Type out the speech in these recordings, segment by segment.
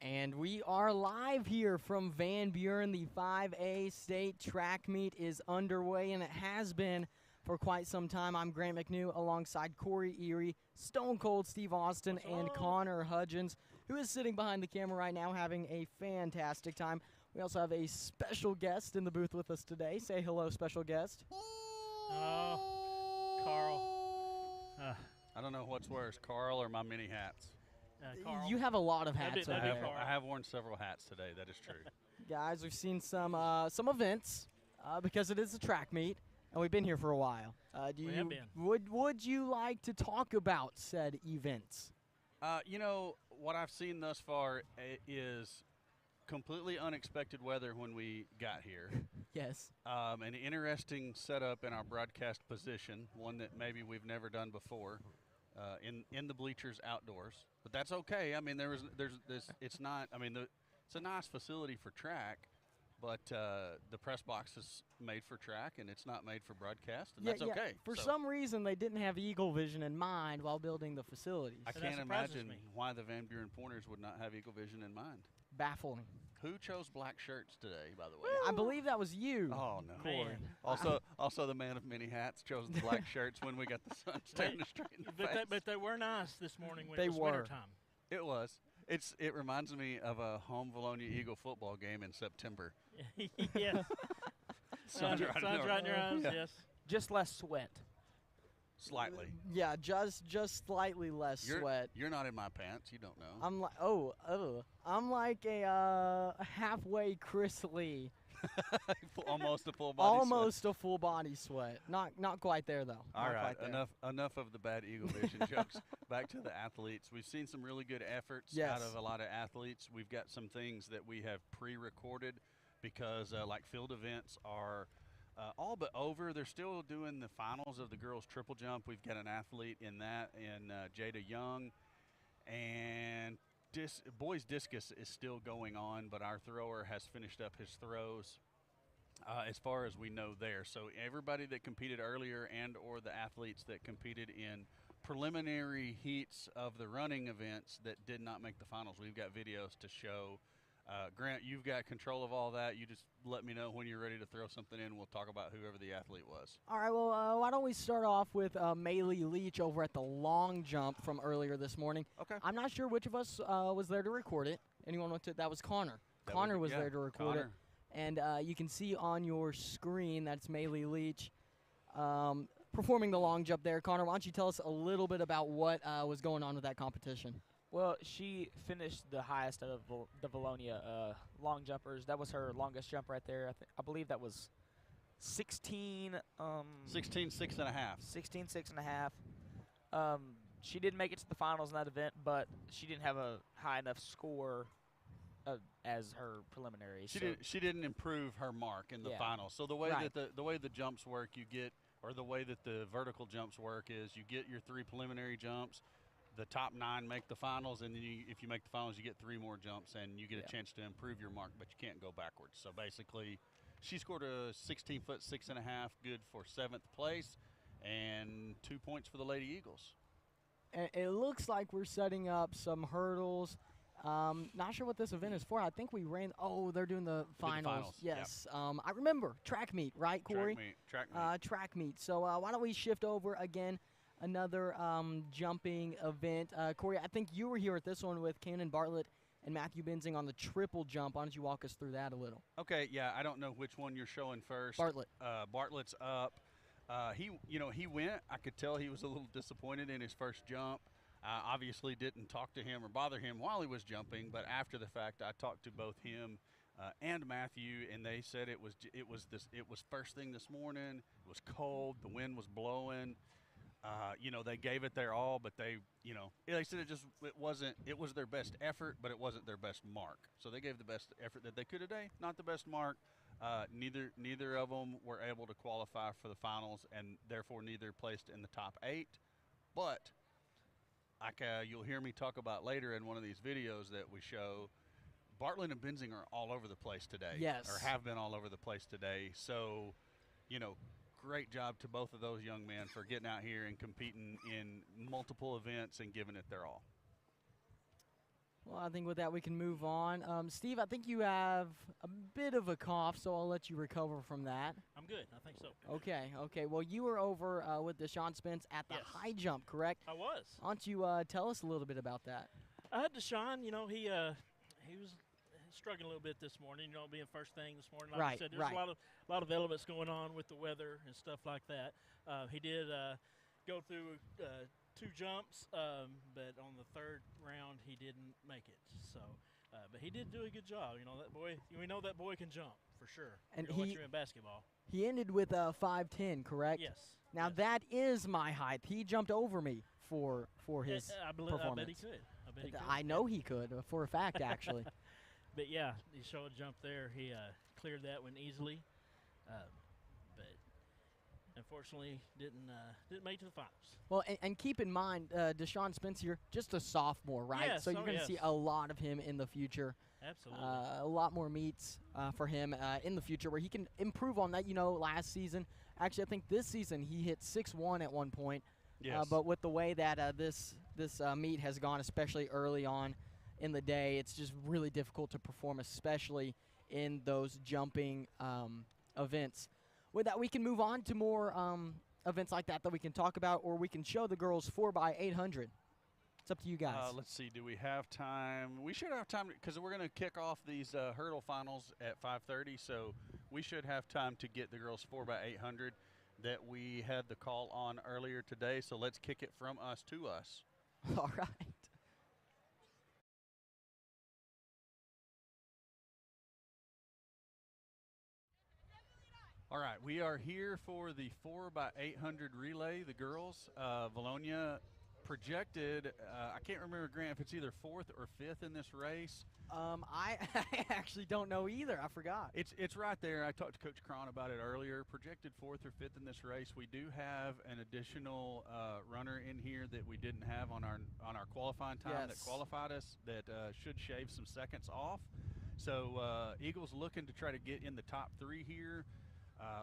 And we are live here from Van Buren. The 5A state track meet is underway, and it has been for quite some time. I'm Grant McNew alongside Corey Erie, Stone Cold Steve Austin, and Connor Hudgens, who is sitting behind the camera right now having a fantastic time. We also have a special guest in the booth with us today. Say hello, special guest. Oh, Carl. I don't know what's worse, Carl or my mini hats. Carl. You have a lot of hats over there. I have worn several hats today. That is true. Guys, we've seen some events because it is a track meet, and we've been here for a while. We have been. Would you like to talk about said events? You know, what I've seen thus far is completely unexpected weather when we got here. Yes. An interesting setup in our broadcast position, one that maybe we've never done before, in the bleachers outdoors. But that's okay. I mean, there's this. It's not. I mean, it's a nice facility for track, but the press box is made for track, and it's not made for broadcast, and that's okay. For some reason, they didn't have Eagle Vision in mind while building the facilities. I can't imagine why the Van Buren Pointers would not have Eagle Vision in mind. Baffling. Who chose black shirts today, by the way? I believe that was you. Oh, no. Corey. Also, the man of many hats chose the black shirts when we got the sun staring us straight in the face. But they were nice this morning when it was wintertime. It was. It reminds me of a home Valonia Eagle football game in September. Yes. Sun's right in your eyes, yes. Just less sweat. Slightly. Yeah, just slightly less sweat. You're not in my pants. You don't know. I'm like, I'm like a halfway Chris Lee. Almost a full body Almost sweat. a full body sweat. Not quite there, though. All right, enough of the bad Eagle Vision jokes. Back to the athletes. We've seen some really good efforts out of a lot of athletes. We've got some things that we have pre-recorded because, like field events are all but over. They're still doing the finals of the girls triple jump. We've got an athlete in that, in Jada Young, and boys discus is still going on, but our thrower has finished up his throws as far as we know there. So everybody that competed earlier and or the athletes that competed in preliminary heats of the running events that did not make the finals, we've got videos to show. Grant, you've got control of all that. You just let me know when you're ready to throw something in. We'll talk about whoever the athlete was. All right, well, why don't we start off with Maylee Leach over at the long jump from earlier this morning. Okay. I'm not sure which of us was there to record it. Anyone went to? That was Connor. Connor was there to record it. And you can see on your screen that's Maylee Leach performing the long jump there. Connor, why don't you tell us a little bit about what was going on with that competition? Well, she finished the highest of the Valonia long jumpers. That was her longest jump right there. I believe that was 16. 16, 6.5. 16, 6.5. She didn't make it to the finals in that event, but she didn't have a high enough score as her preliminary. She didn't improve her mark in the finals. So the way that the way the jumps work, or the way that the vertical jumps work is you get your 3 preliminary jumps. The top 9 make the finals, and then if you make the finals, you get 3 more jumps, and you get a chance to improve your mark, but you can't go backwards. So basically, she scored a 16-foot 6.5, good for 7th place, and 2 points for the Lady Eagles. It looks like we're setting up some hurdles. Not sure what this event is for. I think we ran. Oh, they're doing the finals. Yes. Yep. I remember track meet, right, Corey? Track meet. Track meet. So why don't we shift over again? Another jumping event. Corey, I think you were here at this one with Cannon Bartlett and Matthew Benzing on the triple jump. Why don't you walk us through that a little? Okay, yeah, I don't know which one you're showing first. Bartlett. Bartlett's up. He went. I could tell he was a little disappointed in his first jump. Obviously didn't talk to him or bother him while he was jumping, but after the fact, I talked to both him and Matthew, and they said it was first thing this morning. It was cold. The wind was blowing. They gave it their all, but they said it was their best effort, but it wasn't their best mark. So they gave the best effort that they could today, not the best mark. Neither of them were able to qualify for the finals, and therefore neither placed in the top 8. But you'll hear me talk about later in one of these videos that we show, Bartlett and Benzing are all over the place today. Yes. Or have been all over the place today. So, great job to both of those young men for getting out here and competing in multiple events and giving it their all. Well, I think with that we can move on. Steve, I think you have a bit of a cough, so I'll let you recover from that. I'm good. I think so. Okay. Well, you were over with Deshaun Spence at the Yes. high jump, correct? I was. Why don't you tell us a little bit about that? Deshaun, he was struggling a little bit this morning, being first thing this morning. Like Right, I said, there's right. a lot of elements going on with the weather and stuff like that. He did go through 2 jumps, but on the 3rd round he didn't make it. So, but he did do a good job. That boy. We know that boy can jump for sure. And Once you're in basketball. He ended with 5'10", correct? Yes. Now yes. that is my height. He jumped over me for his I performance. bet he could. I bet he could. I know he could, for a fact, actually. But yeah, he showed a jump there. He cleared that one easily, but unfortunately didn't make it to the finals. Well, and keep in mind, Deshaun Spence here, just a sophomore, right? Yes, so you're going to yes. see a lot of him in the future. Absolutely. A lot more meets for him in the future where he can improve on that. Last season, actually, I think this season he hit 6'1" at one point. Yes. But with the way that this meet has gone, especially early on in the day, it's just really difficult to perform, especially in those jumping events. With that, we can move on to more events like that we can talk about, or we can show the girls 4x800. It's up to you guys. Let's see. Do we have time? We should have time because we're going to kick off these hurdle finals at 5:30, so we should have time to get the girls 4x800 that we had the call on earlier today. So let's kick it from us to us. All right. All right, we are here for the 4x800 relay. The girls, Valonia projected, I can't remember, Grant, if it's either 4th or 5th in this race. I actually don't know either. I forgot. It's right there. I talked to Coach Cron about it earlier. Projected 4th or 5th in this race. We do have an additional runner in here that we didn't have on our qualifying time that qualified us that should shave some seconds off. So Eagles looking to try to get in the top 3 here.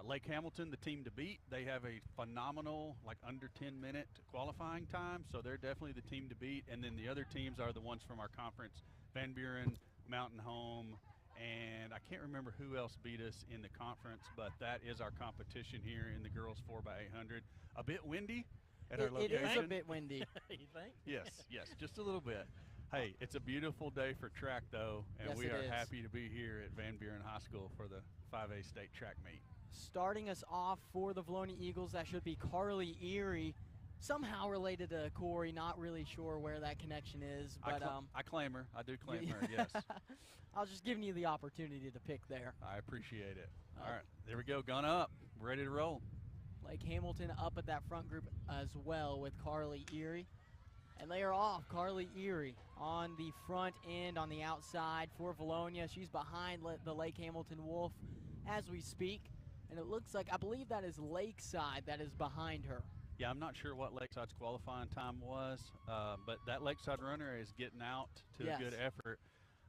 Lake Hamilton, the team to beat. They have a phenomenal, under 10-minute qualifying time, so they're definitely the team to beat. And then the other teams are the ones from our conference, Van Buren, Mountain Home, and I can't remember who else beat us in the conference, but that is our competition here in the girls 4x800. A bit windy at our location. It is a bit windy. You think? Yes, just a little bit. Hey, it's a beautiful day for track, though, and Yes, we it are is. happy to be here at Van Buren High School for the 5A state track meet. Starting us off for the Valonia Eagles, that should be Carly Erie, somehow related to Corey. Not really sure where that connection is, but I claim her. I do claim her, yes. I was just giving you the opportunity to pick there. I appreciate it. All right, there we go. Gun up. We're ready to roll. Lake Hamilton up at that front group as well with Carly Erie. And they are off. Carly Erie on the front end on the outside for Valonia. She's behind the Lake Hamilton Wolf as we speak. And it looks like, I believe that is Lakeside that is behind her. Yeah, I'm not sure what Lakeside's qualifying time was, but that Lakeside runner is getting out to a good effort.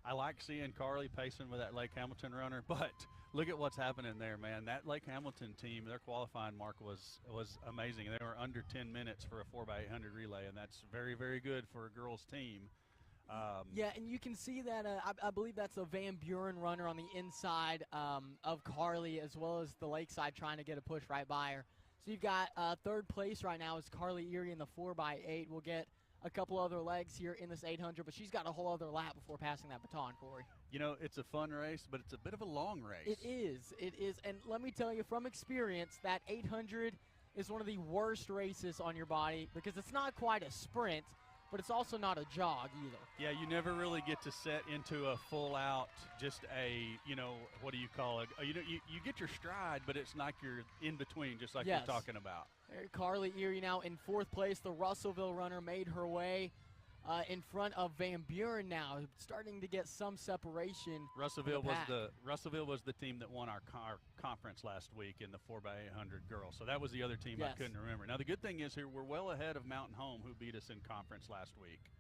I like seeing Carly pacing with that Lake Hamilton runner, but look at what's happening there, man. That Lake Hamilton team, their qualifying mark was amazing. They were under 10 minutes for a 4x800 relay, and that's very, very good for a girls' team. Yeah, and you can see that, I believe that's a Van Buren runner on the inside of Carly, as well as the Lakeside trying to get a push right by her. So you've got third place right now is Carly Erie in the 4x8. We'll get a couple other legs here in this 800, but she's got a whole other lap before passing that baton, Corey. It's a fun race, but it's a bit of a long race. It is. And let me tell you from experience, that 800 is one of the worst races on your body because it's not quite a sprint, but it's also not a jog either. Yeah, you never really get to set into a full out, just a, what do you call it? You get your stride, but it's like you're in between, just like you're talking about. Carly Erie now in fourth place. The Russellville runner made her way in front of Van Buren now, starting to get some separation. Russellville was the team that won our conference last week in the 4x800 girls. So that was the other team I couldn't remember. Now the good thing is here we're well ahead of Mountain Home, who beat us in conference last week.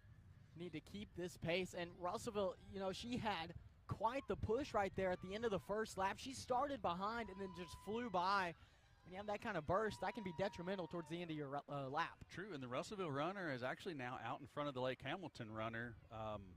Need to keep this pace, and Russellville, she had quite the push right there at the end of the first lap. She started behind and then just flew by when you have that kind of burst, that can be detrimental towards the end of your lap. True, and the Russellville runner is actually now out in front of the Lake Hamilton runner.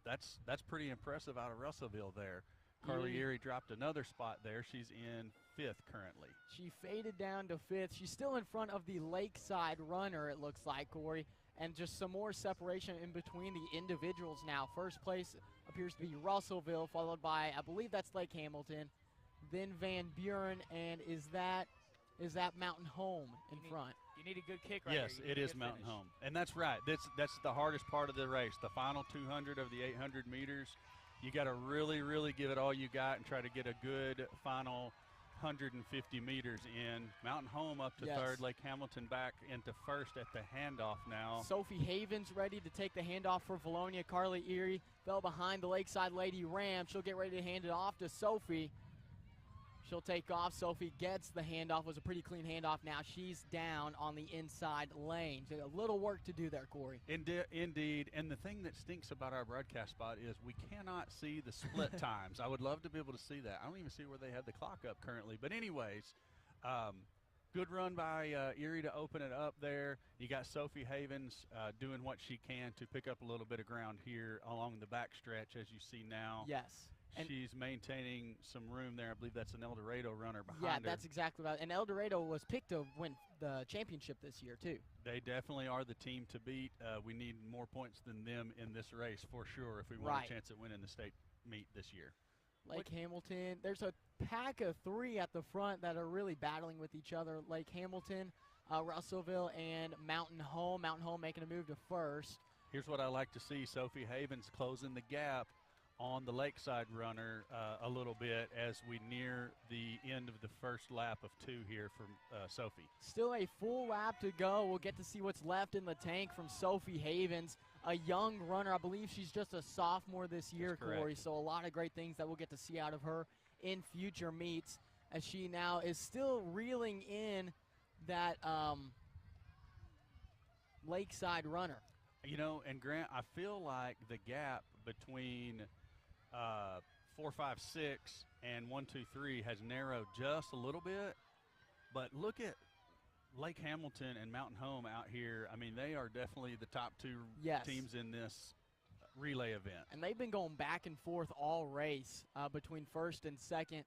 That's pretty impressive out of Russellville there. Carly Erie dropped another spot there. She's in 5th currently. She faded down to 5th. She's still in front of the Lakeside runner, it looks like, Corey. And just some more separation in between the individuals now. First place appears to be Russellville, followed by, I believe that's Lake Hamilton, then Van Buren, and is that Mountain Home in front? You need a good kick right Yes, here. it is Mountain Home. And that's right. That's the hardest part of the race. The final 200 of the 800 meters, you got to really, really give it all you got and try to get a good final 150 meters in. Mountain Home up to 3rd, Lake Hamilton back into 1st at the handoff now. Sophie Havens ready to take the handoff for Valonia. Carly Erie fell behind the Lakeside Lady Ram. She'll get ready to hand it off to Sophie. She'll take off. Sophie gets the handoff. It was a pretty clean handoff. Now she's down on the inside lane. So a little work to do there, Corey. Indeed. And the thing that stinks about our broadcast spot is we cannot see the split times. I would love to be able to see that. I don't even see where they have the clock up currently. But anyways, good run by Erie to open it up there. You got Sophie Havens doing what she can to pick up a little bit of ground here along the back stretch, as you see now. Yes. And she's maintaining some room there. I believe that's an El Dorado runner behind her. Yeah, that's exactly right. And El Dorado was picked to win the championship this year, too. They definitely are the team to beat. We need more points than them in this race for sure if we want a chance at winning the state meet this year. Lake Hamilton, there's a pack of 3 at the front that are really battling with each other. Lake Hamilton, Russellville, and Mountain Home. Mountain Home making a move to 1st. Here's what I like to see. Sophie Havens closing the gap on the Lakeside runner a little bit as we near the end of the first lap of 2 here from Sophie. Still a full lap to go. We'll get to see what's left in the tank from Sophie Havens, a young runner. I believe she's just a sophomore this year, Corey, so a lot of great things that we'll get to see out of her in future meets as she now is still reeling in that Lakeside runner. You know, and Grant, I feel like the gap between 4, 5, 6 and 1, 2, 3 has narrowed just a little bit, but look at Lake Hamilton and Mountain Home out here. I mean, they are definitely the top 2 teams in this relay event. And they've been going back and forth all race between 1st and 2nd.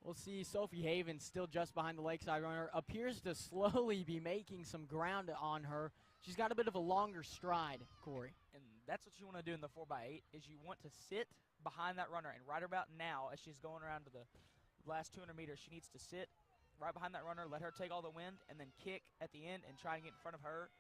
We'll see Sophie Havens still just behind the Lakeside runner, appears to slowly be making some ground on her. She's got a bit of a longer stride, Corey. And that's what you want to do in the 4x8 is you want to sit behind that runner, and right about now as she's going around to the last 200 meters, she needs to sit right behind that runner, let her take all the wind, and then kick at the end and try and get in front of her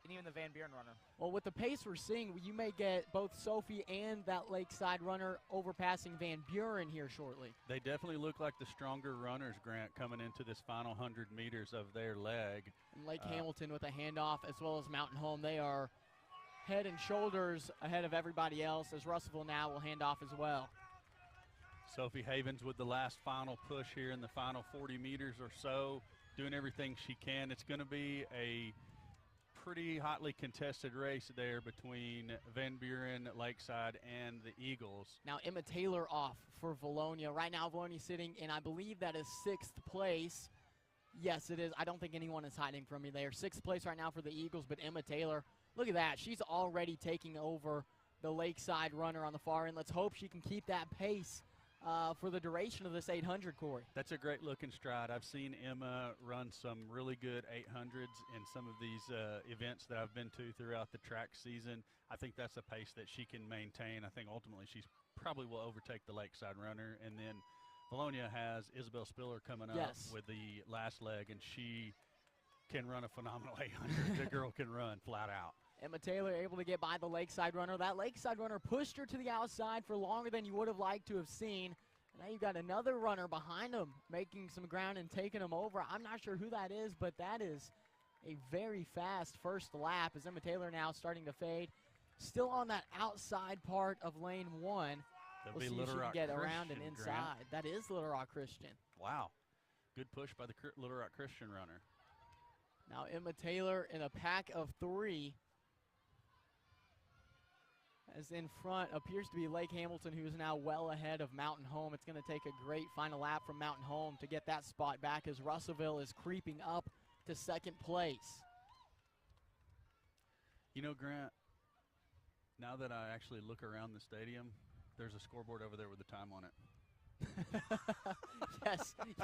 and even the Van Buren runner. Well, with the pace we're seeing, you may get both Sophie and that Lakeside runner overpassing Van Buren here shortly. They definitely look like the stronger runners, Grant, coming into this final 100 meters of their leg. And Lake Hamilton with a handoff as well as Mountain Home. They are head and shoulders ahead of everybody else as Russellville now will hand off as well. Sophie Havens with the last final push here in the final 40 meters or so, doing everything she can. It's going to be a pretty hotly contested race there between Van Buren, Lakeside, and the Eagles. Now Emma Taylor off for Valonia. Right now Valonia sitting in, I believe that is 6th place. Yes, it is. I don't think anyone is hiding from me there. 6th place right now for the Eagles, but Emma Taylor, look at that. She's already taking over the Lakeside runner on the far end. Let's hope she can keep that pace for the duration of this 800, Corey. That's a great looking stride. I've seen Emma run some really good 800s in some of these events that I've been to throughout the track season. I think that's a pace that she can maintain. I think ultimately she's probably will overtake the Lakeside runner. And then Valonia has Isabel Spiller coming up with the last leg, and she can run a phenomenal 800. The girl can run flat out. Emma Taylor able to get by the Lakeside runner. That Lakeside runner pushed her to the outside for longer than you would have liked to have seen. Now you've got another runner behind him making some ground and taking him over. I'm not sure who that is, but that is a very fast first lap as Emma Taylor now starting to fade. Still on that outside part of lane 1. We'll see if she can get around and inside. Grant. That is Little Rock Christian. Wow. Good push by the Little Rock Christian runner. Now Emma Taylor in a pack of 3. As in front appears to be Lake Hamilton, who is now well ahead of Mountain Home. It's going to take a great final lap from Mountain Home to get that spot back as Russellville is creeping up to second place. You know, Grant, now that I actually look around the stadium, there's a scoreboard over there with the time on it.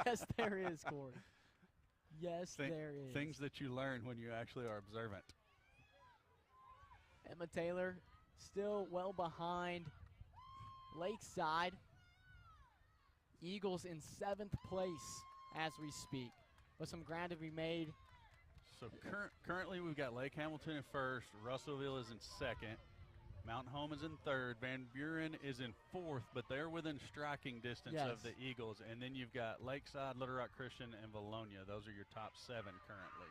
Yes, there is, Corey. Yes, there is. Things that you learn when you actually are observant. Emma Taylor still well behind Lakeside. Eagles in 7th place as we speak, with some ground to be made. So currently we've got Lake Hamilton in 1st, Russellville is in 2nd, Mountain Home is in 3rd, Van Buren is in 4th, but they're within striking distance of the Eagles. And then you've got Lakeside, Little Rock Christian, and Valonia. Those are your top 7 currently.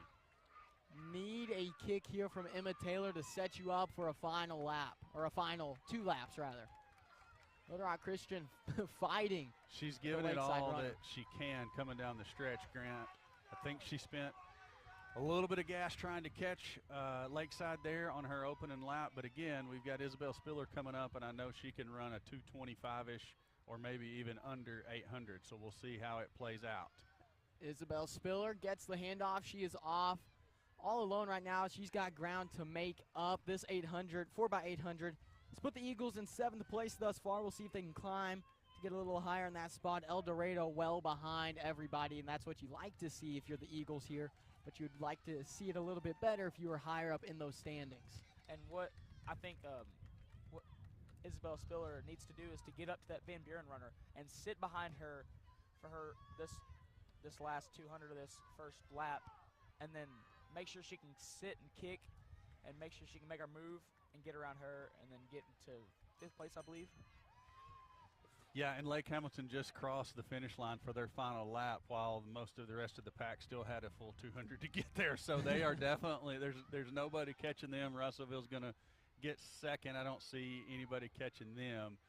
Need a kick here from Emma Taylor to set you up for a final lap, or a final 2 laps rather. Little Rock Christian fighting. She's giving it all that she can coming down the stretch, Grant. I think she spent a little bit of gas trying to catch Lakeside there on her opening lap. But again, we've got Isabel Spiller coming up, and I know she can run a 225-ish or maybe even under 800. So we'll see how it plays out. Isabel Spiller gets the handoff. She is off all alone right now. She's got ground to make up. This 800, 4x800. Let's put the Eagles in 7th place thus far. We'll see if they can climb to get a little higher in that spot. El Dorado well behind everybody, and that's what you like to see if you're the Eagles here. But you'd like to see it a little bit better if you were higher up in those standings. And what I think what Isabel Spiller needs to do is to get up to that Van Buren runner and sit behind her for her this last 200 of this first lap, and then make sure she can sit and kick and make sure she can make her move and get around her and then get into 5th place, I believe. Yeah, and Lake Hamilton just crossed the finish line for their final lap while most of the rest of the pack still had a full 200 to get there. So they are definitely, there's nobody catching them. Russellville's going to get 2nd. I don't see anybody catching them.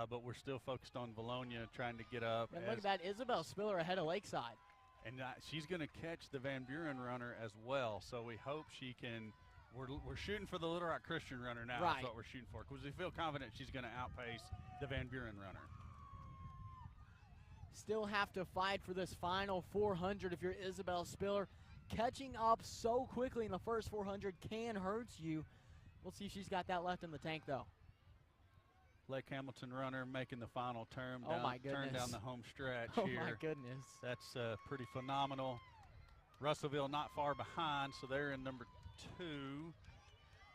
But we're still focused on Valonia trying to get up. And look at that, Isabel Spiller ahead of Lakeside. And she's going to catch the Van Buren runner as well. So we hope she can. We're shooting for the Little Rock Christian runner now. Right. Is what we're shooting for, because we feel confident she's going to outpace the Van Buren runner. Still have to fight for this final 400 if you're Isabel Spiller. Catching up so quickly in the first 400 can hurt you. We'll see if she's got that left in the tank, though. Lake Hamilton runner making the final turn goodness. down the home stretch Oh, here. my goodness. That's pretty phenomenal. Russellville not far behind, so they're in number 2.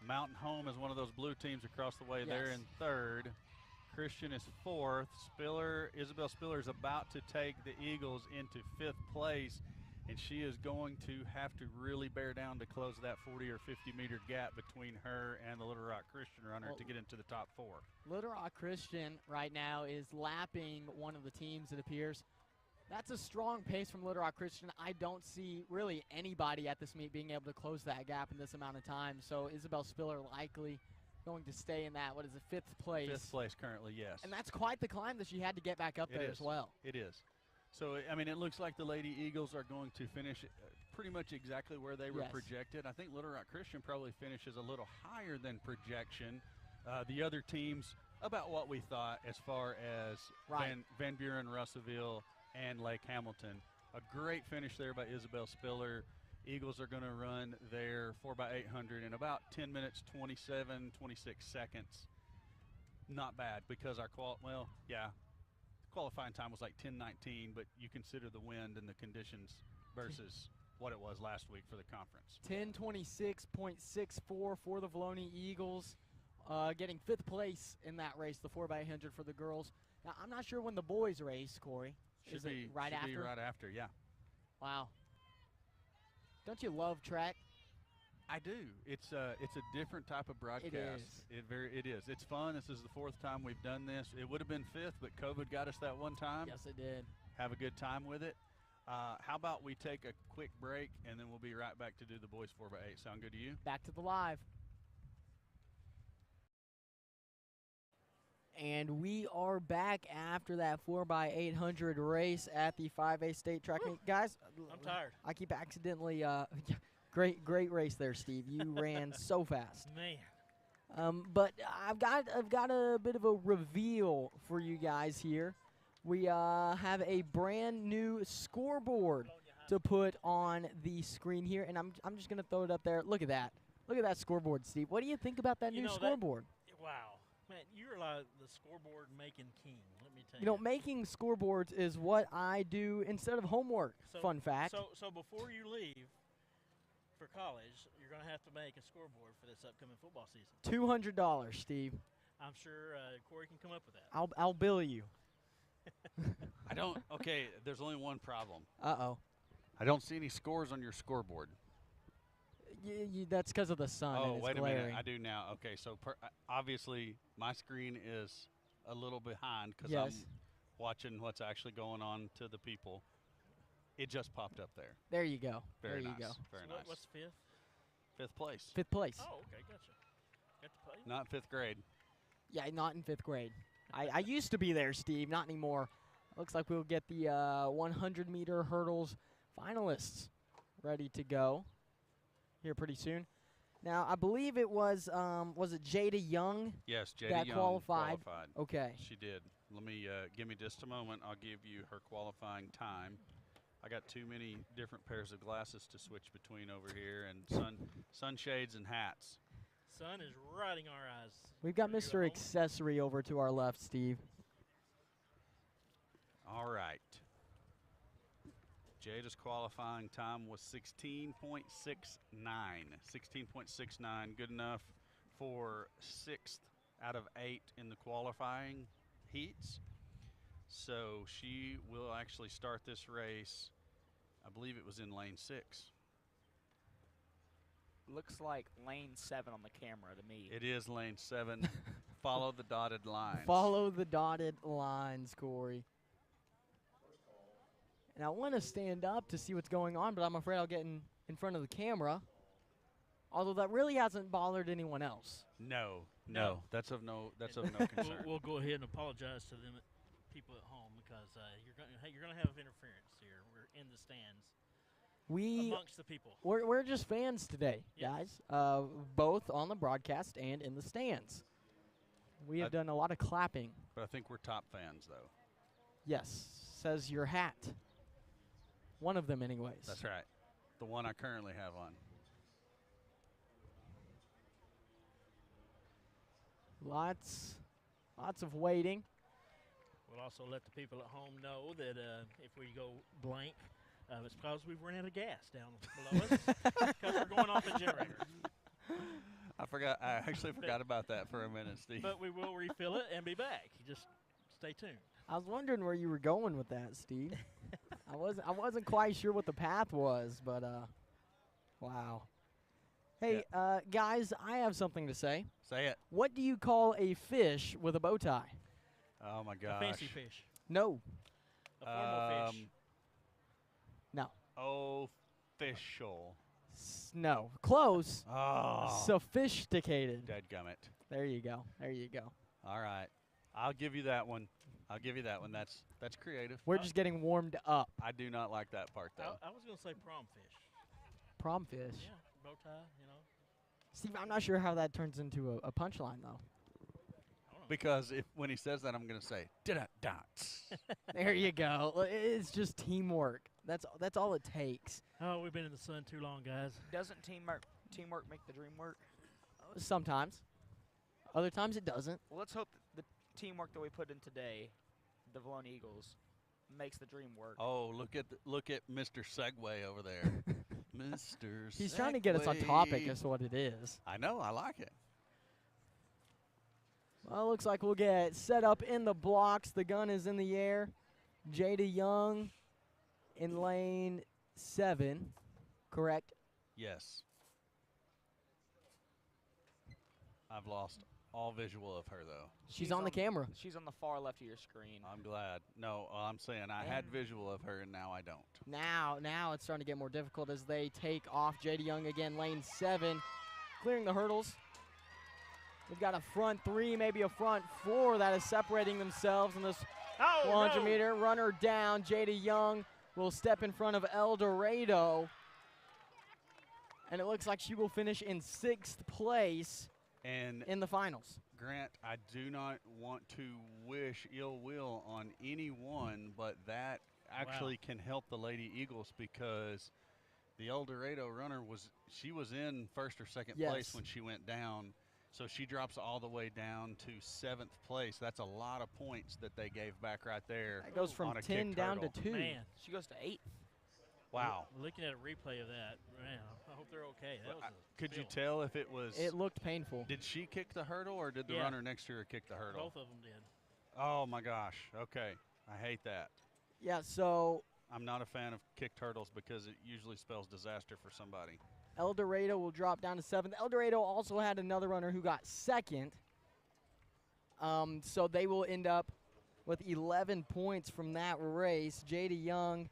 Mountain Home is one of those blue teams across the way. Yes. They're in 3rd. Christian is 4th. Isabel Spiller is about to take the Eagles into 5th place, and she is going to have to really bear down to close that 40 or 50-meter gap between her and the Little Rock Christian runner to get into the top 4. Little Rock Christian right now is lapping one of the teams, it appears. That's a strong pace from Little Rock Christian. I don't see really anybody at this meet being able to close that gap in this amount of time. So Isabel Spiller likely going to stay in that, 5th place? 5th place currently, yes. And that's quite the climb that she had to get back up there as well. It is. So, I mean, it looks like the Lady Eagles are going to finish pretty much exactly where they were projected. I think Little Rock Christian probably finishes a little higher than projection. The other teams, about what we thought as far as Van Buren, Russellville, and Lake Hamilton. A great finish there by Isabel Spiller. Eagles are going to run their 4x800 in about 10 minutes, 27, 26 seconds. Not bad, because our qualifying time was like 10:19, but you consider the wind and the conditions versus what it was last week for the conference. 10:26.64 for the Valonia Eagles, getting 5th place in that race, the 4x800 for the girls. Now, I'm not sure when the boys race, Corey. Should be right after, yeah. Wow. Don't you love track? I do. It's a different type of broadcast. It is. It's fun. This is the 4th time we've done this. It would have been 5th, but COVID got us that one time. Yes, it did. Have a good time with it. How about we take a quick break, and then we'll be right back to do the boys 4x8. Sound good to you? Back to the live. And we are back after that 4x800 race at the 5A state track meet. Guys, I'm tired. I keep accidentally great race there, Steve. You ran so fast. Man. But I've got a bit of a reveal for you guys here. We have a brand new scoreboard to put on the screen here, and I'm just gonna throw it up there. Look at that. Look at that scoreboard, Steve. What do you think about that new scoreboard? Wow. Man, you're like the scoreboard making king, let me tell you. You know, making scoreboards is what I do instead of homework. Fun fact. So before you leave for college, you're going to have to make a scoreboard for this upcoming football season. $200, Steve. I'm sure Corey can come up with that. I'll bill you. I don't. Okay, there's only one problem. Uh-oh. I don't see any scores on your scoreboard. That's because of the sun. Oh, and it's wait glaring. a minute. I do now. Okay, so obviously my screen is a little behind because I'm watching what's actually going on to the people. It just popped up there. There you go. Very there nice. you go. Very So nice. What's fifth? Fifth place. Fifth place. Oh, okay, gotcha. Got to play? Not fifth grade. Yeah, not in fifth grade. I used to be there, Steve. Not anymore. Looks like we'll get the 100-meter hurdles finalists ready to go here pretty soon. Now, I believe it was it Jada Young? Yes, Jada that Young qualified? qualified. Okay. She did. Let me give me just a moment. I'll give you her qualifying time. I got too many different pairs of glasses to switch between over here, and sunshades and hats. Sun is riding our eyes. We've got Ready to go Mr. home? Accessory over to our left, Steve. All right. Jada's qualifying time was 16.69. 16.69, good enough for 6th out of 8 in the qualifying heats. So she will actually start this race, I believe it was in lane 6. Looks like lane 7 on the camera to me. It is lane 7. Follow the dotted lines. Follow the dotted lines, Corey. And I want to stand up to see what's going on, but I'm afraid I'll get in front of the camera. Although that really hasn't bothered anyone else. No. No. That's of no concern. We'll go ahead and apologize to them, people at home, because you're gonna have interference here. We're in the stands amongst the people. We're just fans today, Yes. guys. Both on the broadcast and in the stands. We have done a lot of clapping. But I think we're top fans, though. Yes, says your hat. One of them, anyways. That's right. The one I currently have on. Lots of waiting. We'll also let the people at home know that if we go blank, it's because we've run out of gas down below us because we're going off a generator. I actually forgot about that for a minute, Steve. But we will refill it and be back. You just stay tuned. I was wondering where you were going with that, Steve. I wasn't quite sure what the path was, but wow. Hey, guys, I have something to say. Say it. What do you call a fish with a bow tie? Oh, my gosh. A fancy fish. No. A formal fish. No. Official. No. Close. Oh. Sophisticated. Dadgummit. There you go. There you go. All right. I'll give you that one. That's creative. We're just getting warmed up. I do not like that part, though. I was going to say prom fish. Prom fish. Yeah, bow tie, you know. Steve, I'm not sure how that turns into a punchline, though. I don't know. Because when he says that, I'm going to say, da-da-dots. There you go. It's just teamwork. That's all it takes. Oh, we've been in the sun too long, guys. Doesn't teamwork make the dream work? Sometimes. Other times it doesn't. Well, let's hope that the teamwork that we put in today, the Valone Eagles, makes the dream work. Oh, look at Mr. Segway over there. Mr. Segway. He's trying to get us on topic, is what it is. I know. I like it. Well, it looks like we'll get set up in the blocks. The gun is in the air. Jada Young in lane 7, correct? Yes. I've lost all visual of her, though. She's on the camera. She's on the far left of your screen. I'm glad. No, I'm saying I had visual of her, and now I don't. Now it's starting to get more difficult as they take off. Jada Young again, lane 7, clearing the hurdles. We've got a front 3, maybe a front 4 that is separating themselves in this 100-meter. Runner down. Jada Young will step in front of El Dorado. And it looks like she will finish in 6th place. And in the finals. Grant, I do not want to wish ill will on anyone, but that actually can help the Lady Eagles because the El Dorado runner was in first or second place when she went down. So she drops all the way down to 7th place. That's a lot of points that they gave back right there. That goes from 10 down to 2. Man, she goes to 8th. Wow. Looking at a replay of that, man, I hope they're okay. That was could you tell if it was? It looked painful. Did she kick the hurdle or did the runner next to her kick the hurdle? Both of them did. Oh, my gosh. Okay. I hate that. Yeah, so I'm not a fan of kicked hurdles because it usually spells disaster for somebody. El Dorado will drop down to 7th. El Dorado also had another runner who got 2nd. So they will end up with 11 points from that race. Jada Young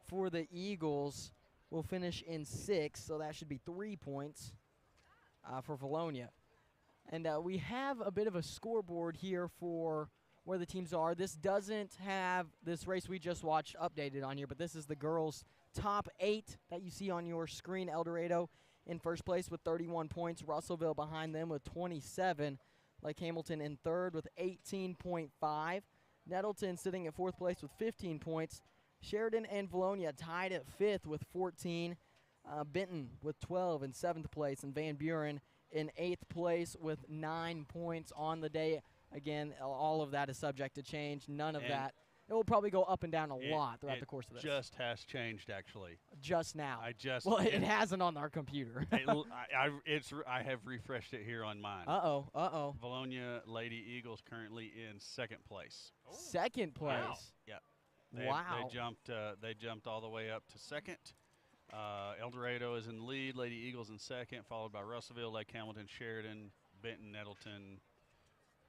for the Eagles will finish in 6th, so that should be 3 points for Valonia. And we have a bit of a scoreboard here for where the teams are. This doesn't have this race we just watched updated on here, but this is the girls' top 8 that you see on your screen. El Dorado in first place with 31 points. Russellville behind them with 27. Lake Hamilton in 3rd with 18.5. Nettleton sitting at 4th place with 15 points. Sheridan and Valonia tied at 5th with 14. Benton with 12 in 7th place. And Van Buren in 8th place with 9 points on the day. Again, all of that is subject to change. None of that. It will probably go up and down a lot throughout the course of this. It just has changed, actually. Just now. Well, it hasn't on our computer. I have refreshed it here on mine. Uh-oh. Valonia Lady Eagles currently in 2nd place. Oh. 2nd place. Wow. Yeah. Wow. They jumped all the way up to 2nd. El Dorado is in lead. Lady Eagles in 2nd, followed by Russellville, Lake Hamilton, Sheridan, Benton, Nettleton,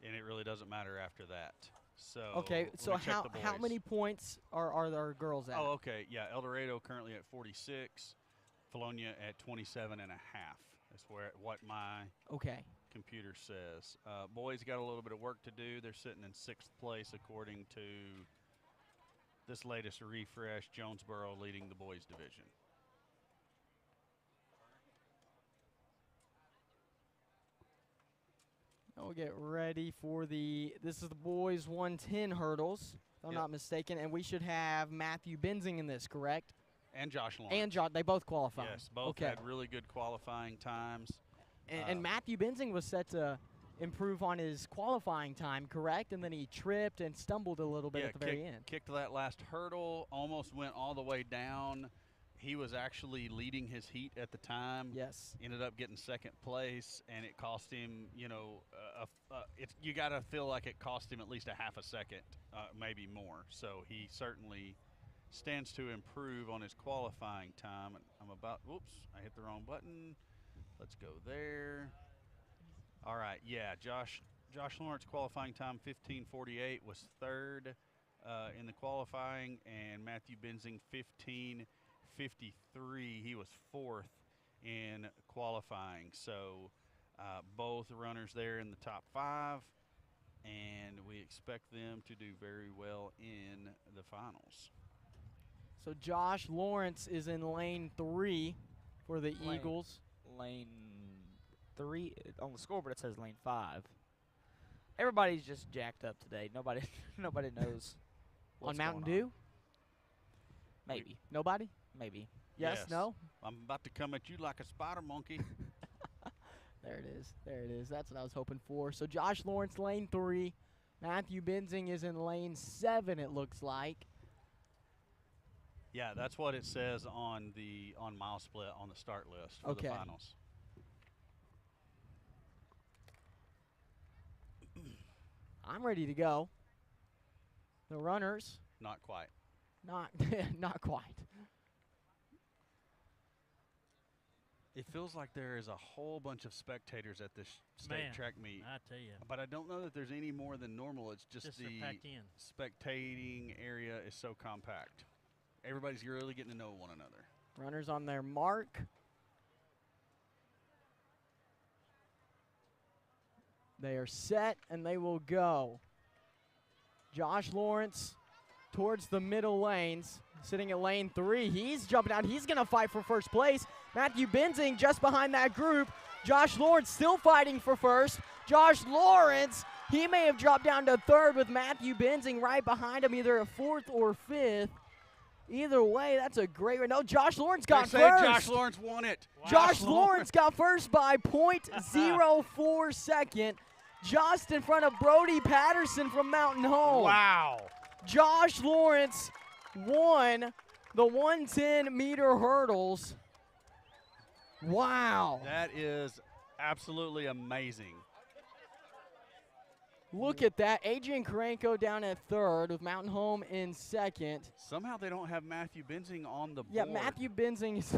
and it really doesn't matter after that. So how many points are our girls at? Oh, okay. Yeah, El Dorado currently at 46. Valonia at 27 and a half. That's what my computer says. Boys got a little bit of work to do. They're sitting in 6th place according to this latest refresh. Jonesboro leading the boys division. We'll get ready for this is the boys 110 hurdles, if I'm not mistaken, and we should have Matthew Benzing in this, correct? And Josh Lawrence. And they both qualified. Yes, both had really good qualifying times. And Matthew Benzing was set to improve on his qualifying time, correct? And then he tripped and stumbled a little bit at the very end. Kicked that last hurdle, almost went all the way down. He was actually leading his heat at the time. Yes. Ended up getting 2nd place, and it cost him, you got to feel like it cost him at least a half a second, maybe more. So he certainly stands to improve on his qualifying time. Whoops, I hit the wrong button. Let's go there. All right, yeah, Josh Lawrence qualifying time 15:48 was 3rd in the qualifying, and Matthew Benzing 15:53. He was 4th in qualifying. So both runners there in the top 5, and we expect them to do very well in the finals. So Josh Lawrence is in lane 3 for the Eagles. Lane 3 on the scoreboard. It says lane 5. Everybody's just jacked up today. Nobody knows. On Mountain Dew? Maybe. Nobody? Maybe. Yes, no? I'm about to come at you like a spider monkey. There it is. That's what I was hoping for. So Josh Lawrence, lane 3. Matthew Benzing is in lane 7, it looks like. Yeah, that's what it says on Mile Split on the start list for the finals. I'm ready to go. The runners. Not quite. Not quite. It feels like there is a whole bunch of spectators at this state track meet. I tell you. But I don't know that there's any more than normal. It's just the packed in. spectating area is so compact. Everybody's really getting to know one another. Runners on their mark. They are set, and they will go. Josh Lawrence towards the middle lanes, sitting at lane 3. He's jumping out. He's going to fight for first place. Matthew Benzing just behind that group. Josh Lawrence still fighting for first. Josh Lawrence, he may have dropped down to third with Matthew Benzing right behind him, either a fourth or fifth. Either way, that's a great run. No, Josh Lawrence got first. Josh Lawrence won it. Wow. Josh Lawrence got first by .04 second, just in front of Brody Patterson from Mountain Home. Wow. Josh Lawrence won the 110-meter hurdles. Wow. That is absolutely amazing. Look at that. Adrian Karenko down at third with Mountain Home in second. Somehow they don't have Matthew Benzing on the board. Yeah, Matthew Benzing is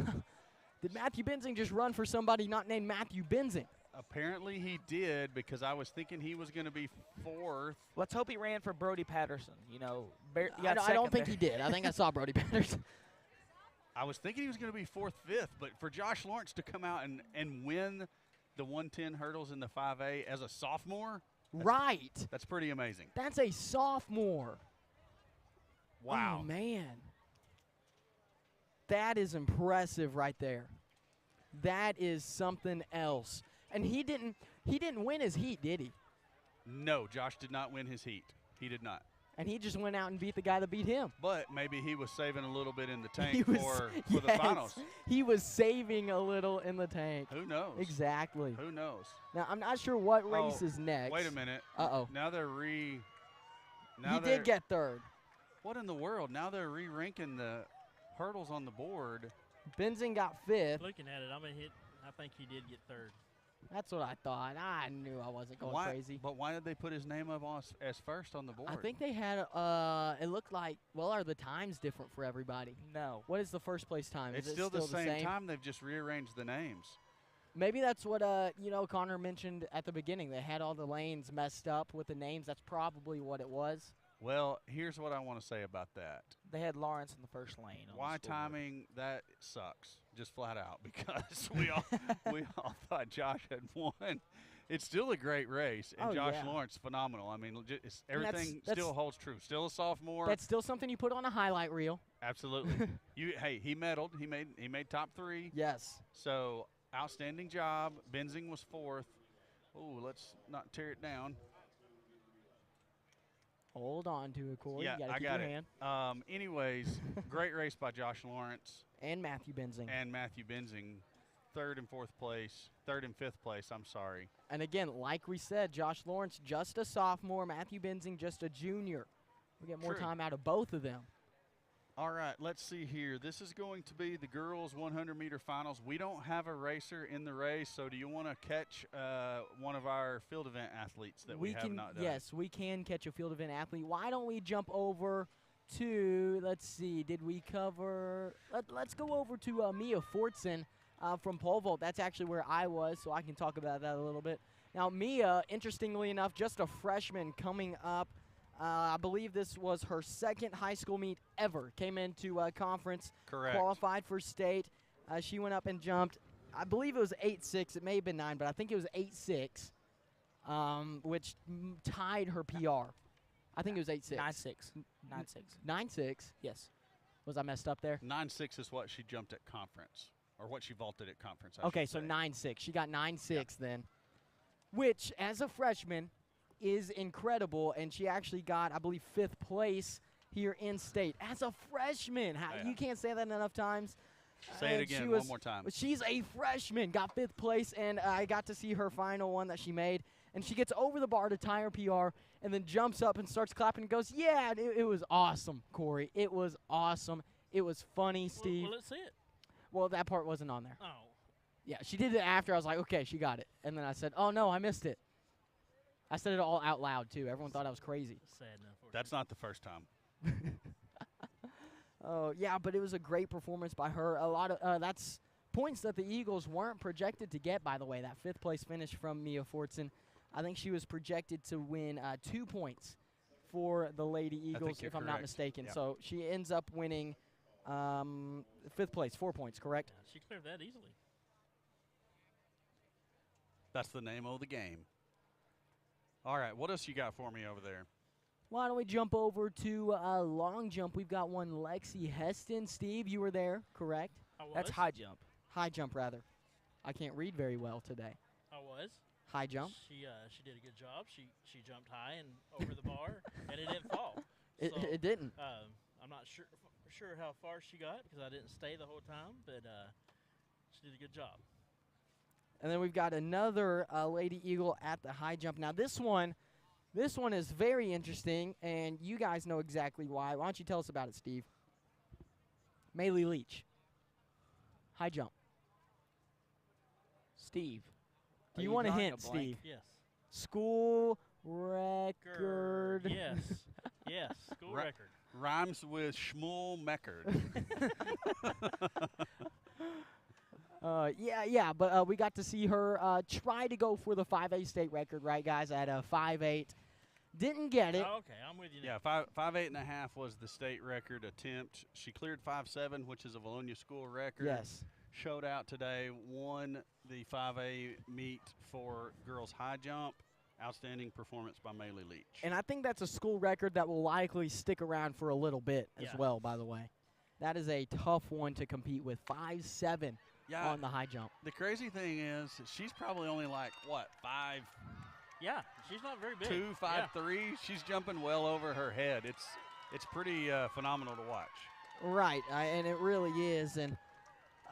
did Matthew Benzing just run for somebody not named Matthew Benzing? Apparently he did, because I was thinking he was going to be fourth. Let's hope he ran for Brody Patterson. You know, I don't think he did. I think I saw Brody Patterson. I was thinking he was going to be fourth, fifth, but for Josh Lawrence to come out and win the 110 hurdles in the 5A as a sophomore, right. That's pretty amazing. That's a sophomore. Wow. Oh, man. That is impressive right there. That is something else. And he didn't win his heat, did he? No, Josh did not win his heat. He did not. And he just went out and beat the guy that beat him. But maybe he was saving a little bit in the tank for the finals. He was saving a little in the tank. Who knows? Exactly. Who knows? Now, I'm not sure what race is next. Wait a minute. Uh-oh. Now they're He did get third. What in the world? Now they're re-ranking the hurdles on the board. Benzing got fifth. Looking at it, I think he did get third. That's what I thought. I knew I wasn't going crazy. But why did they put his name up as first on the board? I think they had, it looked like, well, are the times different for everybody? No. What is the first place time? It's is it still the same time. They've just rearranged the names. Maybe that's what, Connor mentioned at the beginning. They had all the lanes messed up with the names. That's probably what it was. Well, here's what I want to say about that. They had Lawrence in the first lane. Why timing? That sucks, just flat out, because we all thought Josh had won. It's still a great race, and Josh Lawrence phenomenal. I mean, everything still holds true. Still a sophomore. That's still something you put on a highlight reel. Absolutely. Hey, he medaled. He made top 3. Yes. So outstanding job. Benzing was fourth. Oh, let's not tear it down. Hold on to it, Corey. Yeah, you gotta I keep got your it. hand. Anyways, great race by Josh Lawrence. And Matthew Benzing. Third and fifth place, I'm sorry. And again, like we said, Josh Lawrence just a sophomore, Matthew Benzing just a junior. We get more time out of both of them. All right, let's see here. This is going to be the girls' 100-meter finals. We don't have a racer in the race, so do you want to catch one of our field event athletes that we have not done? Yes, we can catch a field event athlete. Why don't we jump over to, let's see, did we cover, let's go over to Mia Fortson from pole vault. That's actually where I was, so I can talk about that a little bit. Now, Mia, interestingly enough, just a freshman coming up. I believe this was her second high school meet ever. Came into conference, correct, qualified for state. She went up and jumped. I believe it was 8.6. It may have been 9, but I think it was 8.6, which tied her PR. I think it was 8.6. 9.6. 9.6. Yes. Was I messed up there? 9.6 is what she jumped at conference, or what she vaulted at conference. Okay, so 9.6. She got 9.6 then, which as a freshman is incredible, and she actually got, I believe, 5th place here in state as a freshman. You can't say that enough times. Say it again one more time. She's a freshman, got 5th place, and I got to see her final one that she made, and she gets over the bar to tie her PR, and then jumps up and starts clapping and goes, yeah, it was awesome, Corey. It was awesome. It was funny, Steve. Well, let's see it. Well, that part wasn't on there. Oh. Yeah, she did it after. I was like, okay, she got it. And then I said, oh, no, I missed it. I said it all out loud, too. Everyone thought I was crazy. Sad enough. That's not the first time. Oh, yeah, but it was a great performance by her. A lot of that's points that the Eagles weren't projected to get, by the way. That 5th place finish from Mia Fortson. I think she was projected to win 2 points for the Lady Eagles, if I'm not mistaken. Yep. So she ends up winning 5th place, 4 points, correct? Yeah, she cleared that easily. That's the name of the game. All right, what else you got for me over there? Why don't we jump over to long jump? We've got one Lexi Heston. Steve, you were there, correct? I was. That's high jump. High jump, rather. I can't read very well today. I was. High jump. She did a good job. She jumped high and over the bar, and it didn't fall. It didn't. I'm not sure how far she got because I didn't stay the whole time, but she did a good job. And then we've got another Lady Eagle at the high jump. Now this one is very interesting, and you guys know exactly why. Why don't you tell us about it, Steve? Maylee Leach. High jump. Steve. Do you want a hint, a blank? Steve? Yes. School record. Yes. Yes. School record. Rhymes with Shmuel Meckard. But we got to see her try to go for the 5A state record, right, guys, at a 5.8. Didn't get it. Oh, okay, I'm with you now. Yeah, 5.8 was the state record attempt. She cleared 5.7, which is a Bologna school record. Yes. Showed out today, won the 5A meet for girls high jump. Outstanding performance by Maylee Leach. And I think that's a school record that will likely stick around for a little bit as well, by the way. That is a tough one to compete with. 5.7 on the high jump. The crazy thing is she's probably only like, what, 5'? Yeah, she's not very big. 2'5'3". She's jumping well over her head. It's pretty phenomenal to watch. Right, and it really is. And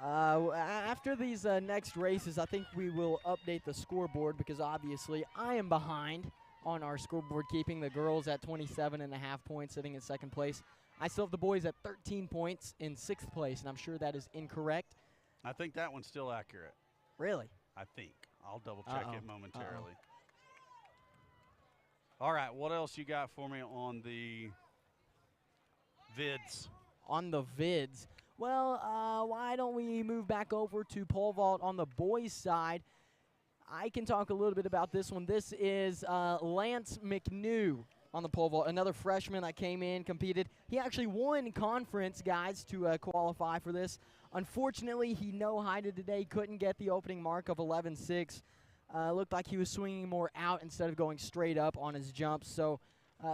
after these next races, I think we will update the scoreboard because obviously I am behind on our scoreboard, keeping the girls at 27.5 points, sitting in second place. I still have the boys at 13 points in sixth place, and I'm sure that is incorrect. I think that one's still accurate. Really? I think. I'll double check it momentarily. All right, what else you got for me on the vids? On the vids. Well, why don't we move back over to pole vault on the boys' side? I can talk a little bit about this one. This is Lance McNew on the pole vault, another freshman that came in, competed. He actually won conference, guys, to qualify for this. Unfortunately, he no-hided today, couldn't get the opening mark of 11.6. Looked like he was swinging more out instead of going straight up on his jumps, so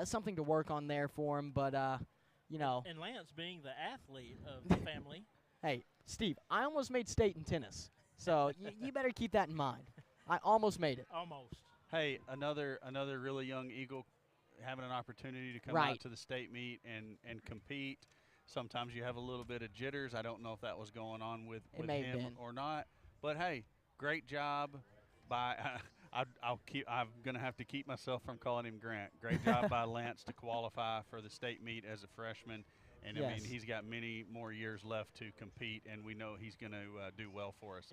something to work on there for him, but, you know. And Lance being the athlete of the family. Hey, Steve, I almost made state in tennis, so you better keep that in mind. I almost made it. Almost. Hey, another really young Eagle having an opportunity to come out to the state meet and compete. Sometimes you have a little bit of jitters. I don't know if that was going on with him or not. But hey, great job by I'm gonna have to keep myself from calling him Grant. Great job by Lance to qualify for the state meet as a freshman. And I mean, he's got many more years left to compete, and we know he's gonna do well for us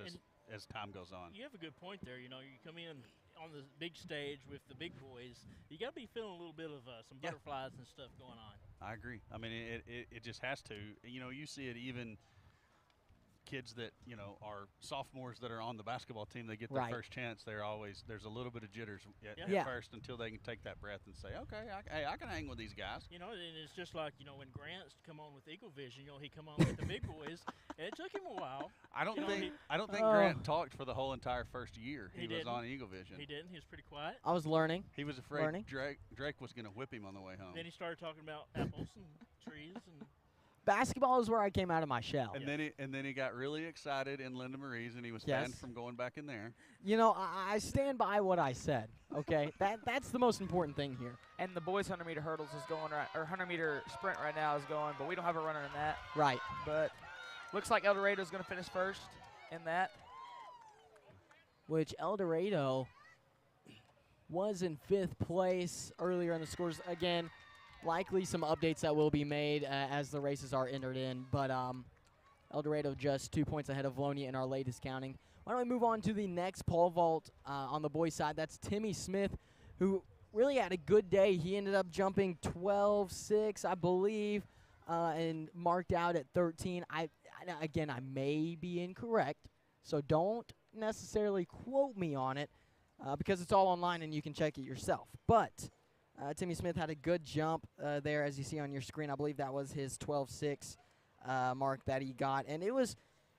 as time goes on. You have a good point there. You know, you come in on the big stage with the big boys, you got to be feeling a little bit of some butterflies and stuff going on. I agree. I mean, it just has to. You know, you see it even kids that, you know, are sophomores that are on the basketball team, they get their first chance. There's a little bit of jitters at first until they can take that breath and say, okay, I can hang with these guys. You know, and it's just like, you know, when Grant's come on with Eagle Vision, you know, he come on with the big boys, and it took him a while. I don't think Grant talked for the whole entire first year he was on Eagle Vision. He didn't. He was pretty quiet. I was learning. He was afraid Drake was going to whip him on the way home. Then he started talking about apples and trees and basketball is where I came out of my shell. And then he got really excited in Linda Marie's, and he was banned from going back in there. You know, I stand by what I said. Okay, that's the most important thing here. And the boys' 100-meter hurdles is going right, or 100-meter sprint right now is going, but we don't have a runner in that. Right. But looks like El Dorado is going to finish first in that. Which El Dorado was in 5th place earlier in the scores. Again, likely some updates that will be made as the races are entered in. But El Dorado just 2 points ahead of Bologna in our latest counting. Why don't we move on to the next pole vault on the boys' side. That's Timmy Smith, who really had a good day. He ended up jumping 12.6, I believe, and marked out at 13. Again, I may be incorrect, so don't necessarily quote me on it because it's all online and you can check it yourself. But Timmy Smith had a good jump there, as you see on your screen. I believe that was his 12.6 mark that he got, and it was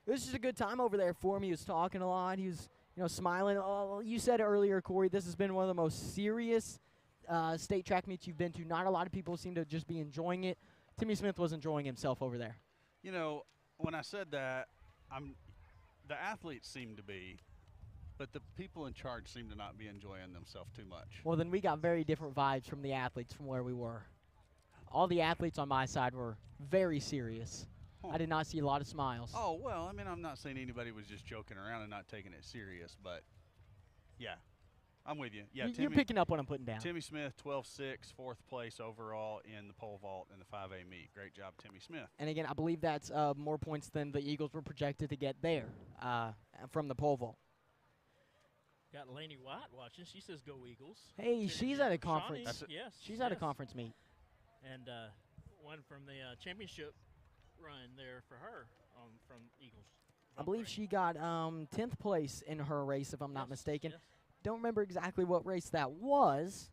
just a good time over there for him. He was talking a lot. He was, you know, smiling. Oh, you said it earlier, Corey. This has been one of the most serious state track meets you've been to. Not a lot of people seem to just be enjoying it. Timmy Smith was enjoying himself over there. You know, when I said that, the athletes seem to be, but the people in charge seem to not be enjoying themselves too much. Well, then we got very different vibes from the athletes from where we were. All the athletes on my side were very serious. Huh. I did not see a lot of smiles. Oh, well, I mean, I'm not saying anybody was just joking around and not taking it serious, but, yeah, I'm with you. Yeah, You're picking up what I'm putting down. Timmy Smith, 12-6, fourth place overall in the pole vault in the 5A meet. Great job, Timmy Smith. And again, I believe that's more points than the Eagles were projected to get there from the pole vault. Got Lainey White watching. She says, "Go Eagles." Hey, she's at a conference. Shawnee, yes. She's at a conference meet. And one from the championship run there for her from Eagles. I believe she got 10th place in her race, if I'm not mistaken. Yes. Don't remember exactly what race that was,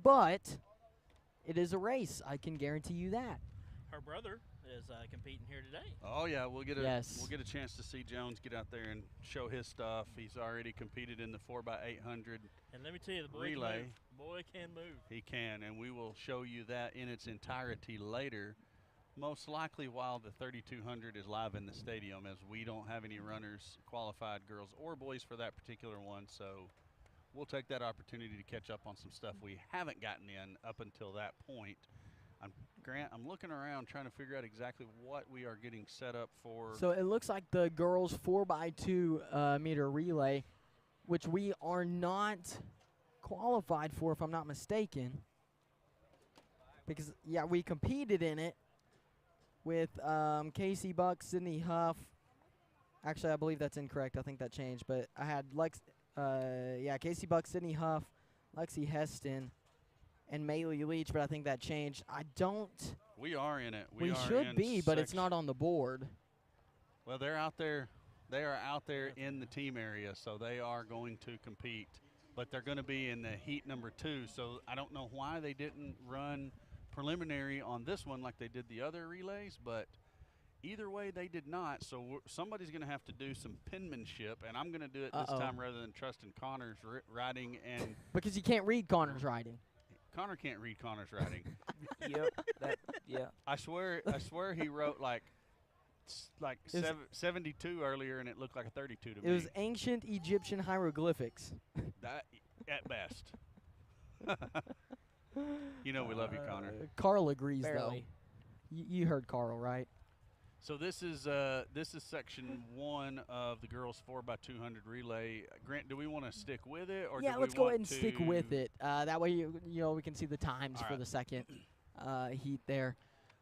but it is a race. I can guarantee you that. Her brother is competing here today. Oh, yeah, we'll get a chance to see Jones get out there and show his stuff. He's already competed in the 4x800 And let me tell you, the boy relay. can move. Boy can move. He can, and we will show you that in its entirety later, most likely while the 3200 is live in the stadium, as we don't have any runners, qualified girls or boys for that particular one. So we'll take that opportunity to catch up on some stuff we haven't gotten in up until that point. Grant, I'm looking around trying to figure out exactly what we are getting set up for. So it looks like the girls 4x2 meter relay, which we are not qualified for, if I'm not mistaken. Because, yeah, we competed in it with Casey Buck, Sydney Huff. Actually, I believe that's incorrect. I think that changed. But I had Casey Buck, Sydney Huff, Lexi Heston, and Maylee Leach, but I think that changed. We are in it. We should be, but it's not on the board. Well, they're out there. They are out there in the team area, so they are going to compete. But they're going to be in the heat number 2, so I don't know why they didn't run preliminary on this one like they did the other relays, but either way they did not. So somebody's going to have to do some penmanship, and I'm going to do it this time rather than trusting Connor's riding. And because you can't read Connor's riding. Connor can't read Connor's writing. Yeah. I swear he wrote like 72 earlier, and it looked like a 32 to me. It was ancient Egyptian hieroglyphics. That at best. You know we love you, Connor. Carl agrees, Barely. though. You heard Carl, right? So this is section 1 of the girls 4x200 relay. Grant, do we want to stick with it, or yeah, do let's we go want ahead and to stick with it. That way, you know, we can see the times All for right. the second heat there.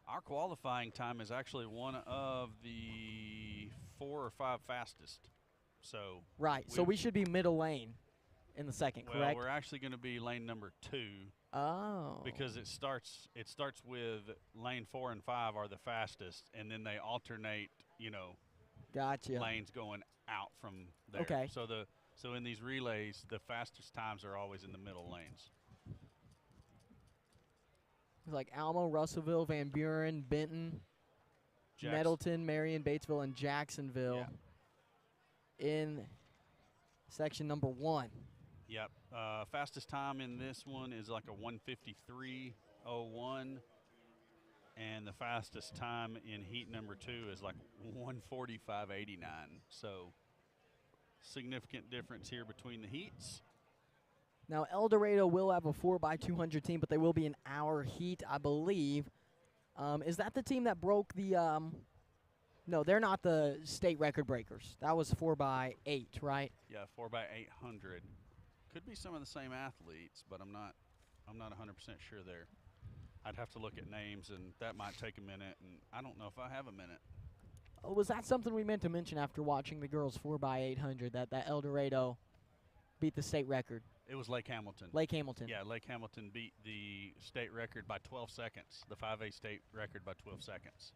Our qualifying time is actually one of the 4 or 5 fastest. So Right. So we should be middle lane in the second, well, correct? we're actually going to be lane number 2. Oh. Because it starts with lane 4 and 5 are the fastest, and then they alternate, Gotcha. lanes going out from there. Okay. So in these relays, the fastest times are always in the middle lanes. It's like Alma, Russellville, Van Buren, Benton, Nettleton, Marion, Batesville, and Jacksonville in section number 1. Yep. Fastest time in this one is like a 1:53:01, and the fastest time in heat number 2 is like 1:45:89. So significant difference here between the heats. Now, El Dorado will have a 4x200 team, but they will be in our heat, I believe. Is that the team that broke the no, they're not the state record breakers. That was 4x8, right? Yeah, 4x800. Could be some of the same athletes, but I'm not 100% sure there. I'd have to look at names, and that might take a minute, and I don't know if I have a minute. Oh, was that something we meant to mention after watching the girls 4x800, that El Dorado beat the state record? It was Lake Hamilton. Lake Hamilton. Yeah, Lake Hamilton beat the state record by 12 seconds, the 5A state record by 12 seconds.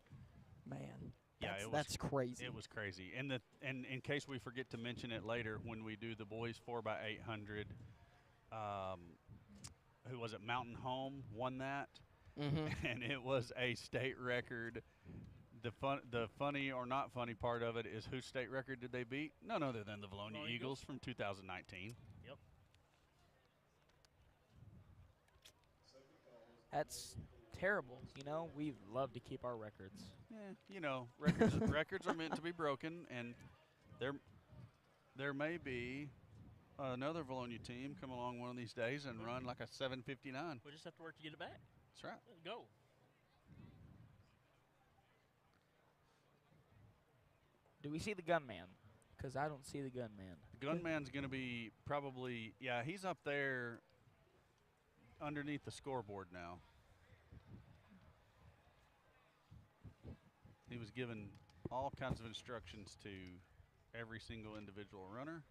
Man, Yeah, that's crazy. It was crazy. And in case we forget to mention it later, when we do the boys 4x800, who was it? Mountain Home won that, and it was a state record. The funny or not funny part of it is, whose state record did they beat? None other than the Valonia Eagles from 2019. Yep. That's terrible. We love to keep our records. Yeah, records are meant to be broken, and There may be another Valonia team come along one of these days and run like a 7:59. We just have to work to get it back. That's right. Go. Do we see the gunman? Because I don't see the gunman. The gunman's going to be probably, yeah, he's up there underneath the scoreboard now. He was given all kinds of instructions to every single individual runner.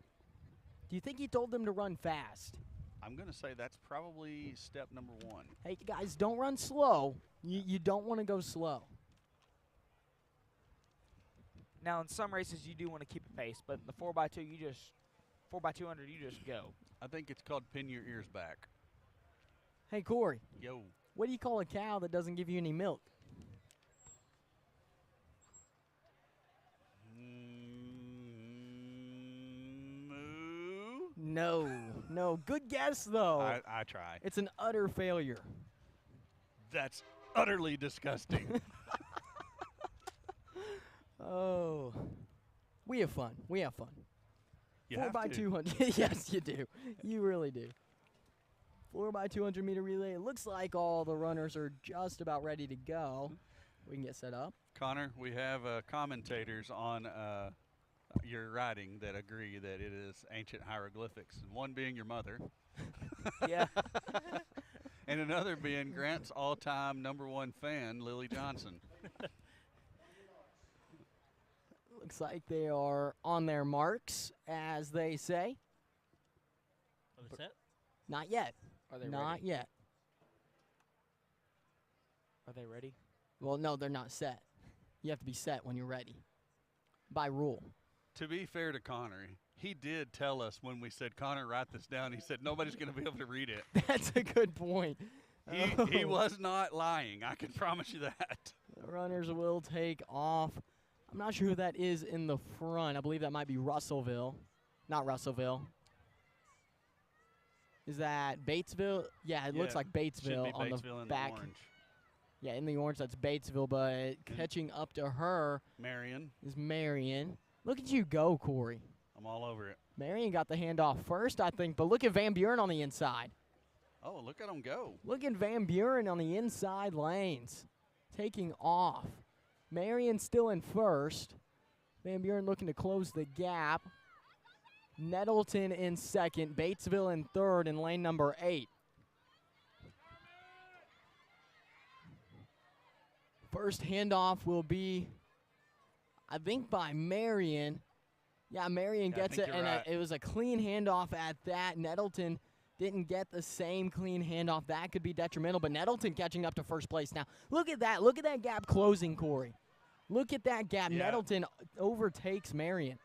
Do you think he told them to run fast? I'm going to say that's probably step number 1. Hey, guys, don't run slow. You don't want to go slow. Now, in some races, you do want to keep a pace, but in the 4x2, 4x200, you just go. I think it's called pin your ears back. Hey, Corey, Yo. what do you call a cow that doesn't give you any milk? Moo. No. Good guess, though. I try. It's an utter failure. That's utterly disgusting. Oh. We have fun. You 4x200. Yes, you do. You really do. 4x200 meter relay. It looks like all the runners are just about ready to go. We can get set up. Connor, we have commentators on your writing that agree that it is ancient hieroglyphics, and one being your mother. Yeah. And another being Grant's all-time #1 fan, Lily Johnson. Looks like they are on their marks, as they say. Are they set? Not yet. Are they Not ready? yet. Are they ready? Well, no, they're not set. You have to be set when you're ready. By rule. To be fair to Connor, he did tell us when we said, Connor, write this down. He said nobody's going to be able to read it. That's a good point. He was not lying. I can promise you that. The runners will take off. I'm not sure who that is in the front. I believe that might be Russellville. Not Russellville. Is that Batesville? Yeah, it looks like Batesville Should be on Batesville the in back. the orange. Yeah, in the orange, that's Batesville, but catching up to her Marion. is Marion. Look at you go, Corey. I'm all over it. Marion got the handoff first, I think, but look at Van Buren on the inside. Oh, look at him go. Look at Van Buren on the inside lanes, taking off. Marion still in first. Van Buren looking to close the gap. Nettleton in second. Batesville in third in lane number 8. First handoff will be, I think, by Marion. Yeah, Marion gets it, and right. it was a clean handoff at that. Nettleton didn't get the same clean handoff. That could be detrimental, but Nettleton catching up to first place now. Look at that. Look at that gap closing, Corey. Look at that gap. Yeah. Nettleton overtakes Marion.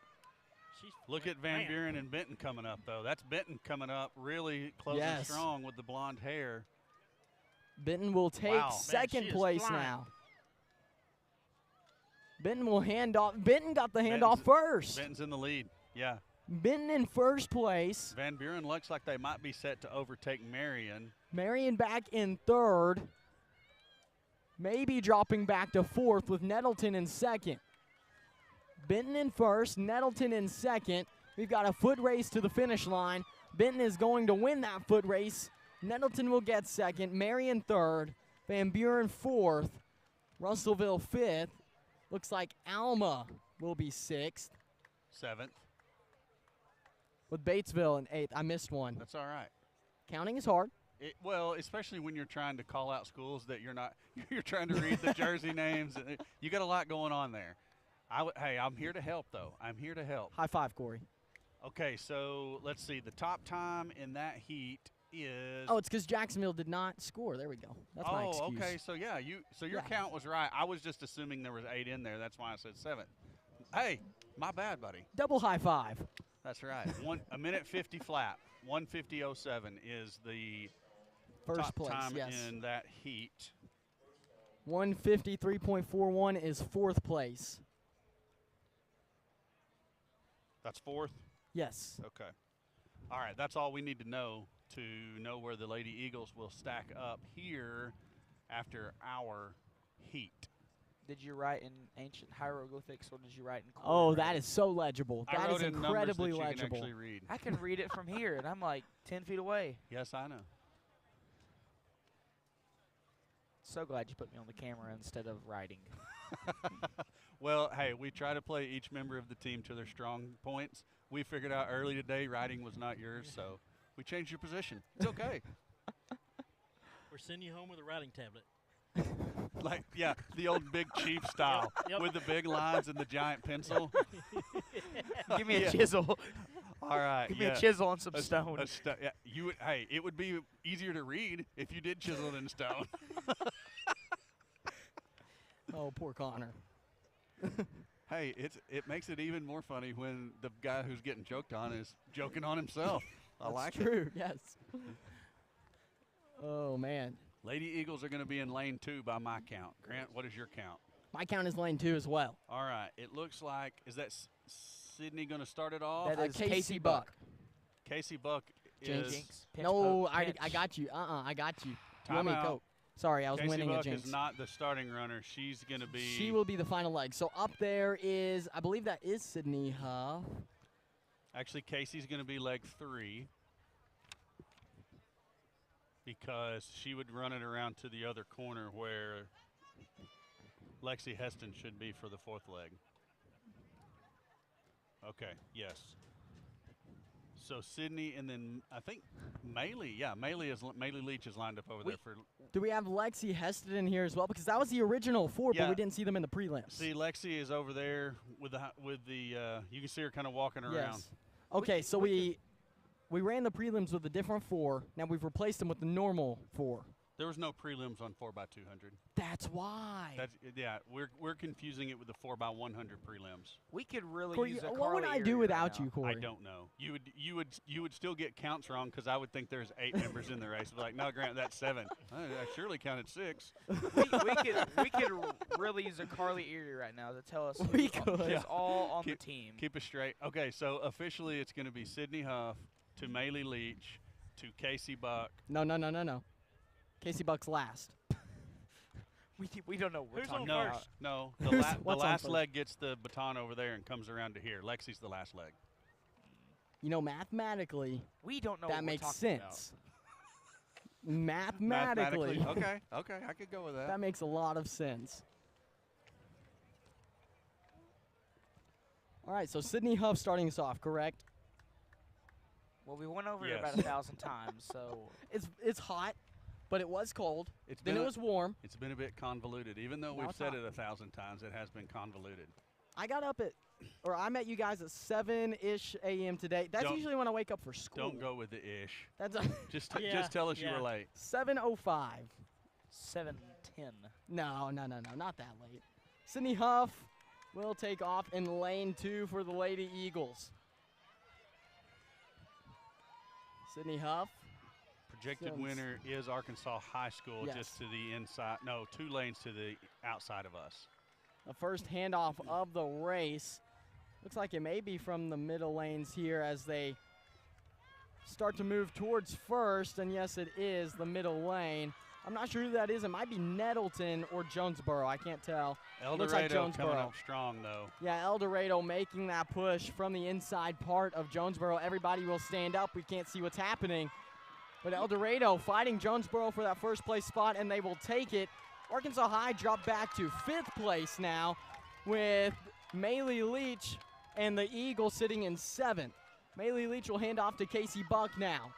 Look at Van Buren and Benton coming up, though. That's Benton coming up really close and strong with the blonde hair. Benton will take second place now. Benton will hand off. Benton got the handoff first. Benton's in the lead, yeah. Benton in first place. Van Buren looks like they might be set to overtake Marion. Marion back in third. Maybe dropping back to fourth with Nettleton in second. Benton in first, Nettleton in second. We've got a foot race to the finish line. Benton is going to win that foot race. Nettleton will get second, Marion third, Van Buren fourth, Russellville fifth. Looks like Alma will be sixth. Seventh. With Batesville in eighth. I missed one. That's all right. Counting is hard. Well, especially when you're trying to call out schools that you're not, you're trying to read the jersey names. You got a lot going on there. Hey, I'm here to help, though. I'm here to help. High five, Corey. Okay, so let's see. The top time in that heat is. Oh, it's because Jacksonville did not score. There we go. That's my excuse. Okay. So yeah, your count was right. I was just assuming there was 8 in there. That's why I said 7. Hey, my bad, buddy. Double high five. That's right. A minute 50 flat. 1:50.07 is the first top place. time Yes. in that heat. 1:53.41 is fourth place. That's fourth? Yes. Okay. All right, that's all we need to know where the Lady Eagles will stack up here after our heat. did you write in ancient hieroglyphics or did you write in Oh, Korean that writing? is so legible. I That wrote is in incredibly numbers that you can legible. actually read. I can read it from here, and I'm like 10 feet away. Yes, I know. So glad you put me on the camera instead of writing. Well, hey, we try to play each member of the team to their strong points. We figured out early today writing was not yours, so we changed your position. It's okay. We're sending you home with a writing tablet. Like, yeah, the old Big Chief style Yep. with the big lines and the giant pencil. Give me a Yeah. chisel. All right, Give me yeah. a chisel and some stone. Yeah, you would. Hey, it would be easier to read if you did chisel it in stone. Oh, poor Connor. Hey, it makes it even more funny when the guy who's getting joked on is joking on himself. I That's like it. true, yes. Oh, man. Lady Eagles are going to be in lane 2 by my count. Grant, what is your count? My count is lane 2 as well. All right. It looks like, is that Sydney going to start it off? That is Casey Buck. Casey Buck Jinx. is. Jinx. Pinch No, poke, I pinch. got you. I got you. You want me to Timeout. go? Sorry, I was Casey winning Buck a jinx. is not the starting runner. She's going to be. She will be the final leg. So up there is, I believe that is Sydney Huff. Actually, Casey's going to be leg 3 because she would run it around to the other corner where Lexi Heston should be for the 4th leg. Okay, yes. So Sydney and then I think Maylee. Yeah, Maylee Leach is lined up over there for. Do we have Lexi Heston in here as well? Because that was the original 4, Yeah. but we didn't see them in the prelims. See, Lexi is over there with the you can see her kind of walking around. Yes. Okay, so we ran the prelims with a different 4. Now we've replaced them with the normal 4. There was no prelims on 4x200. That's why. That's yeah. We're confusing it with the 4x100 prelims. We could really Corey, use a what would Carly I do Erie without right you, now. Corey? I don't know. You would still get counts wrong because I would think there's 8 members in the race. I'd be like, no, Grant, that's 7. I surely counted 6. we could really use a Carly Erie right now to tell us We who's could. who's all on Keep- the team. Keep it straight. Okay, so officially it's going to be Sydney Huff to Maylee Leach to Casey Buck. No. Casey Buck's last. We don't know what we're Who's talking on No, about. first? no. Who's- The what's on last first? leg gets the baton over there and comes around to here. Lexi's the last leg. You know, mathematically, We don't know that what makes we're talking about. sense. Mathematically. Okay, I could go with that. That makes a lot of sense. All right, so Sydney Huff starting us off, correct? Well, we went over it Yes. about 1,000 times, so It's hot, but it was cold. It's Then been it was warm. It's been a bit convoluted. Even though Now we've it's said hot. it 1,000 times, it has been convoluted. I met you guys at 7-ish a.m. today. That's Don't- usually when I wake up for school. Don't go with the ish. That's Just Yeah, just tell us you yeah. were late. 7:05. 7:10. No, not that late. Sydney Huff will take off in lane 2 for the Lady Eagles. Sydney Huff. Projected Sounds- winner is Arkansas High School, Yes. just to the inside. No, 2 lanes to the outside of us. The first handoff of the race. Looks like it may be from the middle lanes here as they start to move towards first. And yes, it is the middle lane. I'm not sure who that is. It might be Nettleton or Jonesboro. I can't tell. El Looks like Dorado coming Jonesboro. up strong, though. Yeah, El Dorado making that push from the inside part of Jonesboro. Everybody will stand up. We can't see what's happening. But El Dorado fighting Jonesboro for that first place spot, and they will take it. Arkansas High dropped back to 5th place now with Maylee Leach and the Eagles sitting in 7th. Maylee Leach will hand off to Casey Buck now.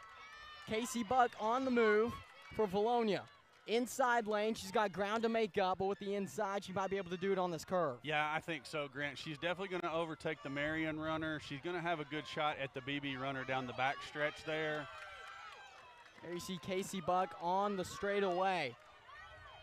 Casey Buck on the move for Valonia. Inside lane, she's got ground to make up, but with the inside, she might be able to do it on this curve. Yeah, I think so, Grant. She's definitely going to overtake the Marion runner. She's going to have a good shot at the BB runner down the back stretch there. There you see Casey Buck on the straightaway.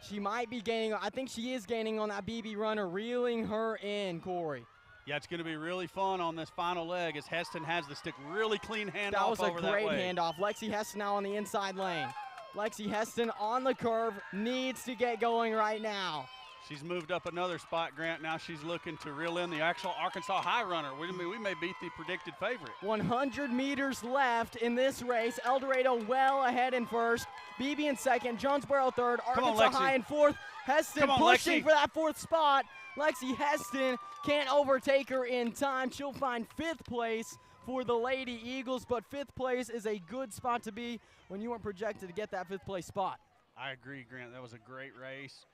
She might be gaining, I think she is gaining on that BB runner, reeling her in, Corey. Yeah, it's going to be really fun on this final leg as Heston has the stick really clean handoff That was a over that great way. handoff. Lexi Heston now on the inside lane. Lexi Heston on the curve, needs to get going right now. She's moved up another spot, Grant. Now she's looking to reel in the actual Arkansas high runner. We may beat the predicted favorite. 100 meters left in this race. El Dorado well ahead in first. BB in second. Jonesboro third. Arkansas High in fourth. Heston pushing for that fourth spot. Lexi Heston can't overtake her in time. She'll find fifth place for the Lady Eagles, but fifth place is a good spot to be when you weren't projected to get that fifth place spot. I agree, Grant. That was a great race.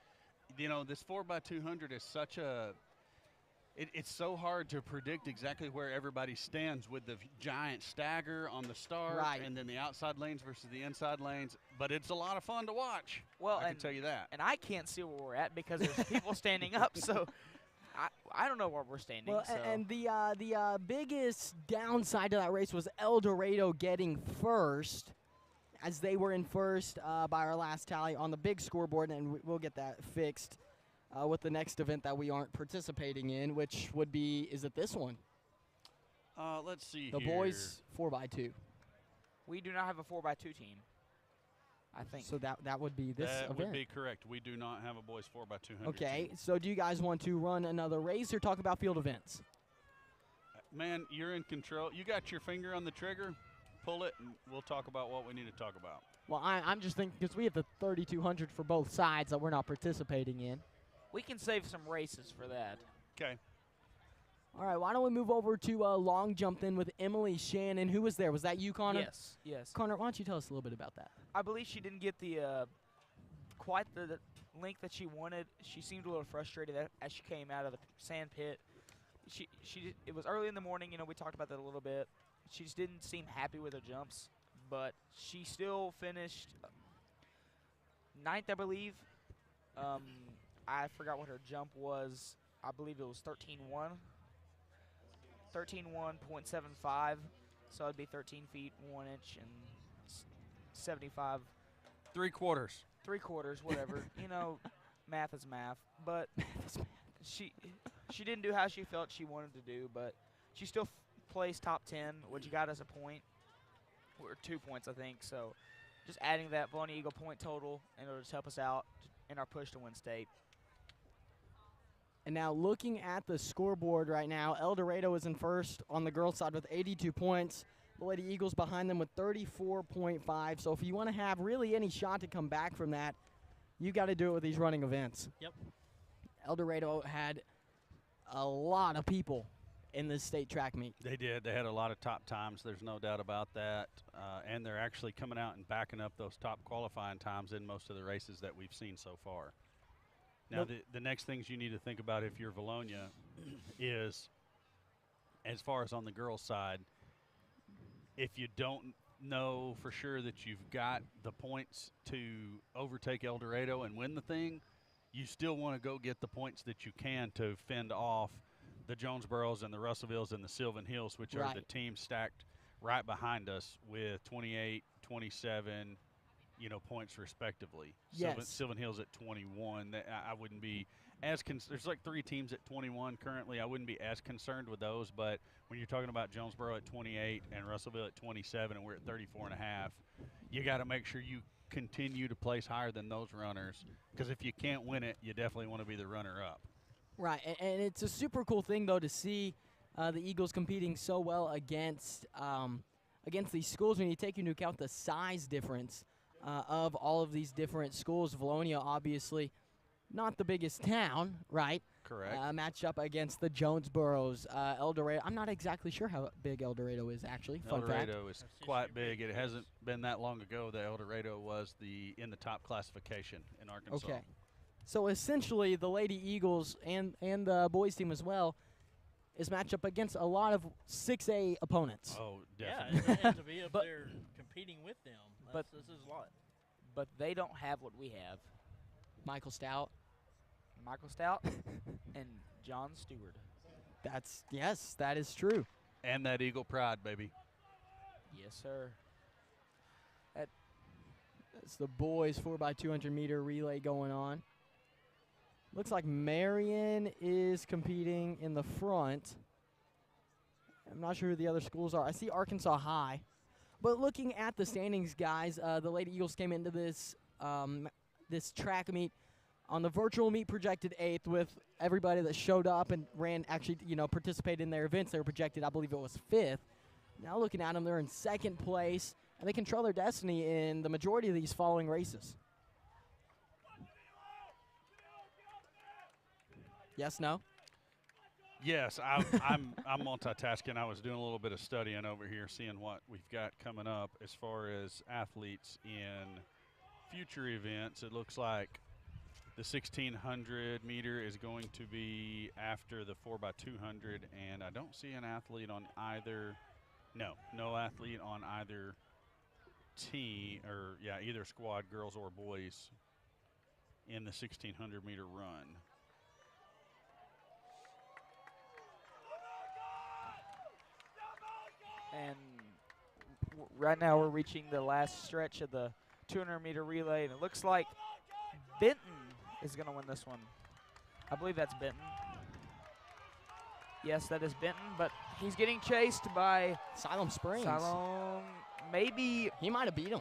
You know, this 4x200 is such a it's so hard to predict exactly where everybody stands with the giant stagger on the start and then the outside lanes versus the inside lanes. But it's a lot of fun to watch. Well, I can tell you that. And I can't see where we're at because there's people standing up. So I don't know where we're standing. Well, so. and the biggest downside to that race was El Dorado getting first, as they were in first by our last tally on the big scoreboard, and we'll get that fixed with the next event that we aren't participating in, which would be, is it this one? Let's see the here. boys 4x2. We do not have a 4x2 team, I think. So that would be this event. That would be correct. We do not have a boys 4x200 Okay, team. so do you guys want to run another race or talk about field events? Man, you're in control. You got your finger on the trigger. Pull it, and we'll talk about what we need to talk about. Well, I'm just thinking because we have the 3,200 for both sides that we're not participating in. We can save some races for that. Okay. All right, why don't we move over to long jump then with Emily Shannon. Who was there? Was that you, Connor? Yes, yes. Connor, why don't you tell us a little bit about that? I believe she didn't get the quite the length that she wanted. She seemed a little frustrated as she came out of the sand pit. It was early in the morning. You know, we talked about that a little bit. She just didn't seem happy with her jumps, but she still finished ninth, I believe. I forgot what her jump was. I believe it was 13.1. 13.1.75. So it'd be 13 feet, 1 inch, and 75. 3/4. 3/4, whatever. You know, math is math. But she didn't do how she felt she wanted to do, but she still placed top 10, which got us a point, or 2 points, I think. So just adding that Bologna Eagle point total, and it'll just help us out in our push to win state. And now looking at the scoreboard right now, El Dorado is in first on the girls' side with 82 points. The Lady Eagles behind them with 34.5. So if you want to have really any shot to come back from that, you got to do it with these running events. Yep. El Dorado had a lot of people in this state track meet. They did. They had a lot of top times. There's no doubt about that. And they're actually coming out and backing up those top qualifying times in most of the races that we've seen so far. Now, the next things you need to think about if you're Valonia is, as far as on the girls' side, if you don't know for sure that you've got the points to overtake El Dorado and win the thing, you still want to go get the points that you can to fend off the Jonesboros and the Russellvilles and the Sylvan Hills, which are the teams stacked right behind us with 28, 27, points respectively. Yes. Sylvan Hills at 21. I wouldn't be as there's like 3 teams at 21 currently. I wouldn't be as concerned with those, but when you're talking about Jonesboro at 28 and Russellville at 27 and we're at 34.5, you got to make sure you continue to place higher than those runners, because if you can't win it, you definitely want to be the runner-up. Right, and it's a super cool thing, though, to see the Eagles competing so well against these schools when you take into account the size difference of all of these different schools. Valonia, obviously, not the biggest town, right? Correct. Matched up against the Jonesboros. El Dorado, I'm not exactly sure how big El Dorado is, actually. El Dorado is quite big. It hasn't been that long ago that El Dorado was in the top classification in Arkansas. Okay. So essentially, the Lady Eagles and the boys team as well is matched up against a lot of 6A opponents. Oh, definitely. Yeah, and to be up there competing with them, this is a lot. But they don't have what we have. Michael Stout, and John Stewart. Yes, that is true. And that Eagle Pride, baby. Yes, sir. It's the boys 4x200 meter relay going on. Looks like Marion is competing in the front. I'm not sure who the other schools are. I see Arkansas High. But looking at the standings, guys, the Lady Eagles came into this this track meet On the virtual meet, projected 8th, with everybody that showed up and actually, participated in their events. They were projected, I believe it was 5th. Now looking at them, they're in 2nd place, and they control their destiny in the majority of these following races. Yes, no? Yes, I'm multitasking. I was doing a little bit of studying over here, seeing what we've got coming up as far as athletes in future events. It looks like the 1,600 meter is going to be after the 4x200, and I don't see an athlete on either. No athlete on either team, or either squad, girls or boys, in the 1,600 meter run. And right now we're reaching the last stretch of the 200-meter relay, and it looks like Benton is going to win this one. I believe that's Benton. Yes, that is Benton, but he's getting chased by Siloam Springs. Siloam, maybe. He might have beat him.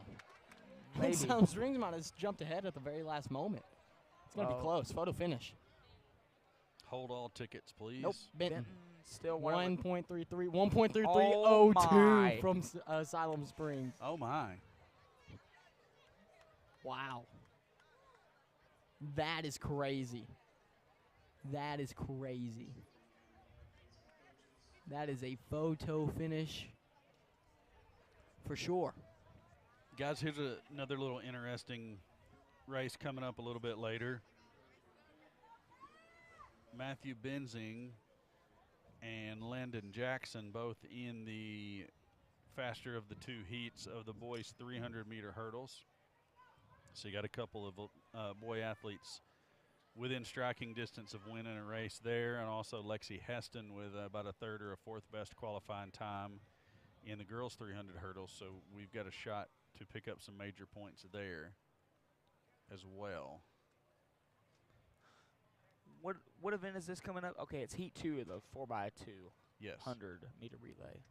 Maybe. Siloam Springs might have jumped ahead at the very last moment. It's going to be close. Photo finish. Hold all tickets, please. Nope. Benton. Still 1.33. 1.3302 Oh from Siloam Springs. Oh, my. Wow. That is crazy. That is crazy. That is a photo finish for sure. Guys, here's another little interesting race coming up a little bit later. Matthew Benzing and Landon Jackson both in the faster of the 2 heats of the boys' 300-meter hurdles. So you got a couple of boy athletes within striking distance of winning a race there, and also Lexi Heston with about a 3rd or a 4th best qualifying time in the girls' 300 hurdles. So we've got a shot to pick up some major points there as well. What event is this coming up? Okay, it's Heat 2 of the 4x2 Yes. 100-meter relay.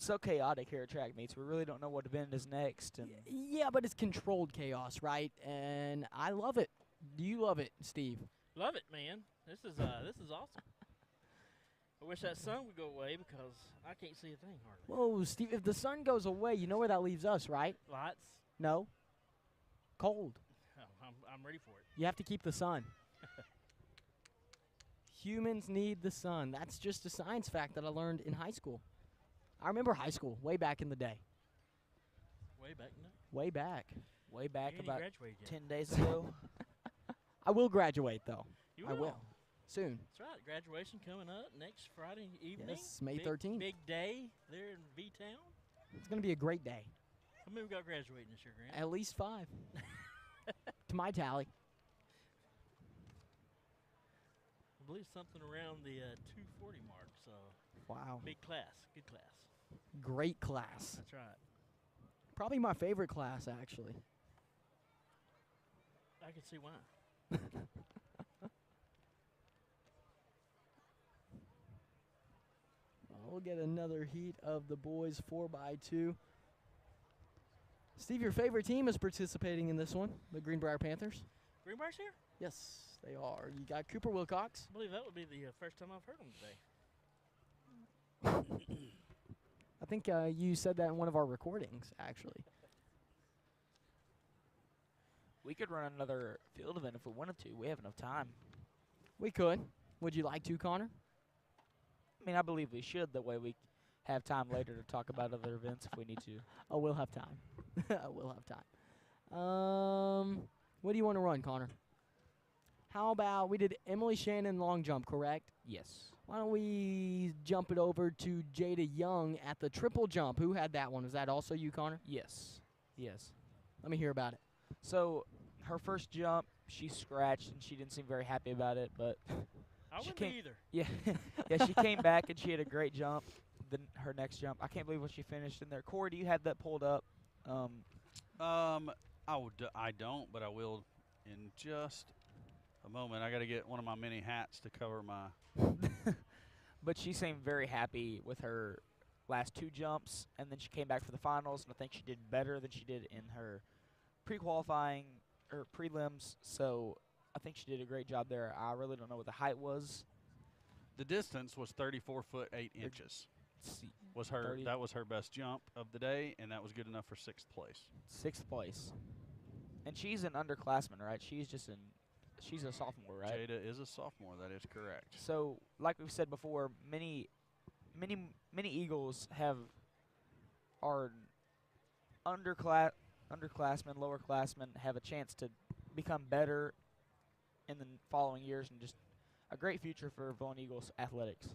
So chaotic here at track meets. We really don't know what event is next. And Yeah, but it's controlled chaos, right? And I love it. Do you love it, Steve? Love it, man. This is awesome. I wish that sun would go away because I can't see a thing hardly. Whoa, Steve, if the sun goes away, you know where that leaves us, right? Lights. No. Cold. Oh, I'm ready for it. You have to keep the sun. Humans need the sun. That's just a science fact that I learned in high school. I remember high school way back in the day. Way back now. Way back. way back You ain't about graduated yet. 10 days ago. I will graduate, though. You I will. Soon. That's right. Graduation coming up next Friday evening. Yes, May Big- 13th. Big day there in V-Town. It's going to be a great day. How many we got graduating this year, Grant? At least 5. To my tally. I believe something around the 240 mark. So Wow. big class, good class. Great class. That's right. Probably my favorite class, actually. I can see why. We'll get another heat of the boys 4x2. Steve, your favorite team is participating in this one, the Greenbrier Panthers. Greenbrier's here? Yes, they are. You got Cooper Wilcox. I believe that would be the first time I've heard them today. I think you said that in one of our recordings, actually. We could run another field event if we wanted to. We have enough time. We could. Would you like to, Connor? I mean, I believe we should. That way we have time later to talk about other events if we need to. Oh, we'll have time. We'll have time. What do you want to run, Connor? How about we did Emily Shannon long jump, correct? Yes. Why don't we jump it over to Jada Young at the triple jump? Who had that one? Was that also you, Connor? Yes. Yes. Let me hear about it. So her first jump, she scratched, and she didn't seem very happy about it. But I She wouldn't can't- be either. yeah, yeah, she came back and she had a great jump. Then her next jump, I can't believe what she finished in there. Corey, do you have that pulled up? I don't, but I will in just a moment. I got to get one of my mini hats to cover my. But she seemed very happy with her last 2 jumps, and then she came back for the finals, and I think she did better than she did in her pre-qualifying or prelims. So I think she did a great job there. I really don't know what the height was. The distance was 34 foot 8 inches. That was her best jump of the day, and that was good enough for 6th place. 6th place. And she's an underclassman, right? She's a sophomore, right? Jada is a sophomore. That is correct. So, like we've said before, many Eagles are underclassmen, lowerclassmen have a chance to become better in the following years, and just a great future for Vaughan Eagles athletics.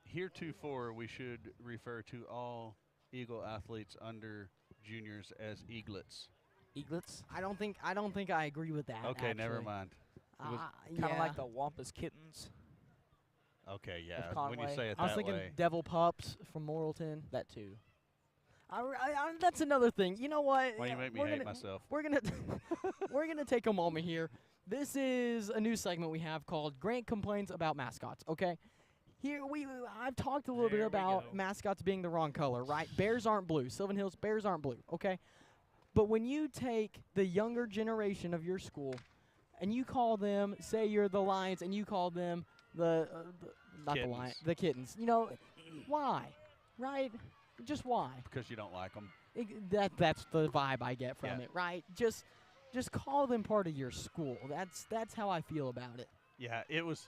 Heretofore, we should refer to all Eagle athletes under juniors as eaglets. Eaglets? I don't think I agree with that. Okay, actually. never mind. Kind of like the Wampus Kittens. Okay, yeah. Conway. When you say it I was that thinking way. Devil Pups from Morrilton. That too. That's another thing. You know what? Why do you make me hate myself? We're gonna take a moment here. This is a new segment we have called Grant Complains About Mascots. Okay. Here I've talked a little bit about mascots being the wrong color, right? Bears aren't blue. Sylvan Hills Bears aren't blue. Okay. But when you take the younger generation of your school, and you call them, say you're the Lions, and you call them the Kittens. You know, why? Right? Just why? Because you don't like them. That's the vibe I get from it, right? Just call them part of your school. That's how I feel about it. Yeah, it was.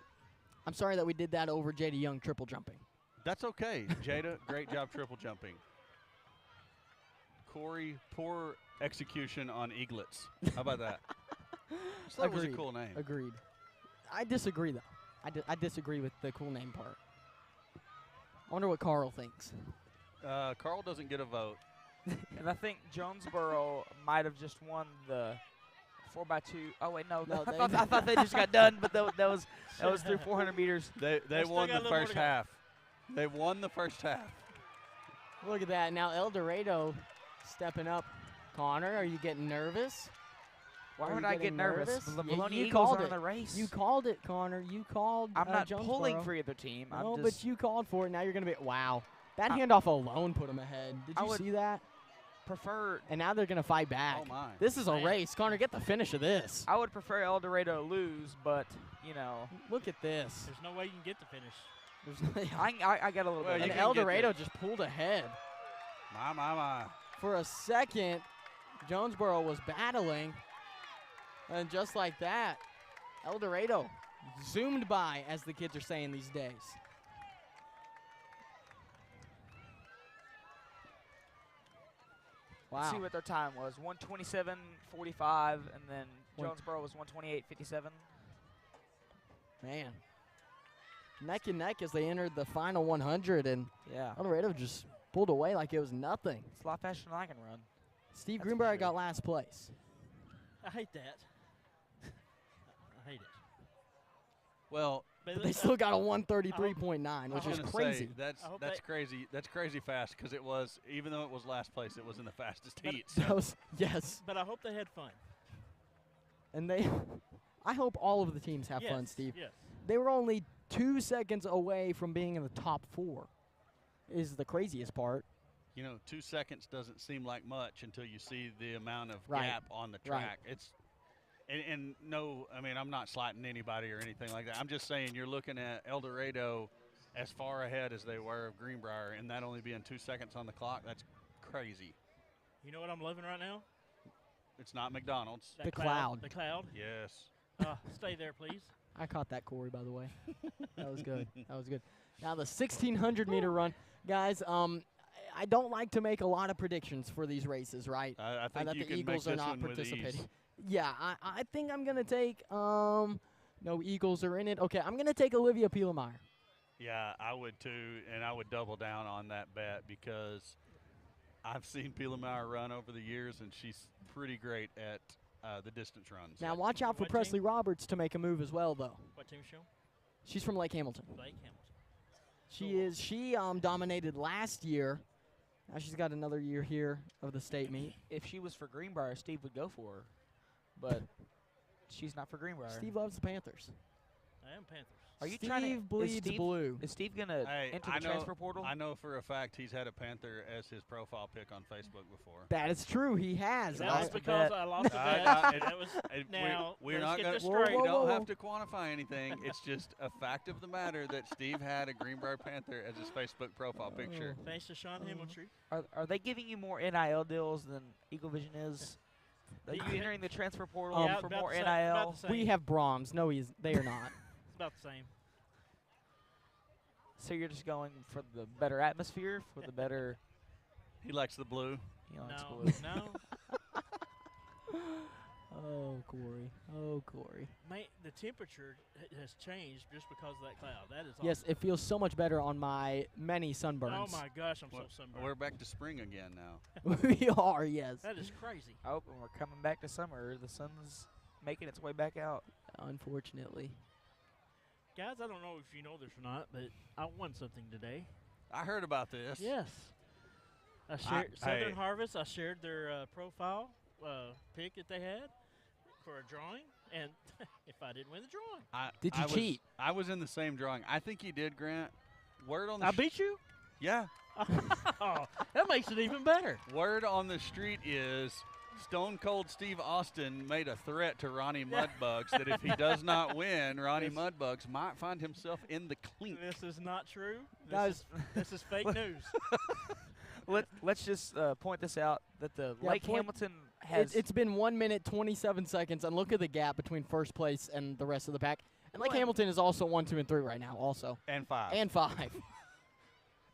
I'm sorry that we did that over Jada Young triple jumping. That's okay, Jada. Great job triple jumping. Corey, poor execution on eaglets. How about that? That was a cool name. Agreed. I disagree, though. I disagree with the cool name part. I wonder what Carl thinks. Carl doesn't get a vote. And I think Jonesboro might have just won the 4x2. Oh wait, no. I thought they just got done, but that was through 400 meters. They won the first half. They won the first half. Look at that. Now El Dorado stepping up. Connor, are you getting nervous? Why would I get nervous? The Maloney you Eagles called are it. in the race. You called it, Connor. You called I'm not Jonesboro. pulling for either team. No, but you called for it. Now you're going to be – wow. That handoff alone put him ahead. Did you see that? Prefer – and now they're going to fight back. Oh, my. This is a race. Connor, get the finish of this. I would prefer El Dorado lose, but, you know. Look at this. There's no way you can get the finish. I got a little bit. And El Dorado just pulled ahead. My. For a second, Jonesboro was battling. And just like that, El Dorado zoomed by, as the kids are saying these days. Wow. Let's see what their time was. 1:27.45, and then Jonesboro was 1:28.57. Man. Neck and neck as they entered the final 100, and El Dorado just pulled away like it was nothing. It's a lot faster than I can run. Steve Greenbrier got last place. I hate that. I hate it. Well, but they still got a 133.9, which is crazy. That's crazy. That's crazy fast because it was, even though it was last place, it was in the fastest heat. Yes. But I hope they had fun. And I hope all of the teams have fun, Steve. Yes. They were only 2 seconds away from being in the top 4, is the craziest part. You know, 2 seconds doesn't seem like much until you see the amount of gap on the track. It's and no, I mean, I'm not slighting anybody or anything like that. I'm just saying you're looking at El Dorado as far ahead as they were of Greenbrier, and that only being 2 seconds on the clock. That's crazy. You know what I'm loving right now? It's not McDonald's. The cloud. The cloud? Yes. Stay there, please. I caught that, Corey, by the way. That was good. That was good. Now the 1,600-meter run. Guys, I don't like to make a lot of predictions for these races, right? I think that you the can Eagles make are this not one with participating. ease. Yeah, I think I'm going to take no Eagles are in it. Okay, I'm going to take Olivia Pielemeyer. Yeah, I would too, and I would double down on that bet because I've seen Pielemeyer run over the years, and she's pretty great at the distance runs. Now watch out for Presley Roberts to make a move as well, though. What team is she on? She's from Lake Hamilton. Lake Hamilton. She dominated last year. Now she's got another year here of the state meet. If she was for Greenbrier, Steve would go for her. But she's not for Greenbrier. Steve loves the Panthers. I am Panthers. Are you Steve trying to bleeds blue. Is Steve gonna enter the transfer portal? I know for a fact he's had a Panther as his profile pic on Facebook before. That is true. He has. That was because I lost a bet. That was now. We're let's not get going this to. straight. We don't have to quantify anything. It's just a fact of the matter that Steve had a Greenbrier Panther as his Facebook profile picture. Thanks to Sean Hamilton. Are they giving you more NIL deals than Eagle Vision is? Are you entering the transfer portal for more NIL? We have Brahms. No, they are not. It's about the same. So you're just going for the better atmosphere, for the better. He likes the blue. He likes blue. No. Oh, Corey. Oh, Corey. Mate, the temperature has changed just because of that cloud. That is Yes, awesome. it feels so much better on my many sunburns. Oh my gosh, I'm so sunburned. We're back to spring again now. We are, yes. That is crazy. Oh, and we're coming back to summer. The sun's making its way back out. Unfortunately. Guys, I don't know if you know this or not, but I won something today. I heard about this. Yes. I shared Southern Harvest. I shared their profile pic that they had for a drawing, and if I didn't win the drawing. Did you cheat? I was in the same drawing. I think you did, Grant. Word on the I beat you? Yeah. Oh, that makes it even better. Word on the street is Stone Cold Steve Austin made a threat to Ronnie Mudbugs that if he does not win, Ronnie Mudbugs might find himself in the clink. This is not true. Guys. This is fake news. Let's just point this out that the Lake Hamilton has. It's been 1 minute 27 seconds, and look at the gap between first place and the rest of the pack. And Lake Hamilton is also 1, 2, and 3 right now, also. And 5. And 5.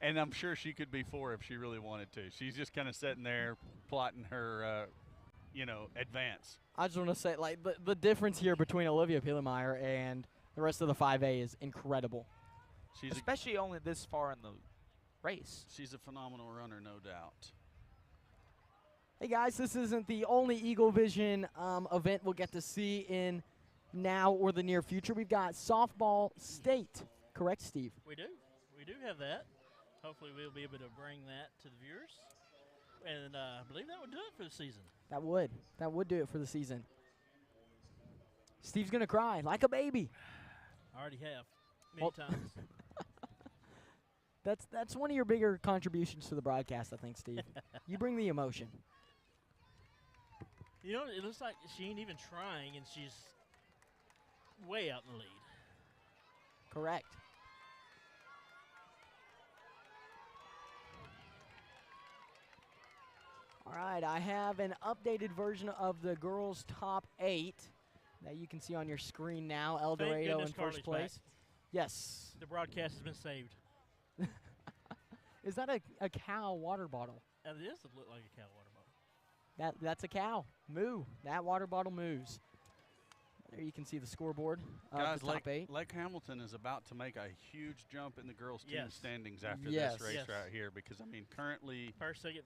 And I'm sure she could be 4 if she really wanted to. She's just kind of sitting there plotting her, advance. I just want to say, like, the difference here between Olivia Pielemeyer and the rest of the 5A is incredible. Especially only this far in the race. She's a phenomenal runner, no doubt. Hey, guys, this isn't the only Eagle Vision event we'll get to see in now or the near future. We've got softball state. Correct, Steve? We do. We do have that. Hopefully we'll be able to bring that to the viewers. And I believe that would do it for the season. That would. That would do it for the season. Steve's going to cry like a baby. I already have many times. That's one of your bigger contributions to the broadcast, I think, Steve. You bring the emotion. You know, it looks like she ain't even trying, and she's way out in the lead. Correct. All right, I have an updated version of the girls' top 8 that you can see on your screen now. El Dorado in first place. Back. Yes. The broadcast has been saved. Is that a cow water bottle? And it does look like a cow water bottle. That's a cow. Moo. That water bottle moves. There you can see the scoreboard of Guys, the top 8. Lake Hamilton is about to make a huge jump in the girls' team standings after Yes. this race right here because, I mean, currently first, second.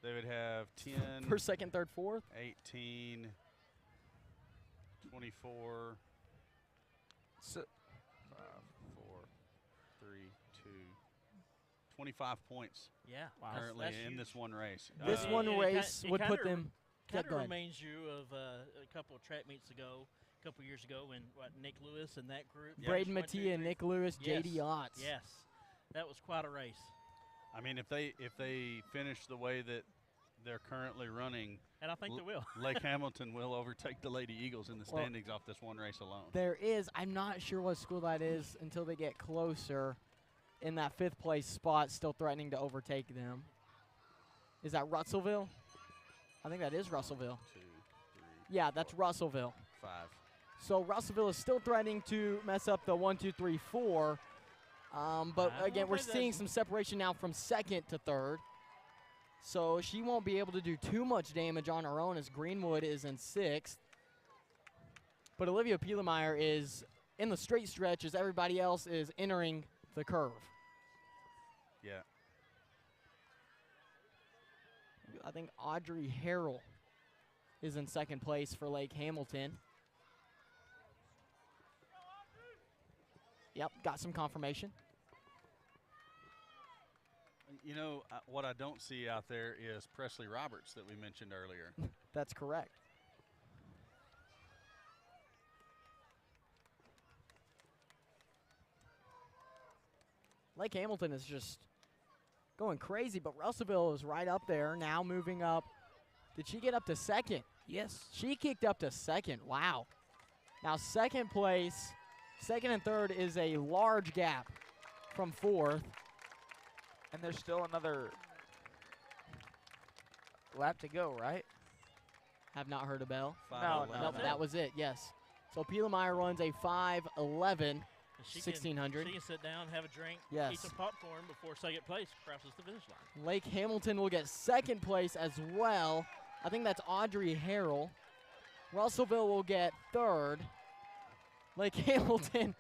They would have 10. First, second, third, fourth. 18, 24, 5, 4, 3, 2, 25 points. Yeah. Wow. Currently that's in huge. this one race. This one race would put them. Kind of reminds you of a couple of track meets ago, a couple years ago, when Nick Lewis and that group. Braden Mattia, Nick Lewis, J.D. Otts. Yes, that was quite a race. I mean, if they finish the way that they're currently running, and I think they will, Lake Hamilton will overtake the Lady Eagles in the standings off this one race alone. There is. I'm not sure what school that is until they get closer. In that 5th place spot, still threatening to overtake them. Is that Russellville? I think that is Russellville. 2, 3. Yeah, that's Russellville. 5. So Russellville is still threatening to mess up the 1, 2, 3, 4. But again, we're seeing some separation now from 2nd to 3rd. So she won't be able to do too much damage on her own as Greenwood is in 6th. But Olivia Pielemeyer is in the straight stretch as everybody else is entering the curve. Yeah. I think Audrey Harrell is in 2nd place for Lake Hamilton. Yep, got some confirmation. You know, what I don't see out there is Presley Roberts that we mentioned earlier. That's correct. Lake Hamilton is just going crazy, but Russellville is right up there, now moving up. Did she get up to second? Yes. She kicked up to second. Wow. Now second place, second and third is a large gap from fourth. And there's still another lap to go, right? Have not heard a bell. No, Nope, that was it, yes. So Pielmeyer runs a 5:11, 1600. She can sit down, have a drink, Yes. eat some popcorn before second place crosses the finish line. Lake Hamilton will get second place as well. I think that's Audrey Harrell. Russellville will get third. Lake Hamilton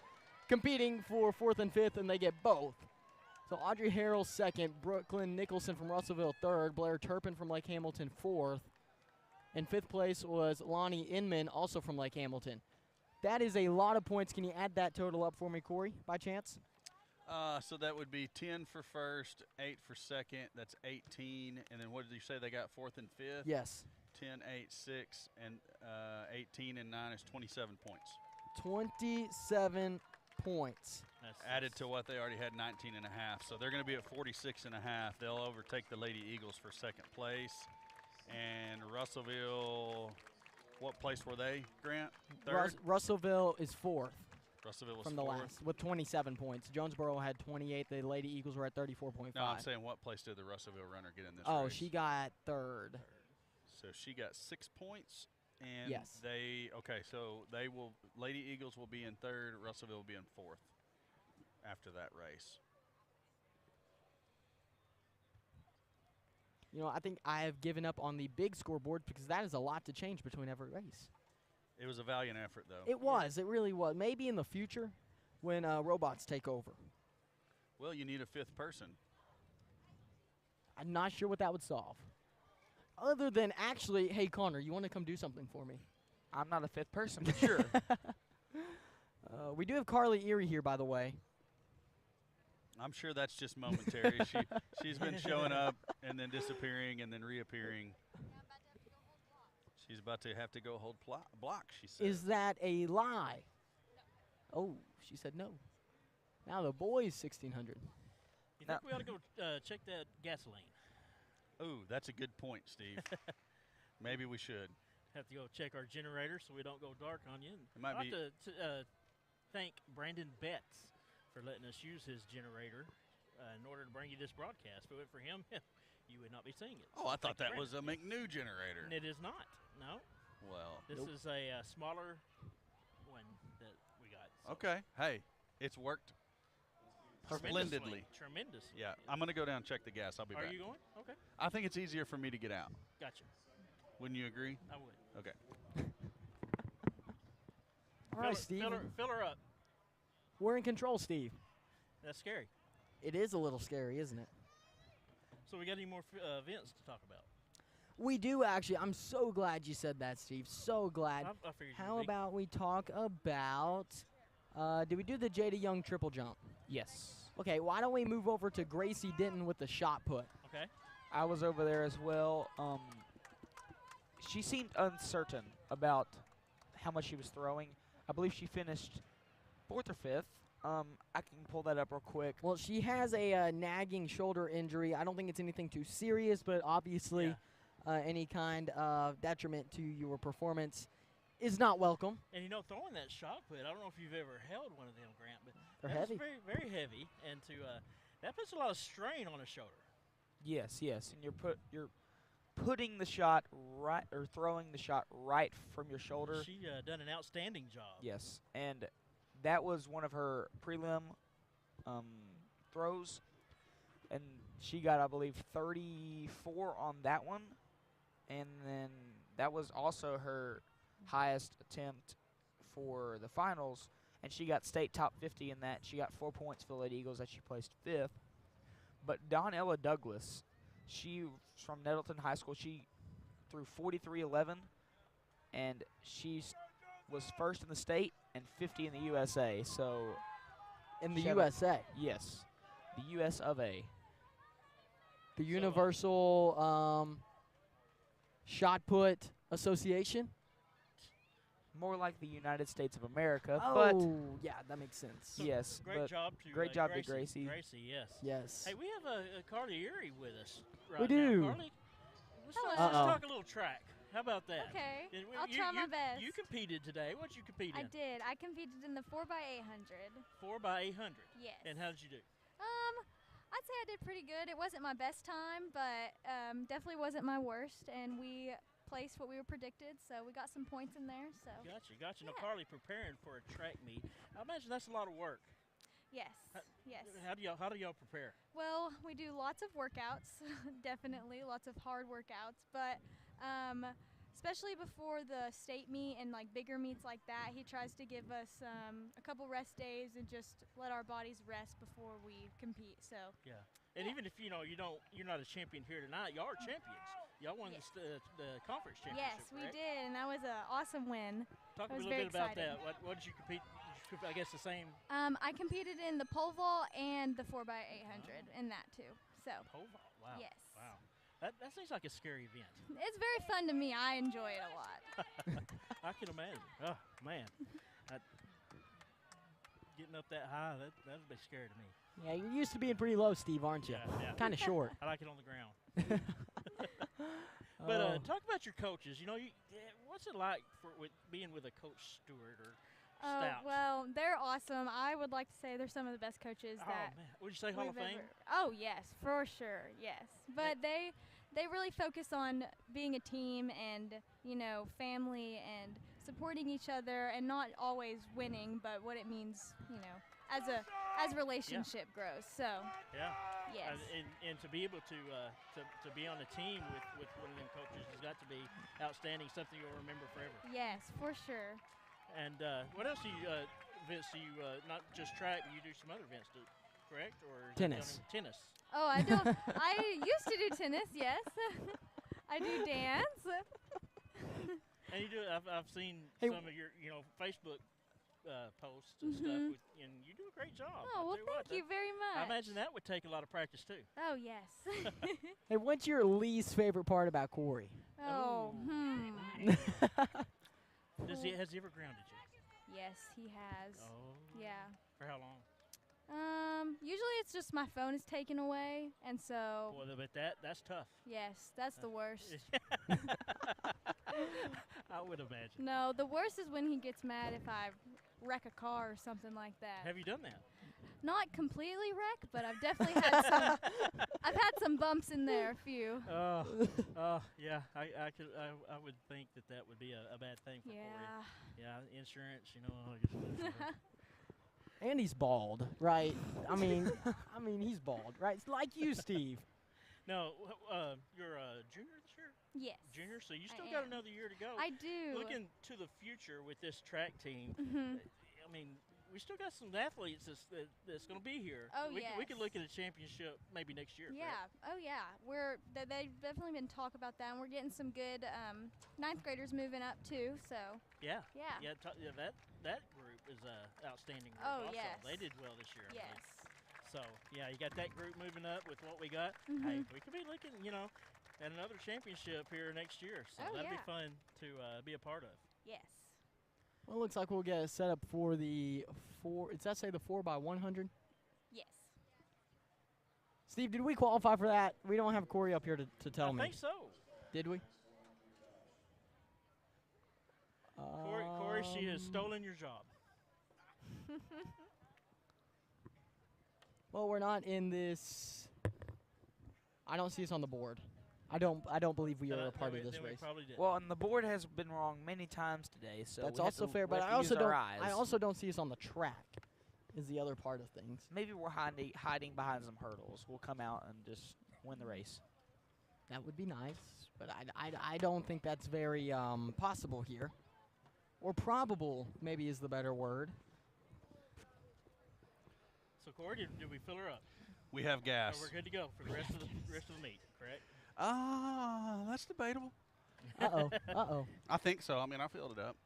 competing for fourth and fifth, and they get both. So Audrey Harrell second, Brooklyn Nicholson from Russellville third, Blair Turpin from Lake Hamilton fourth. And fifth place was Lonnie Inman, also from Lake Hamilton. That is a lot of points. Can you add that total up for me, Corey, by chance? So that would be 10 for first, 8 for second. That's 18. And then what did you say they got fourth and fifth? Yes. 10, 8, 6, and 18 and 9 is 27 points. 27 points. Added to what they already had, 19 and a half. So they're going to be at 46 and a half. They'll overtake the Lady Eagles for second place. And Russellville, what place were they, Grant? Third? Russellville is fourth. Russellville was from the fourth. last with 27 points. Jonesboro had 28. The Lady Eagles were at 34.5. No, I'm saying what place did the Russellville runner get in this Oh, race? she got third. So she got 6 points. And Yes. so they will, Lady Eagles will be in third, Russellville will be in fourth after that race. You know, I think I have given up on the big scoreboard because that is a lot to change between every race. It was a valiant effort, though. It was. It really was. Maybe in the future when robots take over. Well, you need a fifth person. I'm not sure what that would solve. Other than actually, hey, Connor, you want to come do something for me? I'm not a fifth person, but sure. We do have Carly Erie here, by the way. I'm sure that's just momentary. She's been showing up and then disappearing and then reappearing. She's about to have to go hold block, she said. Is that a lie? Oh, she said no. Now the boys 1600. You think we ought to go check that gasoline? Ooh, that's a good point, Steve. Maybe we should. Have to go check our generator so we don't go dark on you. It might I'd be. like to thank Brandon Betts for letting us use his generator in order to bring you this broadcast. If it went for him, you would not be seeing it. Oh, I thought Thank that you, was a McNew generator. And it is not. No. Well. This is a smaller one that we got. So Okay. Hey, it's worked splendidly. Tremendously. Yeah, I'm going to go down and check the gas. I'll be back. Are you going? Okay. I think it's easier for me to get out. Gotcha. Wouldn't you agree? I would. Okay. All right, Steve. Fill her up. We're in control, Steve. That's scary. It is a little scary, isn't it? So we got any more events to talk about? We do, actually. I'm so glad you said that, Steve. So glad. I figured How you'd be. about we talk about, did we do the Jada Young triple jump? Yes. Okay, why don't we move over to Gracie Denton with the shot put? Okay. I was over there as well. She seemed uncertain about how much she was throwing. I believe she finished fourth or fifth. I can pull that up real quick. Well, she has a nagging shoulder injury. I don't think it's anything too serious, but obviously any kind of detriment to your performance is not welcome. And, you know, throwing that shot put, I don't know if you've ever held one of them, Grant, but They're that's heavy. very, very heavy. And that puts a lot of strain on a shoulder. Yes, and you're putting the shot right, or throwing the shot right from your shoulder. She done an outstanding job. Yes, and that was one of her prelim throws, and she got, I believe, 34 on that one, and then that was also her highest attempt for the finals, and she got state top 50 in that. She got 4 points for the Lady Eagles as she placed fifth. But Donella Douglas, she from Nettleton High School, she threw 43.11, and she was first in the state and 50 in the USA. So In the she had a- USA. yes, the US of A. The Universal Shot Put Association. more like the United States of America. Oh, But yeah, that makes sense. So yes, great but job to great job to Gracie. Gracie. Gracie, yes. Yes. Hey, we have a Carly Erie with us right We now. do. Carly, let's Hello. talk a little track. How about that? Okay, And I'll try my best. You competed today. What did you compete I in? did. I competed in the 4x800. 4x800. Yes. And how did you do? I'd say I did pretty good. It wasn't my best time, but definitely wasn't my worst. And we placed what we were predicted, so we got some points in there. So. Gotcha. Now, Yeah. Carly, preparing for a track meet, I imagine that's a lot of work. Yes. Yes. How do y'all prepare? Well, we do lots of workouts, definitely lots of hard workouts, but especially before the state meet and like bigger meets like that, he tries to give us a couple rest days and just let our bodies rest before we compete. So. Yeah. And even if you're not a champion here tonight, y'all are champions. Y'all won the conference championship. Yes, we correct? did, and that was an awesome win. Talk a was little very bit about exciting. that. What did you compete? I guess the same I competed in the pole vault and the 4x800 in that too. So. pole vault. Wow. Yes. Wow. That seems like a scary event. It's very fun to me. I enjoy it a lot. I can imagine. Oh man, getting up that high, that'd be scary to me. Yeah, you're used to being pretty low, Steve, aren't you? Yeah. Kind of short. I like it on the ground. But Oh. talk about your coaches. What's it like with being with a coach Stewart or Stout? Well, they're awesome. I would like to say they're some of the best coaches that man, would you say Hall of we've Fame? Oh yes, for sure, yes. But they really focus on being a team and family and supporting each other and not always winning, but what it means, as relationship grows. So Yeah. yes. And to be able to be on a team with one of them coaches has got to be outstanding. Something you'll remember forever. Yes, for sure. And what else do you, Vince? Do you not just track? But you do some other events, correct? Or is it Tennis. Tennis. Oh, I don't. I used to do tennis. Yes, I do dance. And you do. I've seen Hey, some of your Facebook posts and stuff, and you do a great job. Oh, I'll well, tell what, thank you very I much. imagine that would take a lot of practice too. Oh, yes. Hey, what's your least favorite part about Corey? Oh, Ooh. Has he ever grounded you? Yes, he has. Oh. Yeah. For how long? Usually it's just my phone is taken away, and so Boy, but that's tough. yes, that's the worst. I would imagine. No, the worst is when he gets mad if I wreck a car or something like that. Have you done that? Not completely wreck, but I've definitely had some. I've had some bumps in there, a few. Yeah. I would think that would be a bad thing for Corey. Yeah. Yeah, insurance, I guess. And he's bald, right? I mean, he's bald, right? It's like you, Steve. No, you're a junior this year? Yes. Junior, so you I still got am. another year to go. I do. Looking to the future with this track team, Mhm. I mean, we still got some athletes that's going to be here. Oh, we yes. could look at a championship maybe next year. Yeah. correct? Oh, yeah. They've definitely been talk about that, and we're getting some good ninth graders moving up too. So Yeah. yeah. Yeah, that group is outstanding group Oh, also. yes. They did well this year. I Yes. think. So, yeah, you got that group moving up with what we got. Hey, Mhm. we could be looking, at another championship here next year. So Oh, that'd be yeah. fun to be a part of. Yes. Well, it looks like we'll get a setup for the does that say the 4x100? Yes. Steve, did we qualify for that? We don't have Corey up here to tell me. I think so. Did we? Corey, she has stolen your job. Well, we're not in this. I don't see us on the board. I don't believe we are a part of this then we race. probably did. Well, and the board has been wrong many times today, so That's we have also to- fair, we but have I to also use our don't. eyes. I also don't see us on the track. Is the other part of things. Maybe we're hiding behind some hurdles. We'll come out and just win the race. That would be nice, but I don't think that's very possible here, or probable maybe is the better word. So, Corey, did we fill her up? We have So gas. we're good to go for the rest of the meet, correct? That's debatable. Uh-oh. I think so. I mean, I filled it up.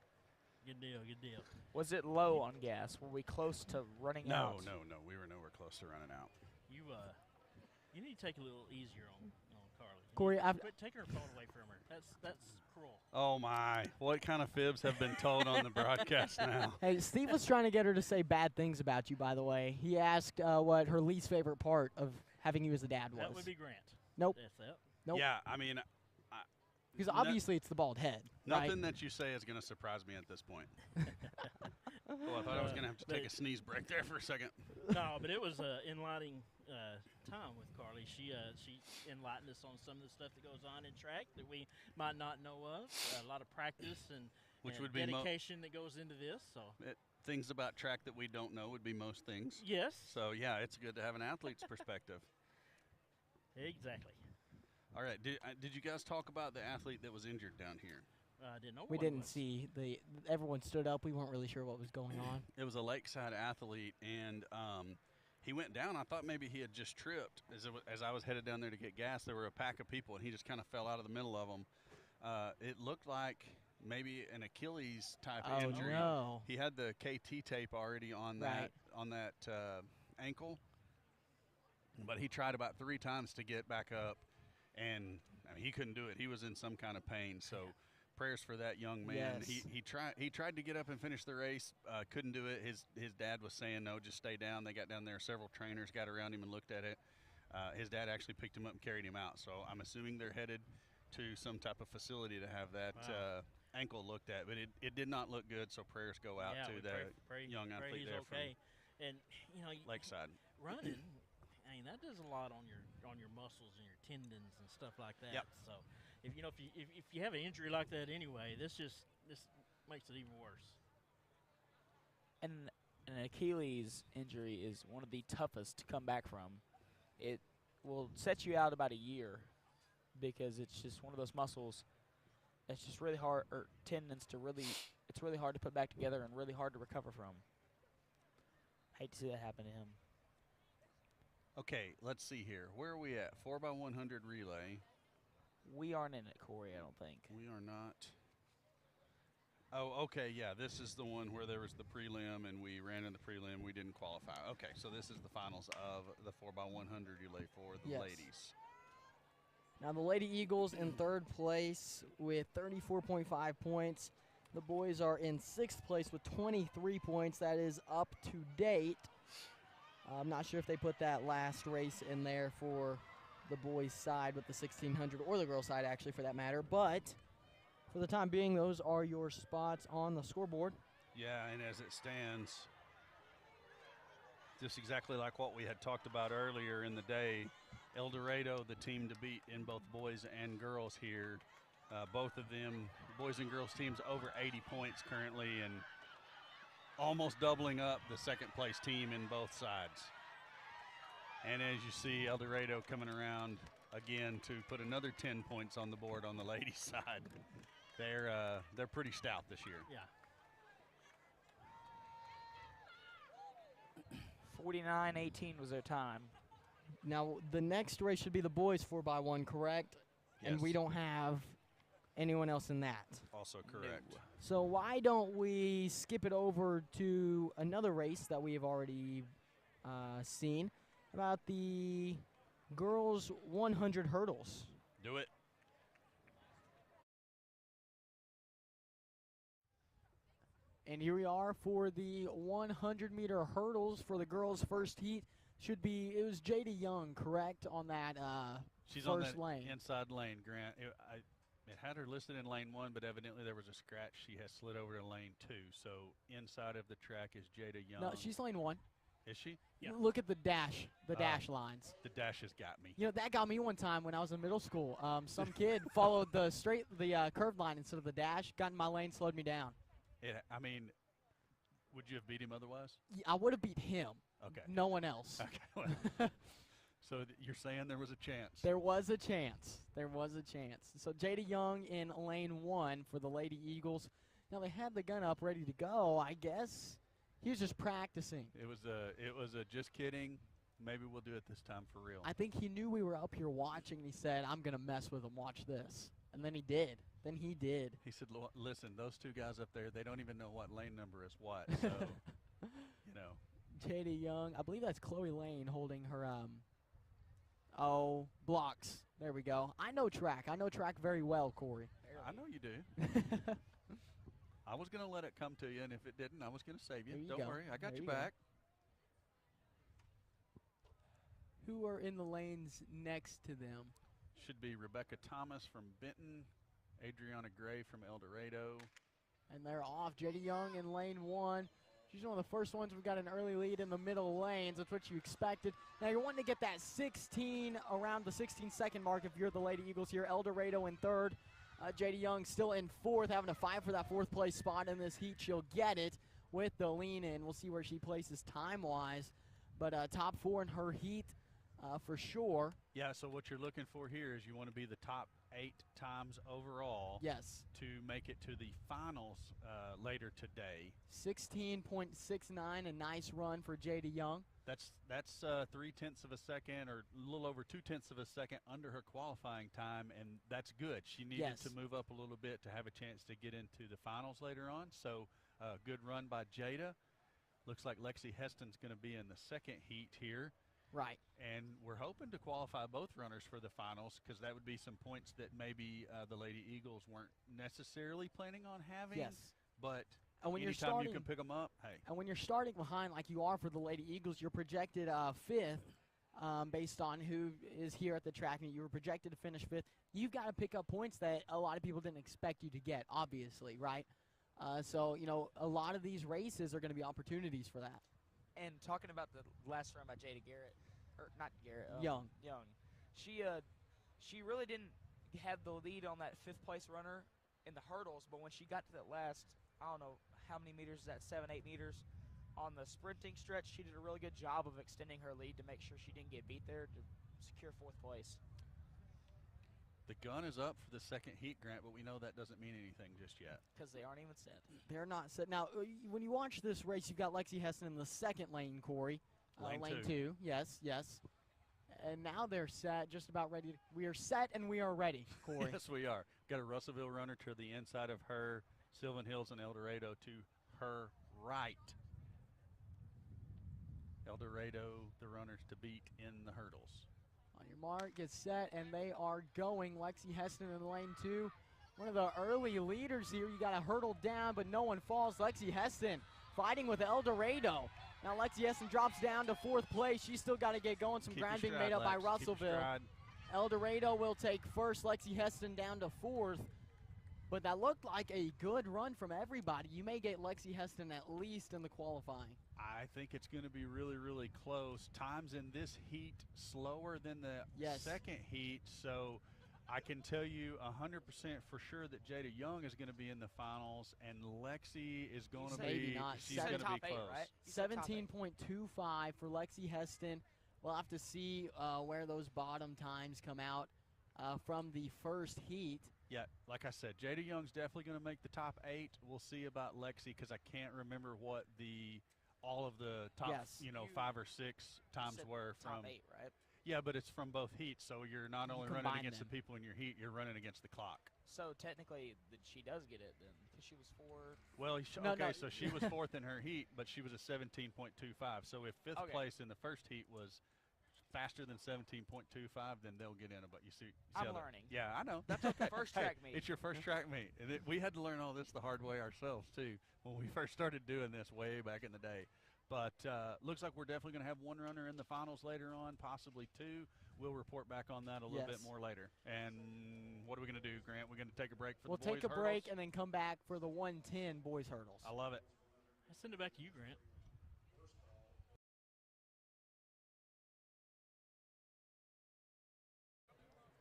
Good deal. Was it low on gas? Were we close to running out? No. We were nowhere close to running out. You need to take a little easier on Carly. Corey, Quit taking her phone away from her. That's cruel. Oh, my. What kind of fibs have been told on the broadcast now? Hey, Steve was trying to get her to say bad things about you, by the way. He asked what her least favorite part of having you as a dad was. That would be Grant. Nope. That's it. Nope. Yeah, I mean, Because obviously it's the bald head. nothing right? that you say is going to surprise me at this point. Oh, I thought I was going to have to take a sneeze break there for a second. No, but it was enlightening time with Carly. She enlightened us on some of the stuff that goes on in track that we might not know of. A lot of practice and dedication that goes into this. So things about track that we don't know would be most things. Yes. So, yeah, it's good to have an athlete's perspective. Exactly. All right. Did you guys talk about the athlete that was injured down here? I didn't know. We didn't see everyone stood up. We weren't really sure what was going on. It was a Lakeside athlete, and he went down. I thought maybe he had just tripped. As I was headed down there to get gas, there were a pack of people, and he just kind of fell out of the middle of them. It looked like maybe an Achilles type injury. No. He had the KT tape already on that ankle, but he tried about 3 times to get back up, and I mean, he couldn't do it. He was in some kind of pain. So prayers for that young man. Yes. He tried to get up and finish the race, couldn't do it. His dad was saying, no, just stay down. They got down there. Several trainers got around him and looked at it. His dad actually picked him up and carried him out. So I'm assuming they're headed to some type of facility to have that ankle looked at. But it did not look good, so prayers go out to the young athlete there okay. And, you know, Lakeside. Running, I mean, that does a lot on your muscles and your tendons and stuff like that. Yep. So if you have an injury like that anyway, this makes it even worse. And an Achilles injury is one of the toughest to come back from. It will set you out about a year because it's just one of those muscles that's just really hard, or tendons it's really hard to put back together and really hard to recover from. Hate to see that happen to him. Okay, let's see here. Where are we at? 4x100 relay. We aren't in it, Corey, I don't think. We are not. Oh, okay, yeah. This is the one where there was the prelim, and we ran in the prelim. We didn't qualify. Okay, so this is the finals of the 4x100 relay for the ladies. Now the Lady Eagles in 3rd place with 34.5 points. The boys are in 6th place with 23 points. That is up to date. I'm not sure if they put that last race in there for the boys' side with the 1600, or the girls' side, actually, for that matter. But for the time being, those are your spots on the scoreboard. Yeah, and as it stands, just exactly like what we had talked about earlier in the day, El Dorado, the team to beat in both boys and girls here. Both of them, boys and girls teams, over 80 points currently, and almost doubling up the 2nd place team in both sides. And as you see, El Dorado coming around again to put another 10 points on the board on the ladies' side. They're pretty stout this year. Yeah. 49:18 was their time. Now, the next race should be the boys 4x1, correct? Yes. And we don't have anyone else in that. Also correct. No. So why don't we skip it over to another race that we have already seen, about the girls 100 hurdles. Do it. And here we are for the 100-meter hurdles for the girls' first heat. It was Jada Young, correct, on that She's first on that lane. inside lane, Grant. It had her listed in lane 1, but evidently there was a scratch. She has slid over to lane 2. So inside of the track is Jada Young. No, she's lane 1. Is she? Yeah. Look at the dash, dash lines. The dash has got me. You know, that got me one time when I was in middle school. Some kid followed the curved line instead of the dash, got in my lane, slowed me down. I mean, would you have beat him otherwise? Yeah, I would have beat him. Okay. No one else. Okay. Well, so you're saying there was a chance? There was a chance. There was a chance. So Jada Young in lane 1 for the Lady Eagles. Now they had the gun up ready to go, I guess. He was just practicing. It was a just kidding. Maybe we'll do it this time for real. I think he knew we were up here watching, and he said, I'm going to mess with him. Watch this. And then he did. He said, listen, those two guys up there, they don't even know what lane number is what. So, you know. Jada Young. I believe that's Chloe Lane holding her, blocks. There we go. I know track very well, Corey. I know you do. I was going to let it come to you, and if it didn't, I was going to save you. Don't worry. I got your back. Who are in the lanes next to them? Should be Rebecca Thomas from Benton, Adriana Gray from El Dorado. And they're off. Jada Young in lane 1. She's one of the first ones. We've got an early lead in the middle lanes. That's what you expected. Now you're wanting to get that 16 around the 16-second mark if you're the Lady Eagles here. El Dorado in 3rd. Jada Young still in 4th, having to fight for that 4th place spot in this heat. She'll get it with the lean in. We'll see where she places time-wise. But top 4 in her heat for sure. Yeah, so what you're looking for here is you want to be the top 8 times overall. Yes. To make it to the finals later today. 16.69, a nice run for Jada Young. That's 0.3 of a second, or a little over 0.2 of a second under her qualifying time, and that's good. She needed to move up a little bit to have a chance to get into the finals later on. So good run by Jada. Looks like Lexi Heston's going to be in the 2nd heat here. Right. And we're hoping to qualify both runners for the finals, because that would be some points that maybe the Lady Eagles weren't necessarily planning on having. Yes. But and when anytime you're starting, you can pick them up, hey. And when you're starting behind like you are for the Lady Eagles, you're projected 5th based on who is here at the track meet. You were projected to finish 5th. You've got to pick up points that a lot of people didn't expect you to get, obviously, right? So, you know, a lot of these races are going to be opportunities for that. And talking about the last run by Jada Garrett, or not Garrett, Young. She really didn't have the lead on that 5th place runner in the hurdles, but when she got to that last, I don't know how many meters is that, 7, 8 meters on the sprinting stretch, she did a really good job of extending her lead to make sure she didn't get beat there to secure 4th place. The gun is up for the 2nd heat, Grant, but we know that doesn't mean anything just yet. Because they aren't even set. They're not set. Now, when you watch this race, you've got Lexi Heston in the 2nd lane, Corey. Lane 2. Yes. And now they're set, just about ready. We are set and we are ready, Corey. Yes, we are. Got a Russellville runner to the inside of her, Sylvan Hills and El Dorado to her right. El Dorado, the runners to beat in the hurdles. On your mark, get set, and they are going. Lexi Heston in lane 2. One of the early leaders here. You got a hurdle down, but no one falls. Lexi Heston fighting with El Dorado. Now Lexi Heston drops down to 4th place. She's still got to get going. Some ground being made up by Russellville. El Dorado will take 1st. Lexi Heston down to 4th. But that looked like a good run from everybody. You may get Lexi Heston at least in the qualifying. I think it's going to be really, really close. Times in this heat slower than the 2nd heat, so I can tell you 100% for sure that Jada Young is going to be in the finals, and Lexi is going to be. She's going to be close. 17.25 for Lexi Heston. We'll have to see where those bottom times come out from the 1st heat. Yeah, like I said, Jada Young's definitely going to make the top 8. We'll see about Lexi, because I can't remember what all of the top, 5 or 6 times were from. Top 8, right? Yeah, but it's from both heats, so you're not only running against the people in your heat, you're running against the clock. So technically, she does get it then, because she was 4. Well, so she was 4th in her heat, but she was a 17.25. So if 5th place in the 1st heat was faster than 17.25, then they'll get in. But you see I'm learning. Yeah, I know. That's okay. First track meet. It's your first track meet. And we had to learn all this the hard way ourselves, too, when we first started doing this way back in the day. But looks like we're definitely going to have one runner in the finals later on, possibly 2. We'll report back on that a little bit more later. And what are we going to do, Grant? We're going to take a break for the boys' hurdles? We'll take a break and then come back for the 110 boys' hurdles. I love it. I send it back to you, Grant.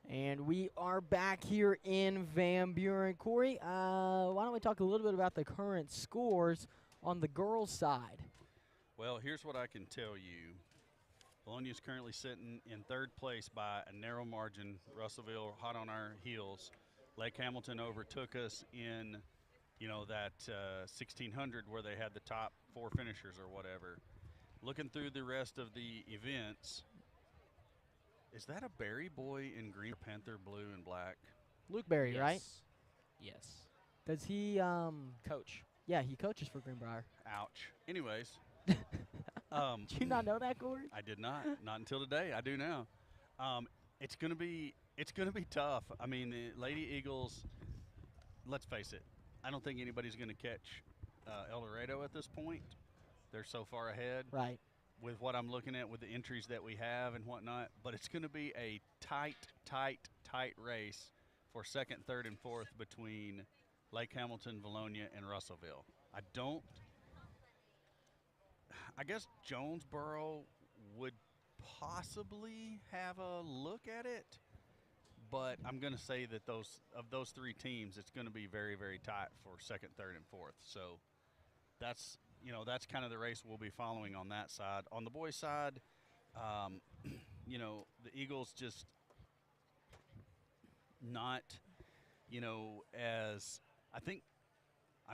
And we are back here in Van Buren. Corey, why don't we talk a little bit about the current scores on the girls' side? Well, here's what I can tell you. Bologna is currently sitting in 3rd place by a narrow margin. Russellville hot on our heels. Lake Hamilton overtook us in, that 1600 where they had the top 4 finishers or whatever. Looking through the rest of the events, is that a Berry boy in green, Panther blue, and black? Luke Berry, right? Yes. Does he coach? Yeah, he coaches for Greenbrier. Ouch. Anyways. Did you not know that, Corey? I did not. Not until today. I do now. It's gonna be tough. I mean, the Lady Eagles let's face it, I don't think anybody's going to catch El Dorado at this point. They're so far ahead. Right. With what I'm looking at with the entries that we have and whatnot, but it's going to be a tight race for second, third, and fourth between Lake Hamilton, Valonia, and Russellville. I guess Jonesboro would possibly have a look at it, but I'm going to say that those three teams, it's going to be very, very tight for second, third, and fourth. So that's kind of the race we'll be following on that side. On the boys' side, the Eagles just not, as I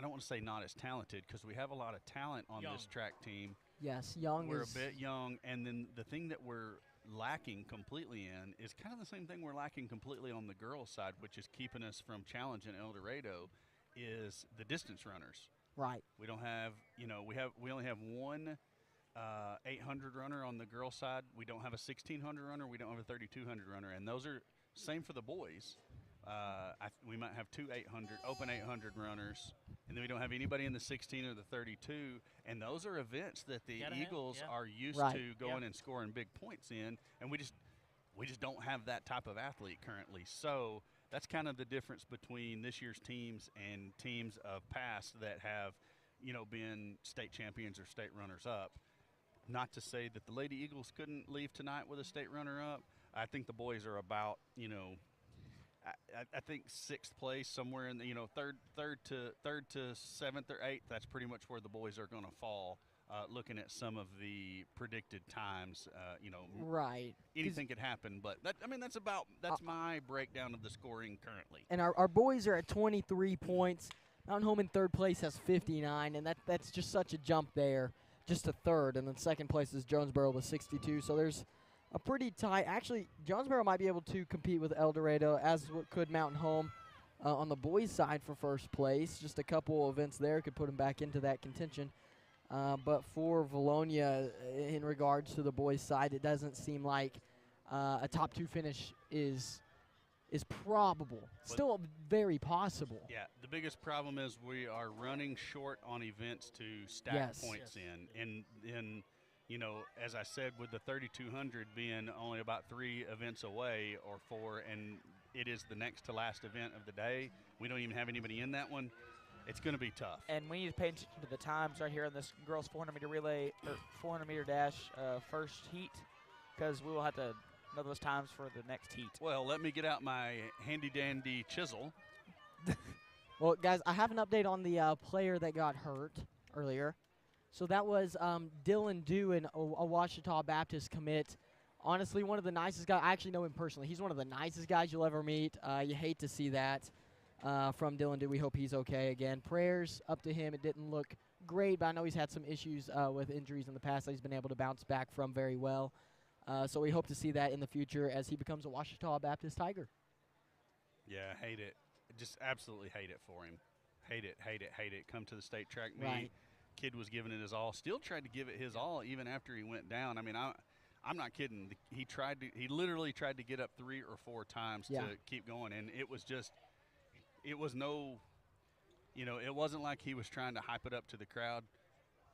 don't want to say not as talented, because we have a lot of talent on this track team. Yes, young. We're a bit young, and then the thing that we're lacking completely in is kind of the same thing we're lacking completely on the girls' side, which is keeping us from challenging El Dorado, is the distance runners. Right. We don't have, we only have one 800 runner on the girls' side. We don't have a 1600 runner. We don't have a 3200 runner, and those are same for the boys. We might have two 800 open 800 runners, and then we don't have anybody in the 16 or the 32. And those are events that the Eagles are used to going and scoring big points in, and we just don't have that type of athlete currently. So that's kind of the difference between this year's teams and teams of past that have, been state champions or state runners-up. Not to say that the Lady Eagles couldn't leave tonight with a state runner-up. I think the boys are about, I think sixth place, somewhere in the third to seventh or eighth. That's pretty much where the boys are going to fall. Looking at some of the predicted times, right. Anything could happen, but that's my breakdown of the scoring currently. And our boys are at 23 points. Mountain Home in third place has 59, and that's just such a jump there, just to third. And then second place is Jonesboro with 62. So there's a pretty tight. Actually, Jonesboro might be able to compete with El Dorado, as could Mountain Home on the boys' side for first place. Just a couple events there could put them back into that contention. But for Valonia, in regards to the boys' side, it doesn't seem like a top two finish is probable. Still very possible. Yeah, the biggest problem is we are running short on events to stack points in. And as I said, with the 3200 being only about 3 events away or 4, and it is the next to last event of the day, we don't even have anybody in that one. It's going to be tough. And we need to pay attention to the times right here in this girls 400-meter relay or 400-meter dash first heat, because we will have to know those times for the next heat. Well, let me get out my handy-dandy chisel. Well, guys, I have an update on the player that got hurt earlier. So that was Dylan Dew, a Ouachita Baptist commit. Honestly, one of the nicest guys. I actually know him personally. He's one of the nicest guys you'll ever meet. You hate to see that. From Dylan Dew. We hope he's okay again. Prayers up to him. It didn't look great, but I know he's had some issues with injuries in the past that he's been able to bounce back from very well. So we hope to see that in the future as he becomes a Ouachita Baptist Tiger. Yeah, hate it. Just absolutely hate it for him. Hate it. Come to the state track meet. Right. Kid was giving it his all. Still tried to give it his all even after he went down. I mean, I'm not kidding. He literally tried to get up 3 or 4 times to keep going, and it was just – it was it wasn't like he was trying to hype it up to the crowd.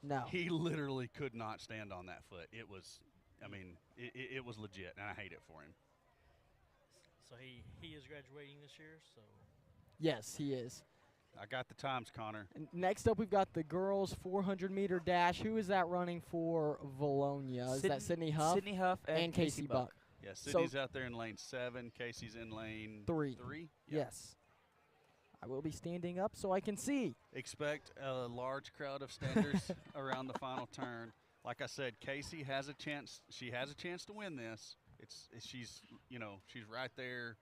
No. He literally could not stand on that foot. It was, it was legit, and I hate it for him. So he is graduating this year, so. Yes, he is. I got the times, Connor. And next up, we've got the girls 400-meter dash. Who is that running for Valonia? Is that Sydney Huff? Sydney Huff and Casey Buck. Yeah, Sydney's out there in lane 7. Casey's in lane 3. Yes. I will be standing up so I can see. Expect a large crowd of standers around the final turn. Like I said, Casey has a chance. She has a chance to win this. She's right there.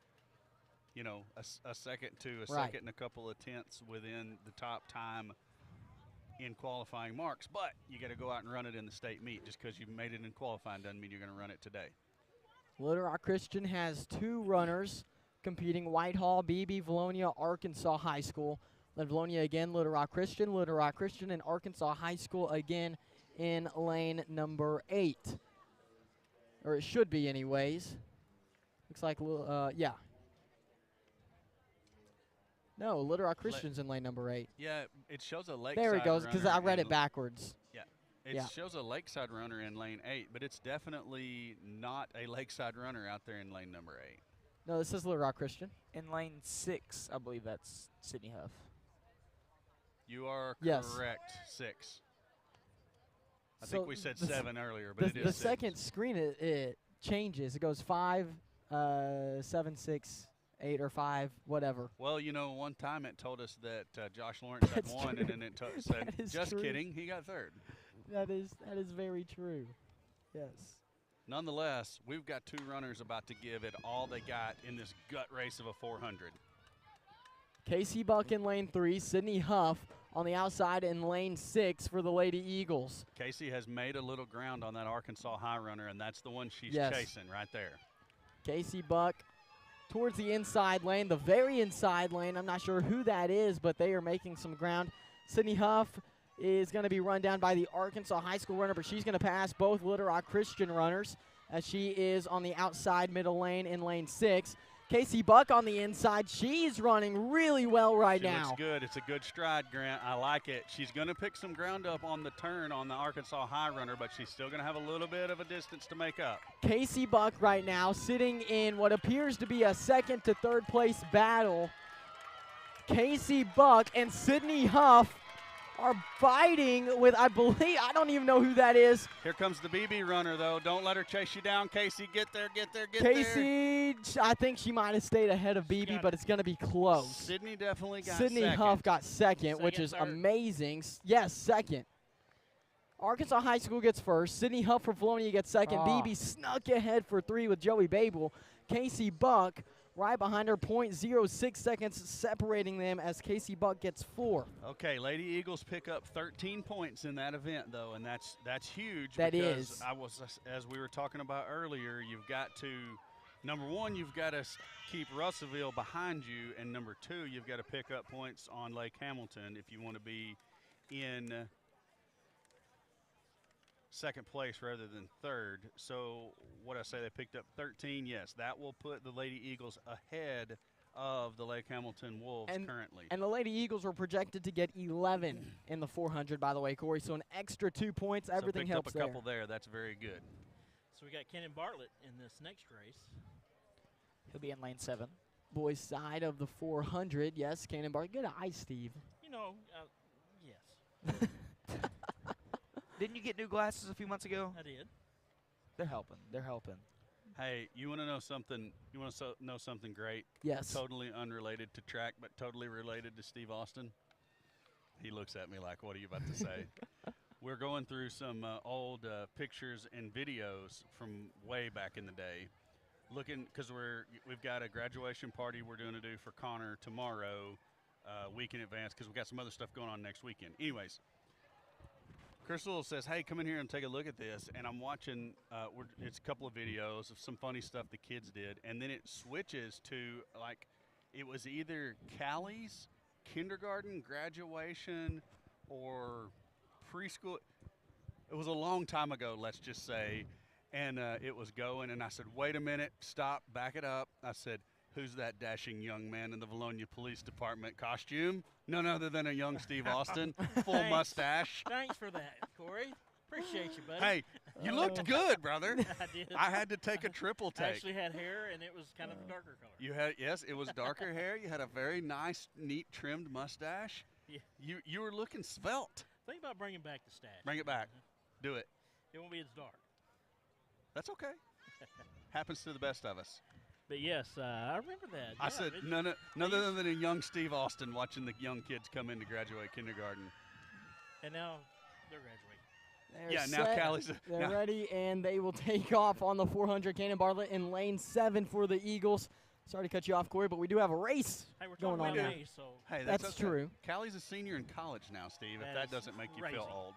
A second to a second and a couple of tenths within the top time in qualifying marks. But you got to go out and run it in the state meet. Just because you made it in qualifying doesn't mean you're going to run it today. Little Rock Christian has 2 runners competing: Whitehall, BB, Valonia, Arkansas High School. Then Valonia again, Little Rock Christian, and Arkansas High School again in lane number 8. Or it should be anyways. Looks like, yeah. No, Little Rock Christian's in lane number 8. Yeah, it shows a Lakeside There he goes, because runner I read in it backwards. It shows a Lakeside runner in lane 8, but it's definitely not a Lakeside runner out there in lane number 8. No, this is Little Rock Christian. In lane 6, I believe that's Sydney Huff. You are Yes. correct. 6. I So think we said the 7 earlier, but it is The 6. second screen, it changes. It goes 5, 7, 6, 8, or 5, whatever. Well, you know, one time it told us that Josh Lawrence had That's won, true. and then it said, That is just true. kidding, he got 3rd. That is very true. Yes. Nonetheless, we've got 2 runners about to give it all they got in this gut race of a 400. Casey Buck in lane 3, Sydney Huff on the outside in lane 6 for the Lady Eagles. Casey has made a little ground on that Arkansas High runner, and that's the one she's Yes. chasing right there. Casey Buck towards the inside lane, the very inside lane. I'm not sure who that is, but they are making some ground. Sydney Huff is going to be run down by the Arkansas High School runner, but she's going to pass both Little Rock Christian runners as she is on the outside middle lane in lane 6. Casey Buck on the inside. She's running really well right now. She looks good. It's a good stride, Grant. I like it. She's going to pick some ground up on the turn on the Arkansas High runner, but she's still going to have a little bit of a distance to make up. Casey Buck right now sitting in what appears to be a 2nd to 3rd place battle. Casey Buck and Sydney Huff are fighting with, I don't even know who that is. Here comes the BB runner, though. Don't let her chase you down, Casey. Get there, get there, get there. Casey, I think she might have stayed ahead of BB, but it's going to be close. Sydney definitely got Sydney second. Huff got second, which is third. amazing. Yes, second. Arkansas High School gets first. Sydney Huff for Valonia gets second. BB snuck ahead for 3 with Joey Babel. Casey Buck right behind her, 0.06 seconds separating them as Casey Buck gets 4. Okay, Lady Eagles pick up 13 points in that event, though, and that's huge. That because is. as we were talking about earlier, you've got to, number 1, you've got to keep Russellville behind you, and number 2, you've got to pick up points on Lake Hamilton if you want to be in second place rather than 3rd. So what I say, they picked up 13. Yes, that will put the Lady Eagles ahead of the Lake Hamilton Wolves currently. And the Lady Eagles were projected to get 11 in the 400, by the way, Corey. So an extra 2 points. Everything so helps up a couple there. That's very good. So we got Kenan Bartlett in this next race. He'll be in lane 7. Boys side of the 400. Yes, Cannonball. Good eye, Steve. You know, yes, Didn't you get new glasses a few months ago? I did. They're helping. They're helping. Hey, you want to know something? You want to know something great? Yes. Totally unrelated to track, but totally related to Steve Austin. He looks at me like, "What are you about to say?" We're going through some old pictures and videos from way back in the day, looking because we've got a graduation party we're going to do for Connor tomorrow, week in advance, because we got some other stuff going on next weekend. Anyways. Crystal says, hey, come in here and take a look at this. And I'm watching, it's a couple of videos of some funny stuff the kids did. And then it switches to, like, it was either Callie's kindergarten graduation or preschool. It was a long time ago, let's just say. And it was going. And I said, wait a minute, stop, back it up. I said, who's that dashing young man in the Valonia Police Department costume? None other than a young Steve Austin, full mustache. Thanks for that, Corey. Appreciate you, buddy. Hey, you looked good, brother. I did. I had to take a triple I take. actually had hair, and it was kind of a darker color. You had, yes, it was darker hair. You had a very nice, neat, trimmed mustache. Yeah. You were looking svelte. Think about bringing back the stash. Bring it back. Do it. It won't be as dark. That's okay. Happens to the best of us. But yes, I remember that. I said none other than a young Steve Austin watching the young kids come in to graduate kindergarten. And now they're graduating. They're Yeah, now set. Callie's. They're now, ready, and they will take off on the 400. Cannon Bartlett in lane 7 for the Eagles. Sorry to cut you off, Corey, but we do have a race Hey, we're going talking on about now. me, so hey, That's okay. true. Callie's a senior in college now, Steve. If That that is doesn't make you crazy. feel old.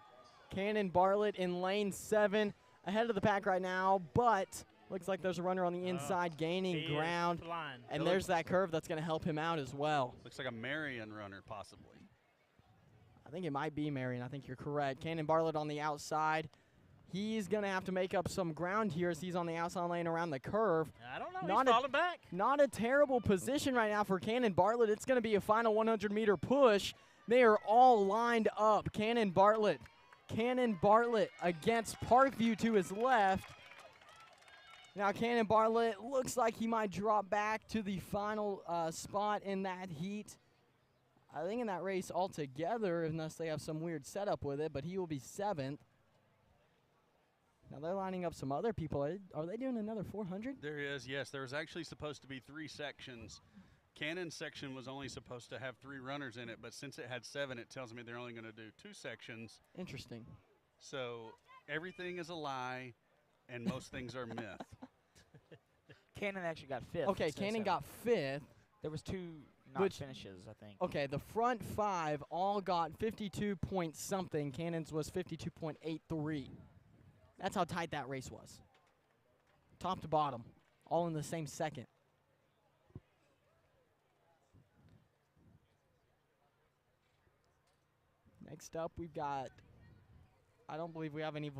Cannon Bartlett in lane 7, ahead of the pack right now, but looks like there's a runner on the inside gaining he ground. is flying. And It there's that curve that's going to help him out as well. Looks like a Marion runner, possibly. I think it might be Marion. I think you're correct. Cannon Bartlett on the outside He's going to have to make up some ground here as he's on the outside lane around the curve. I don't know. Not He's falling back. Not a terrible position right now for Cannon Bartlett. It's going to be a final 100-meter push. They are all lined up. Cannon Bartlett against Parkview to his left. Now Cannon Bartlett looks like he might drop back to the final spot in that heat. I think in that race altogether, unless they have some weird setup with it, but he will be 7th. Now they're lining up some other people. Are they doing another 400? There is, yes. There was actually supposed to be 3 sections. Cannon's section was only supposed to have 3 runners in it, but since it had 7, it tells me they're only going to do 2 sections. Interesting. So everything is a lie, and most things are myth. Cannon actually got 5th. Okay, Cannon got 5th. There was 2 not finishes, I think. Okay, the front 5 all got 52 point something. Cannon's was 52.83. That's how tight that race was. Top to bottom, all in the same second. Next up, we've got, I don't believe we have any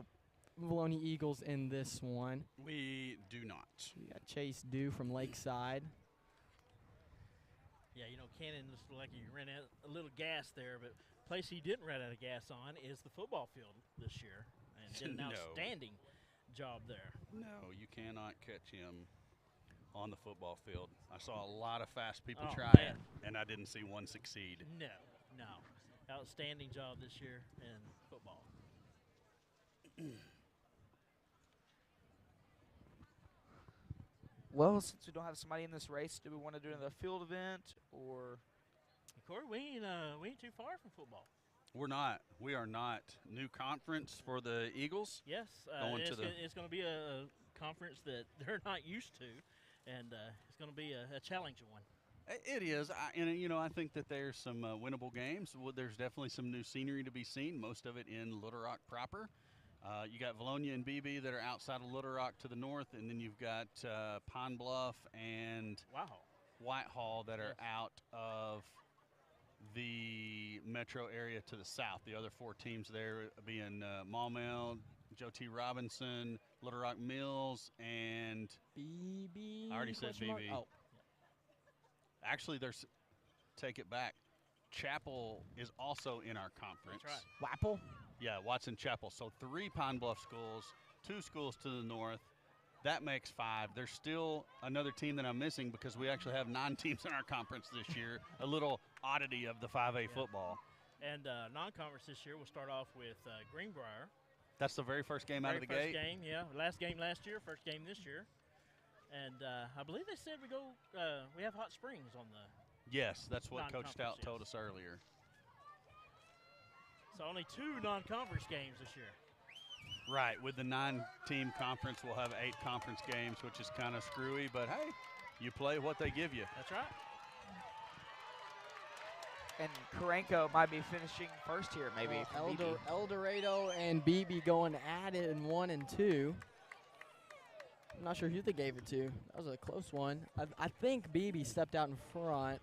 Valoni Eagles in this one. We do not. We got Chase Dew from Lakeside. Yeah, you know, Cannon looks like he ran out a little gas there, but place he didn't run out of gas on is the football field this year. And did an outstanding job there. No, you cannot catch him on the football field. I saw a lot of fast people try man. it, and I didn't see one succeed. No. Outstanding job this year in football. Well, since we don't have somebody in this race, do we want to do another field event or? Corey, we ain't too far from football. We're not. We are not. New conference for the Eagles. Yes, it's going to be a conference that they're not used to, and it's going to be a challenging one. It is, I think that there's some winnable games. Well, there's definitely some new scenery to be seen, most of it in Little Rock proper. You got Valonia and BB that are outside of Little Rock to the north, and then you've got Pine Bluff and Whitehall that are out of the metro area to the south. The other 4 teams there being Maumelle, Joe T. Robinson, Little Rock Mills, and BB. I already said BB. Oh. Actually, take it back. Chapel is also in our conference. That's right. Wapple? Yeah, Watson Chapel. So 3 Pine Bluff schools, 2 schools to the north. That makes 5. There's still another team that I'm missing because we actually have 9 teams in our conference this year. A little oddity of the 5A football. And non-conference this year, we'll start off with Greenbrier. That's the very first game out of the gate? First game, yeah. Last game last year, first game this year. And I believe they said we have Hot Springs on the Yes, that's what Coach Stout told us earlier. So only 2 non-conference games this year. Right, with the 9-team conference, we'll have 8 conference games, which is kind of screwy, but hey, you play what they give you. That's right. And Karenko might be finishing first here, maybe. El Dorado and BB going at it in 1 and 2. I'm not sure who they gave it to. That was a close one. I think BB stepped out in front.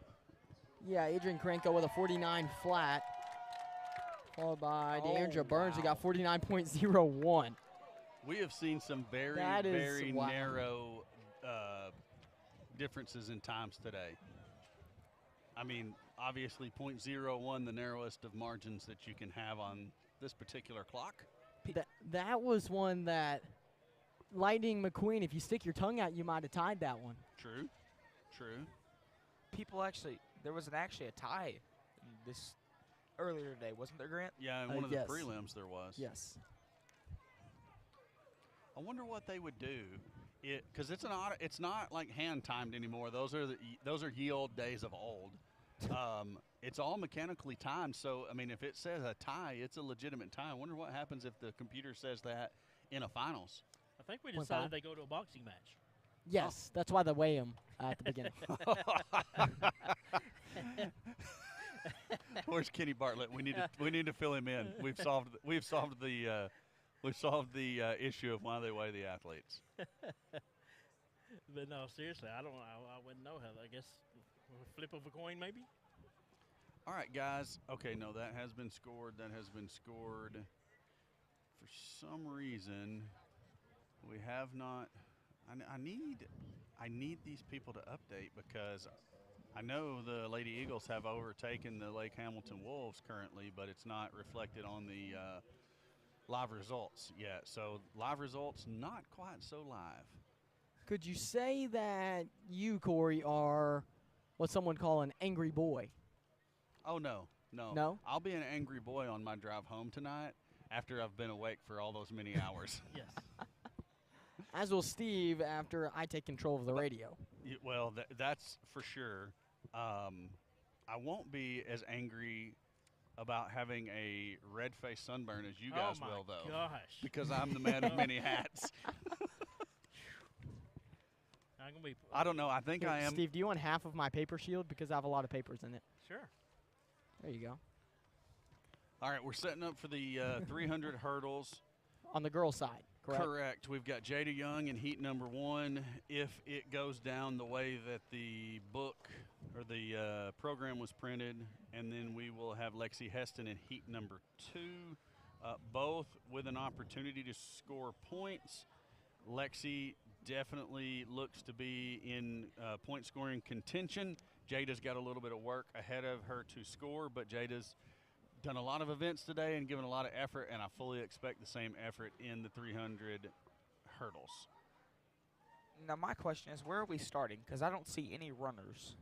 Yeah, Adrian Karenko with a 49 flat. Followed by Deandra Burns, who got 49.01. We have seen some very narrow differences in times today. I mean, obviously, .01, the narrowest of margins that you can have on this particular clock. That was one that Lightning McQueen, if you stick your tongue out, you might have tied that one. True. People actually, there was actually a tie this earlier today, wasn't there, Grant? Yeah, in one of the prelims there was. Yes. I wonder what they would do, because it's not like hand timed anymore. Those are ye old days of old. It's all mechanically timed. So I mean, if it says a tie, it's a legitimate tie. I wonder what happens if the computer says that in a finals. I think we decided they go to a boxing match. Yes, that's why they weigh them at the beginning. Where's Kenny Bartlett? We need to fill him in. We've solved the issue of why they weigh the athletes. But no, seriously, I wouldn't know how. I guess a flip of a coin, maybe. All right, guys. Okay, no, that has been scored. for some reason, we have not. I need these people to update because I know the Lady Eagles have overtaken the Lake Hamilton Wolves currently, but it's not reflected on the live results yet. So live results not quite so live. Could you say that you, Corey, are what someone call an angry boy? Oh, no. No? I'll be an angry boy on my drive home tonight after I've been awake for all those many hours. Yes. As will Steve after I take control of the radio. Well, that's for sure. I won't be as angry about having a red-faced sunburn as you guys will, though. Oh, my gosh. Because I'm the man of many hats. I'm gonna be I don't know. I think I am. Steve, do you want half of my paper shield? Because I have a lot of papers in it. Sure. There you go. All right, we're setting up for the 300 hurdles. On the girls' side, correct? Correct. We've got Jada Young in heat number 1. If it goes down the way that the book or the program was printed, and then we will have Lexi Heston in heat number 2, both with an opportunity to score points. Lexi definitely looks to be in point scoring contention. Jada's got a little bit of work ahead of her to score, but Jada's done a lot of events today and given a lot of effort, and I fully expect the same effort in the 300 hurdles. Now, my question is, where are we starting? Because I don't see any runners.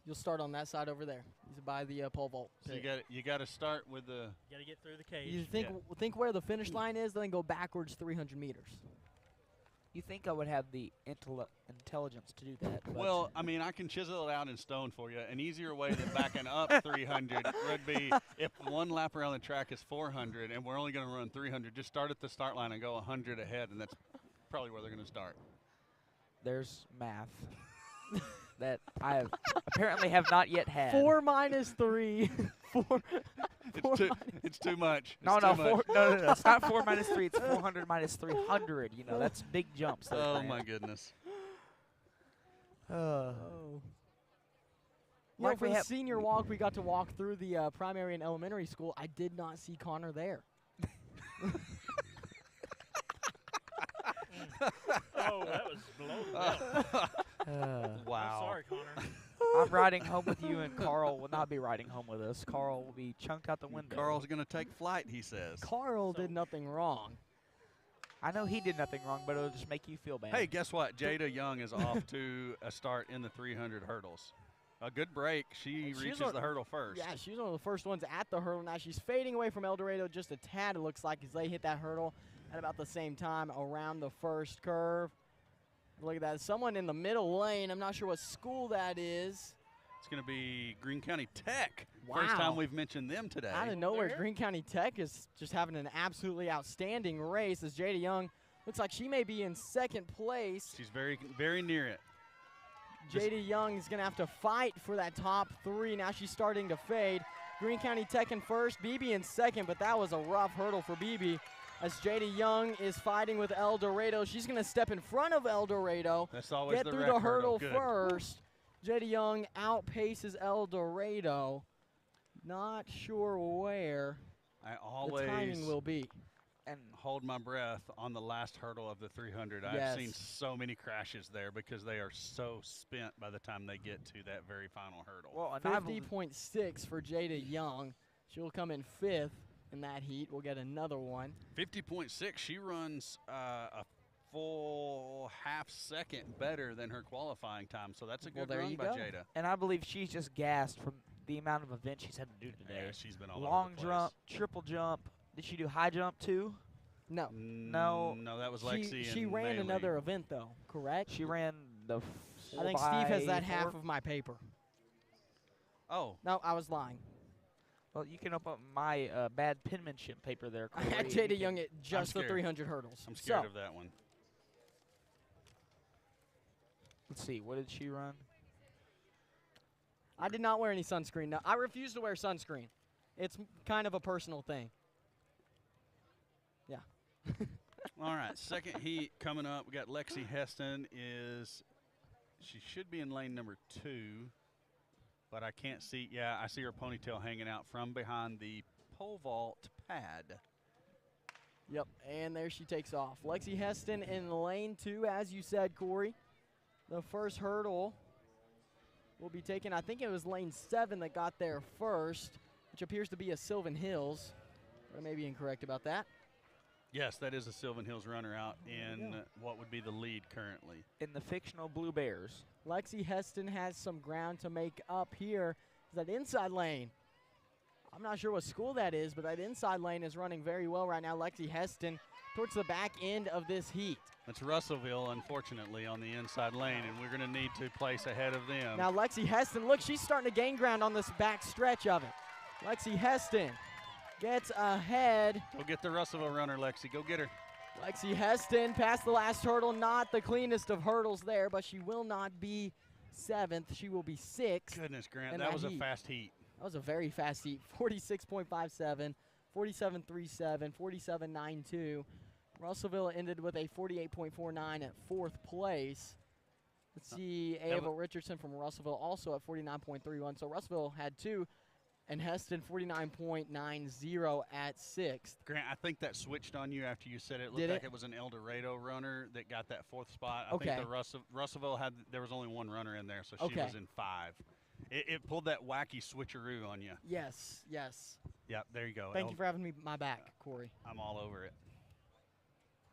You'll start on that side over there. He's by the pole vault. So you got to start with the. You got to get through the cage. You think where the finish line is, then go backwards 300 meters. You think I would have the intelligence to do that? But Well, I mean, I can chisel it out in stone for you. An easier way than backing up 300 would be if one lap around the track is 400 and we're only going to run 300, just start at the start line and go 100 ahead, and that's probably where they're going to start. there's math that I apparently have not yet had. 4 minus 3. 4. It's too much. No, It's no, too much. no. It's not 4 minus 3. It's 400 minus 300. You know, that's big jumps. there, Oh, Grant. my goodness. Oh. What Yeah, if for we the have- senior walk, we got to walk through the primary and elementary school. I did not see Connor there. Oh, that was below the belt. I'm Wow. sorry, Connor. I'm riding home with you, and Carl will not be riding home with us. Carl will be chunked out the window. Carl's going to take flight, he says. Carl So- did nothing wrong. I know he did nothing wrong, but it'll just make you feel bad. Hey, guess what? Jada Young is off to a start in the 300 hurdles. A good break. She She's reaches on- the hurdle first. Yeah, she's one of the first ones at the hurdle. Now she's fading away from El Dorado just a tad, it looks like, as they hit that hurdle at about the same time around the first curve. Look at that. Someone in the middle lane. I'm not sure what school that is. It's going to be Greene County Tech. Wow. First time we've mentioned them today. Out of nowhere, There? Greene County Tech is just having an absolutely outstanding race as Jada Young looks like she may be in second place. She's very, very near it. Jada Young is going to have to fight for that top 3. Now she's starting to fade. Greene County Tech in first, BB in second, but that was a rough hurdle for BB as Jada Young is fighting with El Dorado. She's going to step in front of El Dorado, That's always get the through wreck the hurdle Good. first. Jada Young outpaces El Dorado. Not sure where I the always timing will be. And hold my breath on the last hurdle of the 300. I've Yes. seen so many crashes there because they are so spent by the time they get to that very final hurdle. well, and I believe- 50.6 for Jada Young. She'll come in 5th in that heat. We'll get another one. 50.6, she runs a full half second better than her qualifying time, so that's a Well, good there run you by go. Jada. and I believe she's just gassed from the amount of events she's had to do today. Yeah, she's been all Long over the jump, triple jump. Did she do high jump too? No. No. No, that was Lexi. She and ran Maylee. another event, though, correct? She ran the. I think Steve has that 4x4. half of my paper. Oh, No, I was lying. Well, you can open up my bad penmanship paper there. I had Corey. You Jada can- Young at just the scared. 300 hurdles. I'm scared So, of that one. Let's see. What did she run? I did not wear any sunscreen. No, I refuse to wear sunscreen. It's kind of a personal thing. Yeah. All right, second heat coming up. We got Lexi Heston. She should be in lane number 2, but I can't see. Yeah, I see her ponytail hanging out from behind the pole vault pad. Yep, and there she takes off. Lexi Heston in lane 2, as you said, Corey. The first hurdle will be taken. I think it was lane 7 that got there first, which appears to be a Sylvan Hills. I may be incorrect about that. Yes, that is a Sylvan Hills runner out in what would be the lead currently. In the fictional Blue Bears. Lexi Heston has some ground to make up here. That inside lane. I'm not sure what school that is, but that inside lane is running very well right now. Lexi Heston towards the back end of this heat. It's Russellville, unfortunately, on the inside lane, and we're going to need to place ahead of them. Now Lexi Heston, look, she's starting to gain ground on this back stretch of it. Lexi Heston gets ahead. Go get the Russellville runner, Lexi. Go get her. Lexi Heston past the last hurdle. Not the cleanest of hurdles there, but she will not be 7th. She will be 6th. Goodness, Grant, that was a fast heat. That was a very fast heat. 46.57, 47.37, 47.92. Russellville ended with a 48.49 at 4th place. Let's see, Ava Richardson from Russellville also at 49.31. So Russellville had 2, and Heston 49.90 at 6th. Grant, I think that switched on you after you said it. It looked like it was an El Dorado runner that got that 4th spot. I think the Russellville there was only one runner in there, so she was in 5. It pulled that wacky switcheroo on you. Yes, yes. Yep, there you go. Thank you for having me my back, Corey. I'm all over it.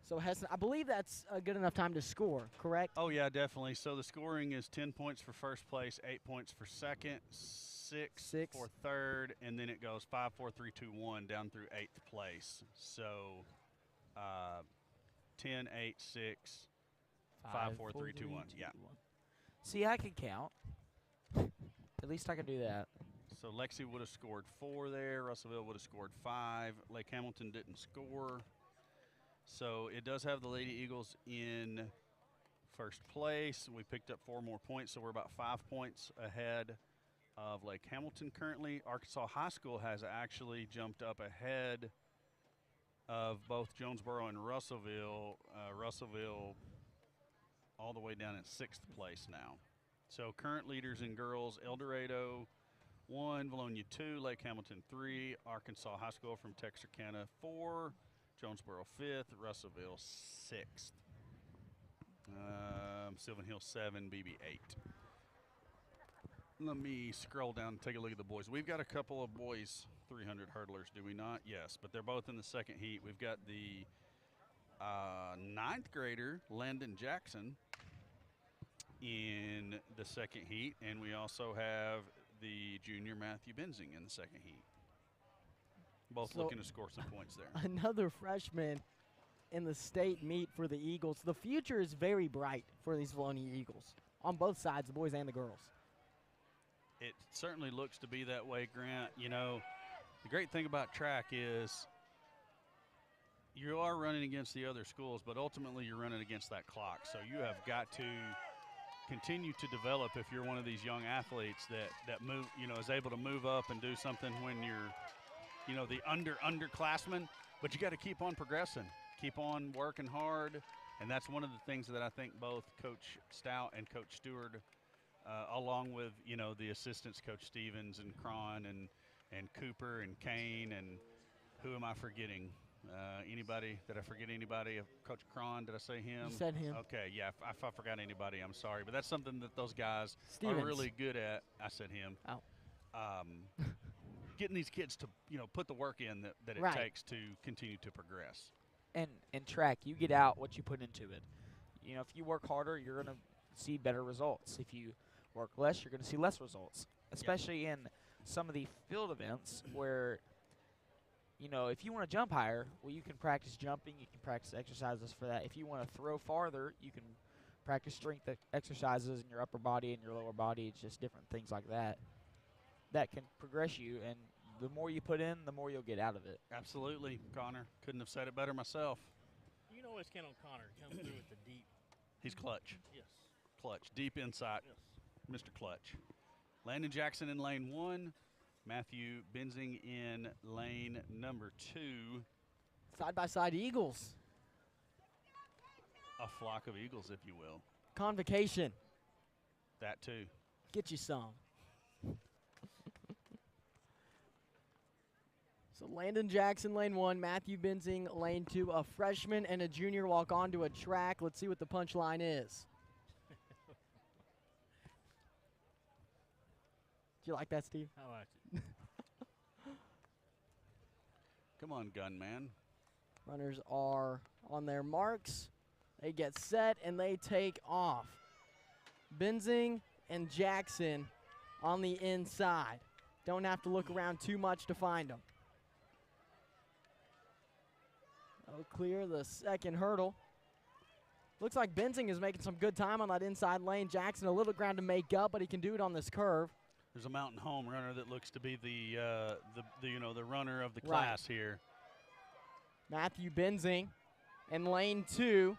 So Heston, I believe that's a good enough time to score, correct? Oh, yeah, definitely. So the scoring is 10 points for first place, 8 points for second, 6 for third, and then it goes 5, 4, 3, 2, 1 down through 8th place. So 10, 8, 6, 5, 4, 3, 2, 1. Yeah. See, I can count. At least I can do that. So Lexi would have scored 4 there. Russellville would have scored 5. Lake Hamilton didn't score. So it does have the Lady Eagles in first place. We picked up 4 more points, so we're about 5 points ahead of Lake Hamilton currently. Arkansas High School has actually jumped up ahead of both Jonesboro and Russellville. Russellville all the way down at 6th place now. So current leaders in girls, El Dorado 1, Valonia 2, Lake Hamilton 3, Arkansas High School from Texarkana 4, Jonesboro 5th, Russellville 6th, Sylvan Hills 7, BB 8. Let me scroll down and take a look at the boys. We've got a couple of boys 300 hurdlers, do we not? Yes, but they're both in the second heat. We've got the 9th grader, Landon Jackson, in the second heat, and we also have the junior Matthew Benzing in the second heat. Both looking to score some points there. Another freshman in the state meet for the Eagles. The future is very bright for these Valonia Eagles on both sides, the boys and the girls. It certainly looks to be that way, Grant. You know, the great thing about track is you are running against the other schools, but ultimately you're running against that clock. So you have got to continue to develop if you're one of these young athletes that move, is able to move up and do something when you're, the underclassmen. But you got to keep on progressing, keep on working hard, and that's one of the things that I think both Coach Stout and Coach Stewart, along with the assistants, Coach Stevens and Cron and Cooper and Kane, and who am I forgetting? Anybody? Did I forget anybody? Coach Cron, did I say him? You said him. Okay, yeah, if I forgot anybody, I'm sorry. But that's something that those guys Stevens. are really good at. I said him. Oh. Getting these kids to, put the work in that it takes to continue to progress. And in track, you get out what you put into it. If you work harder, you're going to see better results. If you work less, you're going to see less results, especially in some of the field events where – if you want to jump higher, well, you can practice jumping. You can practice exercises for that. If you want to throw farther, you can practice strength exercises in your upper body and your lower body. It's just different things like that that can progress you. And the more you put in, the more you'll get out of it. Absolutely, Connor. Couldn't have said it better myself. You can always count on Connor to come through with the deep. He's clutch. Yes. Clutch. Deep insight. Yes. Mr. Clutch. Landon Jackson in lane 1. Matthew Benzing in lane number 2. Side-by-side Eagles. A flock of eagles, if you will. Convocation. That too. Get you some. So Landon Jackson, lane 1. Matthew Benzing, lane 2. A freshman and a junior walk onto a track. Let's see what the punchline is. Do you like that, Steve? I like it. Come on, gunman. Runners are on their marks. They get set, and they take off. Benzing and Jackson on the inside. Don't have to look around too much to find them. They'll clear the second hurdle. Looks like Benzing is making some good time on that inside lane. Jackson a little ground to make up, but he can do it on this curve. There's a mountain home runner that looks to be the runner of the class here. Matthew Benzing in lane 2.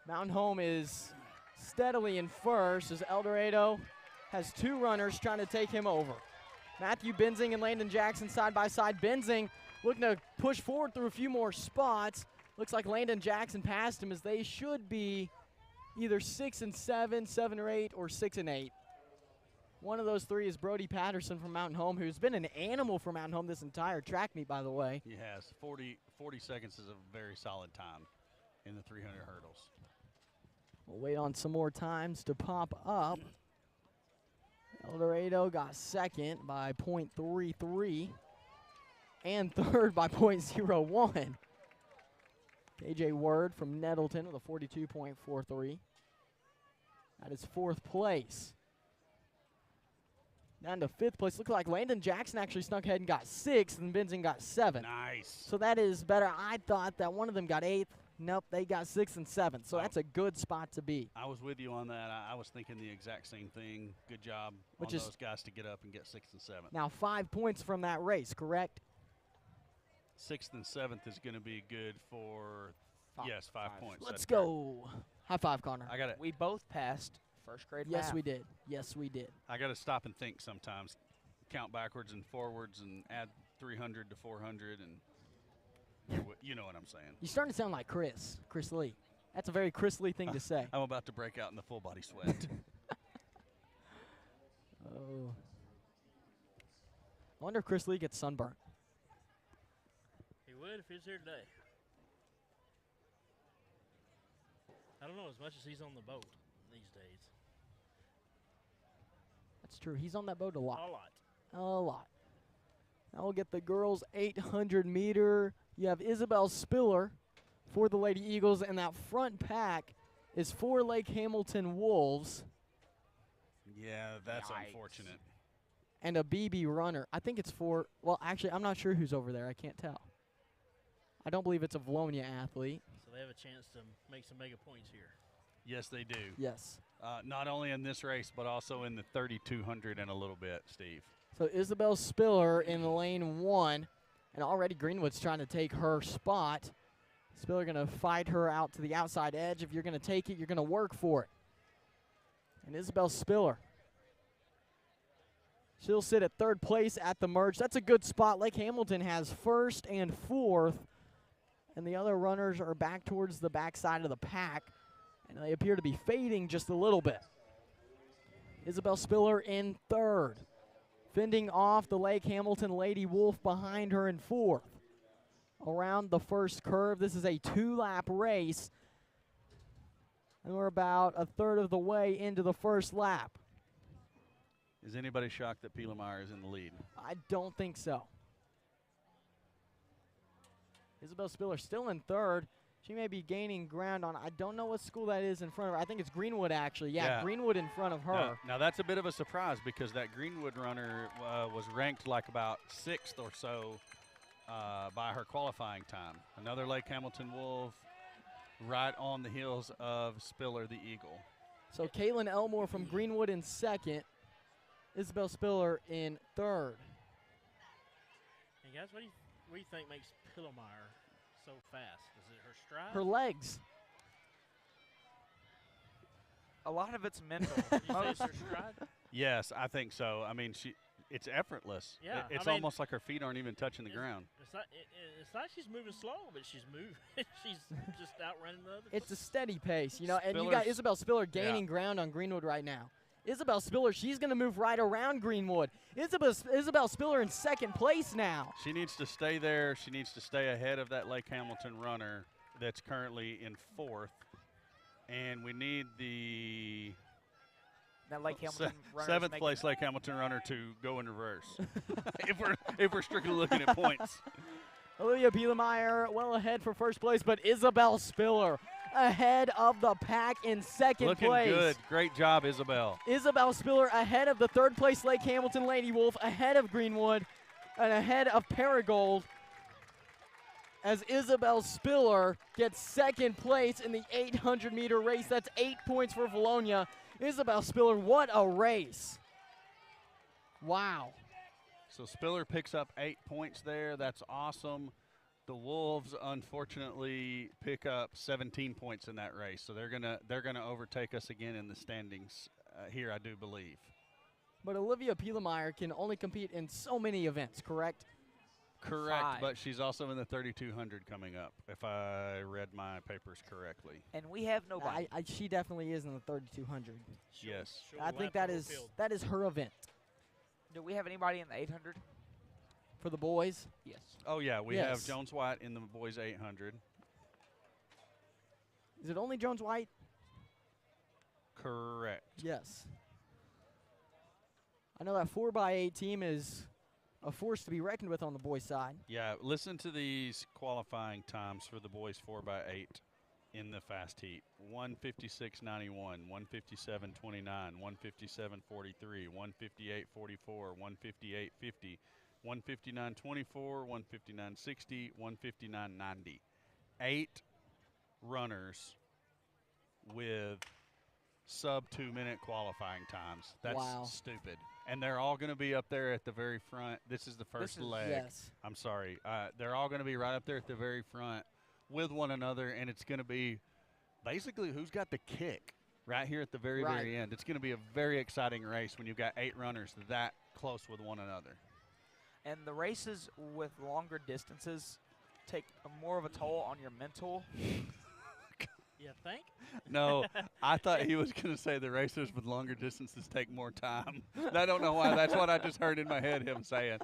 Mountain Home is steadily in first as El Dorado has 2 runners trying to take him over. Matthew Benzing and Landon Jackson side by side. Benzing looking to push forward through a few more spots. Looks like Landon Jackson passed him as they should be either 6 and 7, 7 or 8, or 6 and 8. One of those 3 is Brody Patterson from Mountain Home, who's been an animal for Mountain Home this entire track meet, by the way. He has. 40 seconds is a very solid time in the 300 hurdles. We'll wait on some more times to pop up. El Dorado got second by .33 and third by .01. KJ Word from Nettleton with a 42.43. That is 4th place. Down to 5th place. Looks like Landon Jackson actually snuck ahead and got 6th, and Benzing got 7th. Nice. So that is better. I thought that one of them got 8th. Nope, they got 6th and 7th. So that's a good spot to be. I was with you on that. I was thinking the exact same thing. Good job on those guys to get up and get 6th and 7th. Now 5 points from that race, correct? 6th and 7th is going to be good for, 5 points. Let's go. High five, Connor. I got it. We both passed first grade math. Yes, we did. Yes, we did. I got to stop and think sometimes. Count backwards and forwards and add 300 to 400 and you know what I'm saying. You're starting to sound like Chris Lee. That's a very Chris Lee thing to say. I'm about to break out in the full body sweat. Oh. I wonder if Chris Lee gets sunburned. He would if he was here today. I don't know as much as he's on the boat these days. That's true. He's on that boat a lot. A lot. A lot. Now we'll get the girls' 800 meter. You have Isabel Spiller for the Lady Eagles, and that front pack is for Lake Hamilton Wolves. Yeah, that's unfortunate. And a BB runner. I think it's for, well, actually, I'm not sure who's over there. I can't tell. I don't believe it's a Valonia athlete. So they have a chance to make some mega points here. Yes, they do. Yes. Not only in this race, but also in the 3,200 and a little bit, Steve. So Isabel Spiller in lane 1, and already Greenwood's trying to take her spot. Spiller going to fight her out to the outside edge. If you're going to take it, you're going to work for it. And Isabel Spiller, she'll sit at 3rd place at the merge. That's a good spot. Lake Hamilton has 1st and 4th, and the other runners are back towards the backside of the pack, and they appear to be fading just a little bit. Isabel Spiller in 3rd. Fending off the Lake Hamilton Lady Wolf behind her in 4th. Around the first curve, this is a 2-lap race. And we're about a third of the way into the first lap. Is anybody shocked that Piehlemeyer is in the lead? I don't think so. Isabel Spiller still in 3rd. She may be gaining ground on, I don't know what school that is in front of her. I think it's Greenwood, actually. Yeah, Greenwood in front of her. Now that's a bit of a surprise because that Greenwood runner was ranked like about 6th or so by her qualifying time. Another Lake Hamilton Wolf right on the heels of Spiller, the Eagle. So Caitlin Elmore from Greenwood in 2nd. Isabel Spiller in 3rd. Hey guys, what do you think makes Piehlemeyer so fast? Is it her stride? Her legs. A lot of it's mental. You say it's her stride? Yes, I think so. I mean, it's effortless. Yeah, It's I mean, almost like her feet aren't even touching the ground. It's not she's moving slow, but she's moving. She's just outrunning the other. It's a steady pace, you know, and you got Isabel Spiller gaining ground on Greenwood right now. Isabel Spiller, she's going to move right around Greenwood. Isabel Spiller in second place now. She needs to stay there. She needs to stay ahead of that Lake Hamilton runner that's currently in fourth. And we need the That Lake Hamilton runner is seventh making place Lake Hamilton runner to go in reverse. if we're strictly looking at points. Olivia Bielemeyer well ahead for first place, but Isabel Spiller ahead of the pack in second Looking place. good. Great job, Isabel. Isabel Spiller ahead of the third place Lake Hamilton Lady Wolf, ahead of Greenwood, and ahead of Paragold, as Isabel Spiller gets second place in the 800-meter race. That's 8 points for Valonia. Isabel Spiller, what a race. Wow. So Spiller picks up 8 points there. That's awesome. The Wolves, unfortunately, pick up 17 points in that race. So they're gonna overtake us again in the standings here, I do believe. But Olivia Bielemeyer can only compete in so many events, correct? Correct, 5. but she's also in the 3200 coming up, if I read my papers correctly. And we have nobody. She definitely is in the 3200. Yes. Short I lap think that over is field. her event. Do we have anybody in the 800? For the boys, Yes. Oh, yeah, we Yes. have Jones White in the boys 800. is it only Jones White? Correct. Yes. I know that 4x8 team is a force to be reckoned with on the boys' side. Yeah, listen to these qualifying times for the boys 4x8 in the fast heat. 1:56.91, 1:57.29, 1:57.43, 1:58.44, 1:58.50, 1:59.24, 1:59.60, 1:59.90. 8 runners with sub 2-minute qualifying times. That's Wow. stupid. And they're all going to be up there at the very front. This is the first leg. Yes. I'm sorry. They're all going to be right up there at the very front with one another, and it's going to be basically who's got the kick right here at the very, Right. very end. It's going to be a very exciting race when you've got 8 runners that close with one another. And the races with longer distances take more of a toll on your mental. You think? No, I thought he was going to say the racers with longer distances take more time. I don't know why. That's what I just heard in my head him saying.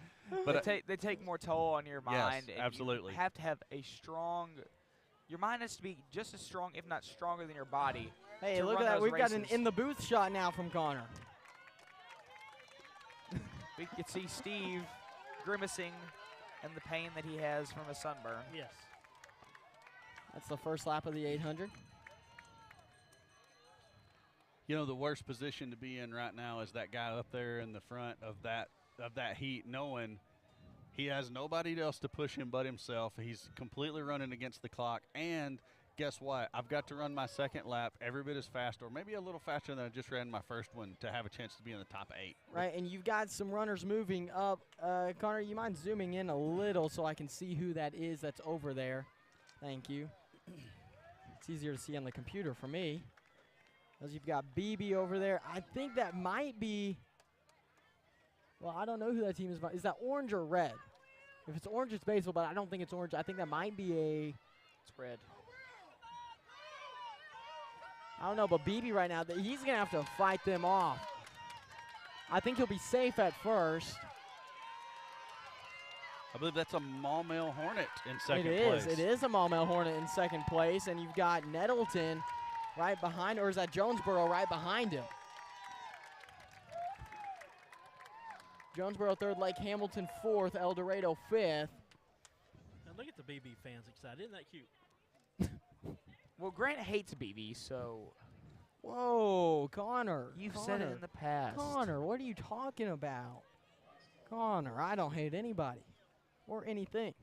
But They take more toll on your mind. And absolutely. You have to have a strong. Your mind has to be just as strong, if not stronger, than your body. Hey, to look at run that. those We've got an races. in the booth shot now from Connor. We can see Steve grimacing and the pain that he has from a sunburn. Yes. That's the first lap of the 800. You know, the worst position to be in right now is that guy up there in the front of that heat, knowing he has nobody else to push him but himself. He's completely running against the clock. And guess what? I've got to run my second lap every bit as fast, or maybe a little faster than I just ran my first one, to have a chance to be in the top 8. Right, and you've got some runners moving up. Connor, you mind zooming in a little so I can see who that is that's over there? Thank you. It's easier to see on the computer for me. As you've got BB over there. I think that might be, well, I don't know who that team is. Is that orange or red? If it's orange, it's baseball, but I don't think it's orange. I think that might be It's red. I don't know, but BB right now, he's going to have to fight them off. I think he'll be safe at first. I believe that's a Maumelle Hornet in second place. It is a Maumelle Hornet in second place, and you've got Nettleton right behind, or is that Jonesboro right behind him? Jonesboro third, Lake Hamilton fourth, El Dorado fifth. And look at the BB fans excited. Isn't that cute? Well, Grant hates BB, so Whoa, Connor. you've Connor, said it in the past. Connor, what are you talking about? Connor, I don't hate anybody or anything.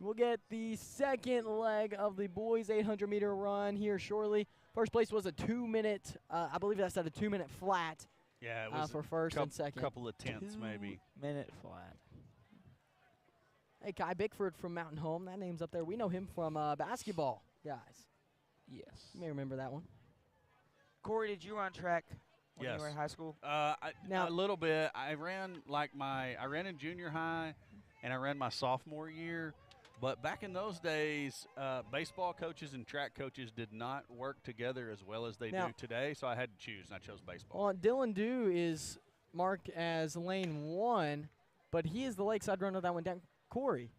We'll get the second leg of the boys' 800-meter run here shortly. First place was a 2-minute, I believe that's at a 2-minute flat Yeah, it was for first and second. couple of tenths maybe. 2-minute flat. Hey, Kai Bickford from Mountain Home. That name's up there. We know him from basketball, guys. Yes. You may remember that one. Corey, did you run track when Yes. you were in high school? Now- A little bit. I ran in junior high, and I ran my sophomore year. But back in those days, baseball coaches and track coaches did not work together as well as they do today, so I had to choose, and I chose baseball. Well, Dylan Dew is marked as lane 1, but he is the Lakeside runner that went down. Corey,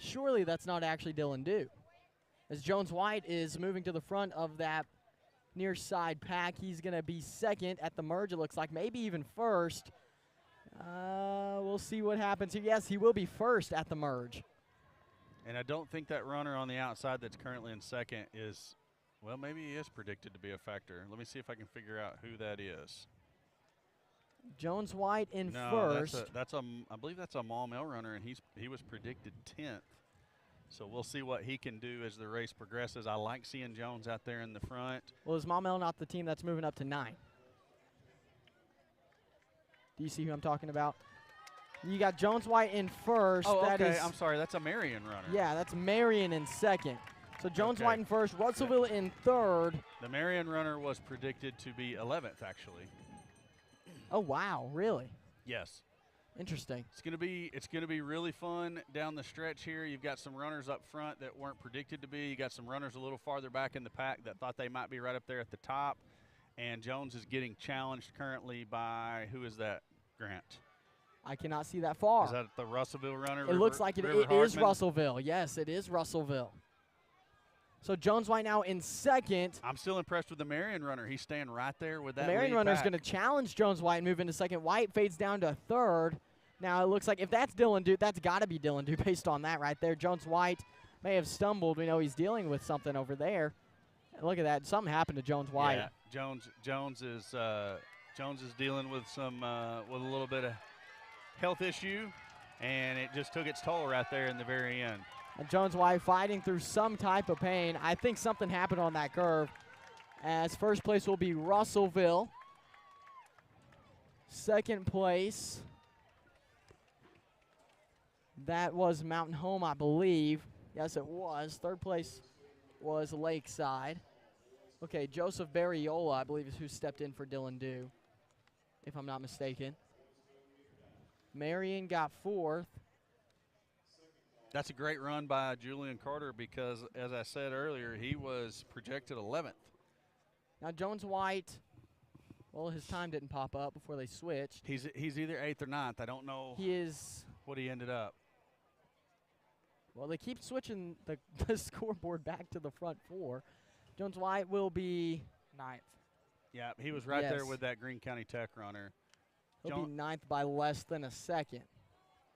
surely that's not actually Dylan Dew. As Jones White is moving to the front of that near side pack, he's going to be second at the merge, it looks like, maybe even first. We'll see what happens here. Yes, he will be first at the merge. And I don't think that runner on the outside that's currently in second is, well, maybe he is predicted to be a factor. Let me see if I can figure out who that is. Jones White in no, first. I believe that's a Maumelle runner, and he was predicted 10th. So we'll see what he can do as the race progresses. I like seeing Jones out there in the front. Well, is Maumelle not the team that's moving up to 9? Do you see who I'm talking about? You got Jones White in first. Oh, okay. I'm sorry. That's a Marion runner. Yeah, that's Marion in second. So Jones White in first, Russellville in third. The Marion runner was predicted to be 11th, actually. Oh, wow. Really? Yes. Interesting. It's gonna be really fun down the stretch here. You've got some runners up front that weren't predicted to be. You got some runners a little farther back in the pack that thought they might be right up there at the top. And Jones is getting challenged currently by, who is that, Grant? I cannot see that far. Is that the Russellville runner? It looks like it is Russellville. Yes, it is Russellville. So Jones White now in second. I'm still impressed with the Marion runner. He's staying right there with that The Marion lead runner is pack. going to challenge Jones White and move into second. White fades down to third. Now it looks like if that's Dylan Dew, that's got to be Dylan Dew based on that right there. Jones White may have stumbled. We know he's dealing with something over there. And look at that. Something happened to Jones White. Yeah, Jones is dealing with some with a little bit of health issue, and it just took its toll right there in the very end. And Jones White fighting through some type of pain. I think something happened on that curve. As first place will be Russellville. Second place, that was Mountain Home, I believe. Yes, it was. Third place was Lakeside. Okay, Joseph Barriola, I believe, is who stepped in for Dylan Dew, if I'm not mistaken. Marion got fourth. That's a great run by Julian Carter because, as I said earlier, he was projected 11th. Now, Jones White, well, his time didn't pop up before they switched. He's either 8th or 9th. I don't know what he ended up. Well, they keep switching the scoreboard back to the front 4. Jones White will be 9th. Yeah, he was right there with that Greene County Tech runner. He'll be 9th by less than a second.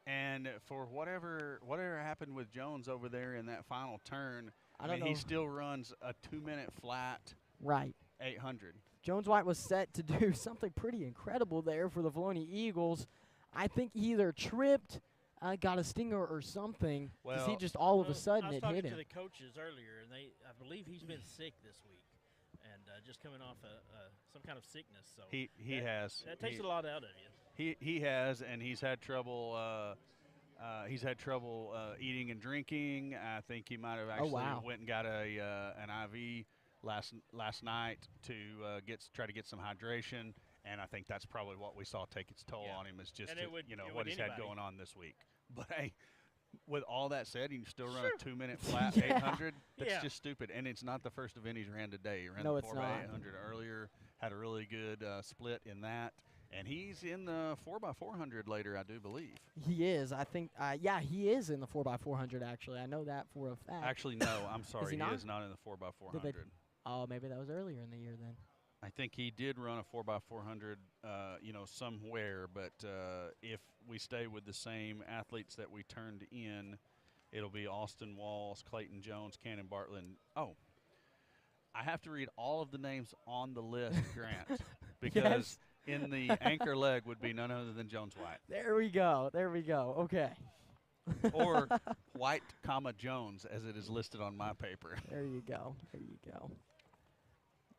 And for whatever happened with Jones over there in that final turn, I don't know. He still runs a 2-minute flat. Right. 800. Jones White was set to do something pretty incredible there for the Volney Eagles. I think he either tripped, got a stinger or something. Well, he just all of a sudden it hit him. I was talking to the coaches earlier, and I believe he's been sick this week, and just coming off some kind of sickness. So he has. That takes a lot out of you. He has, and he's had trouble. He's had trouble eating and drinking. I think he might have actually went and got an IV last night to try to get some hydration. And I think that's probably what we saw take its toll on him is just what he's had going on this week. But hey, with all that said, he can still run a 2-minute flat 800. That's just stupid. And it's not the first event he's ran today. He ran the 4x800 earlier. Had a really good split in that. And he's in the 4x400 later, I do believe. He is. I think, he is in the 4x400, actually. I know that for a fact. Actually, no. I'm sorry. He is not in the 4x400. Oh, maybe that was earlier in the year then. I think he did run a 4x400, somewhere. But if we stay with the same athletes that we turned in, it'll be Austin Walls, Clayton Jones, Cannon Bartlett. Oh, I have to read all of the names on the list, Grant, because in the anchor leg would be none other than Jones White. There we go. Okay. Or White, Jones, as it is listed on my paper. There you go.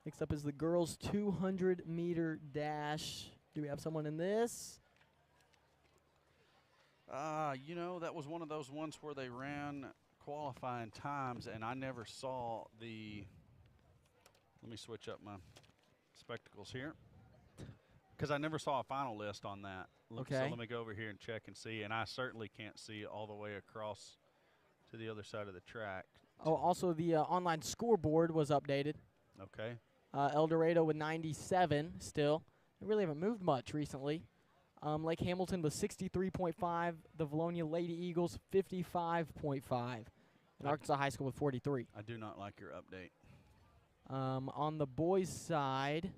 Next up is the girls' 200-meter dash. Do we have someone in this? That was one of those ones where they ran qualifying times, and I never saw the – let me switch up my spectacles here. because I never saw a final list on that. Okay. So let me go over here and check and see. And I certainly can't see all the way across to the other side of the track. Oh, also the online scoreboard was updated. Okay. El Dorado with 97 still. They really haven't moved much recently. Lake Hamilton with 63.5. The Valonia Lady Eagles 55.5. And Arkansas High School with 43. I do not like your update. On the boys' side,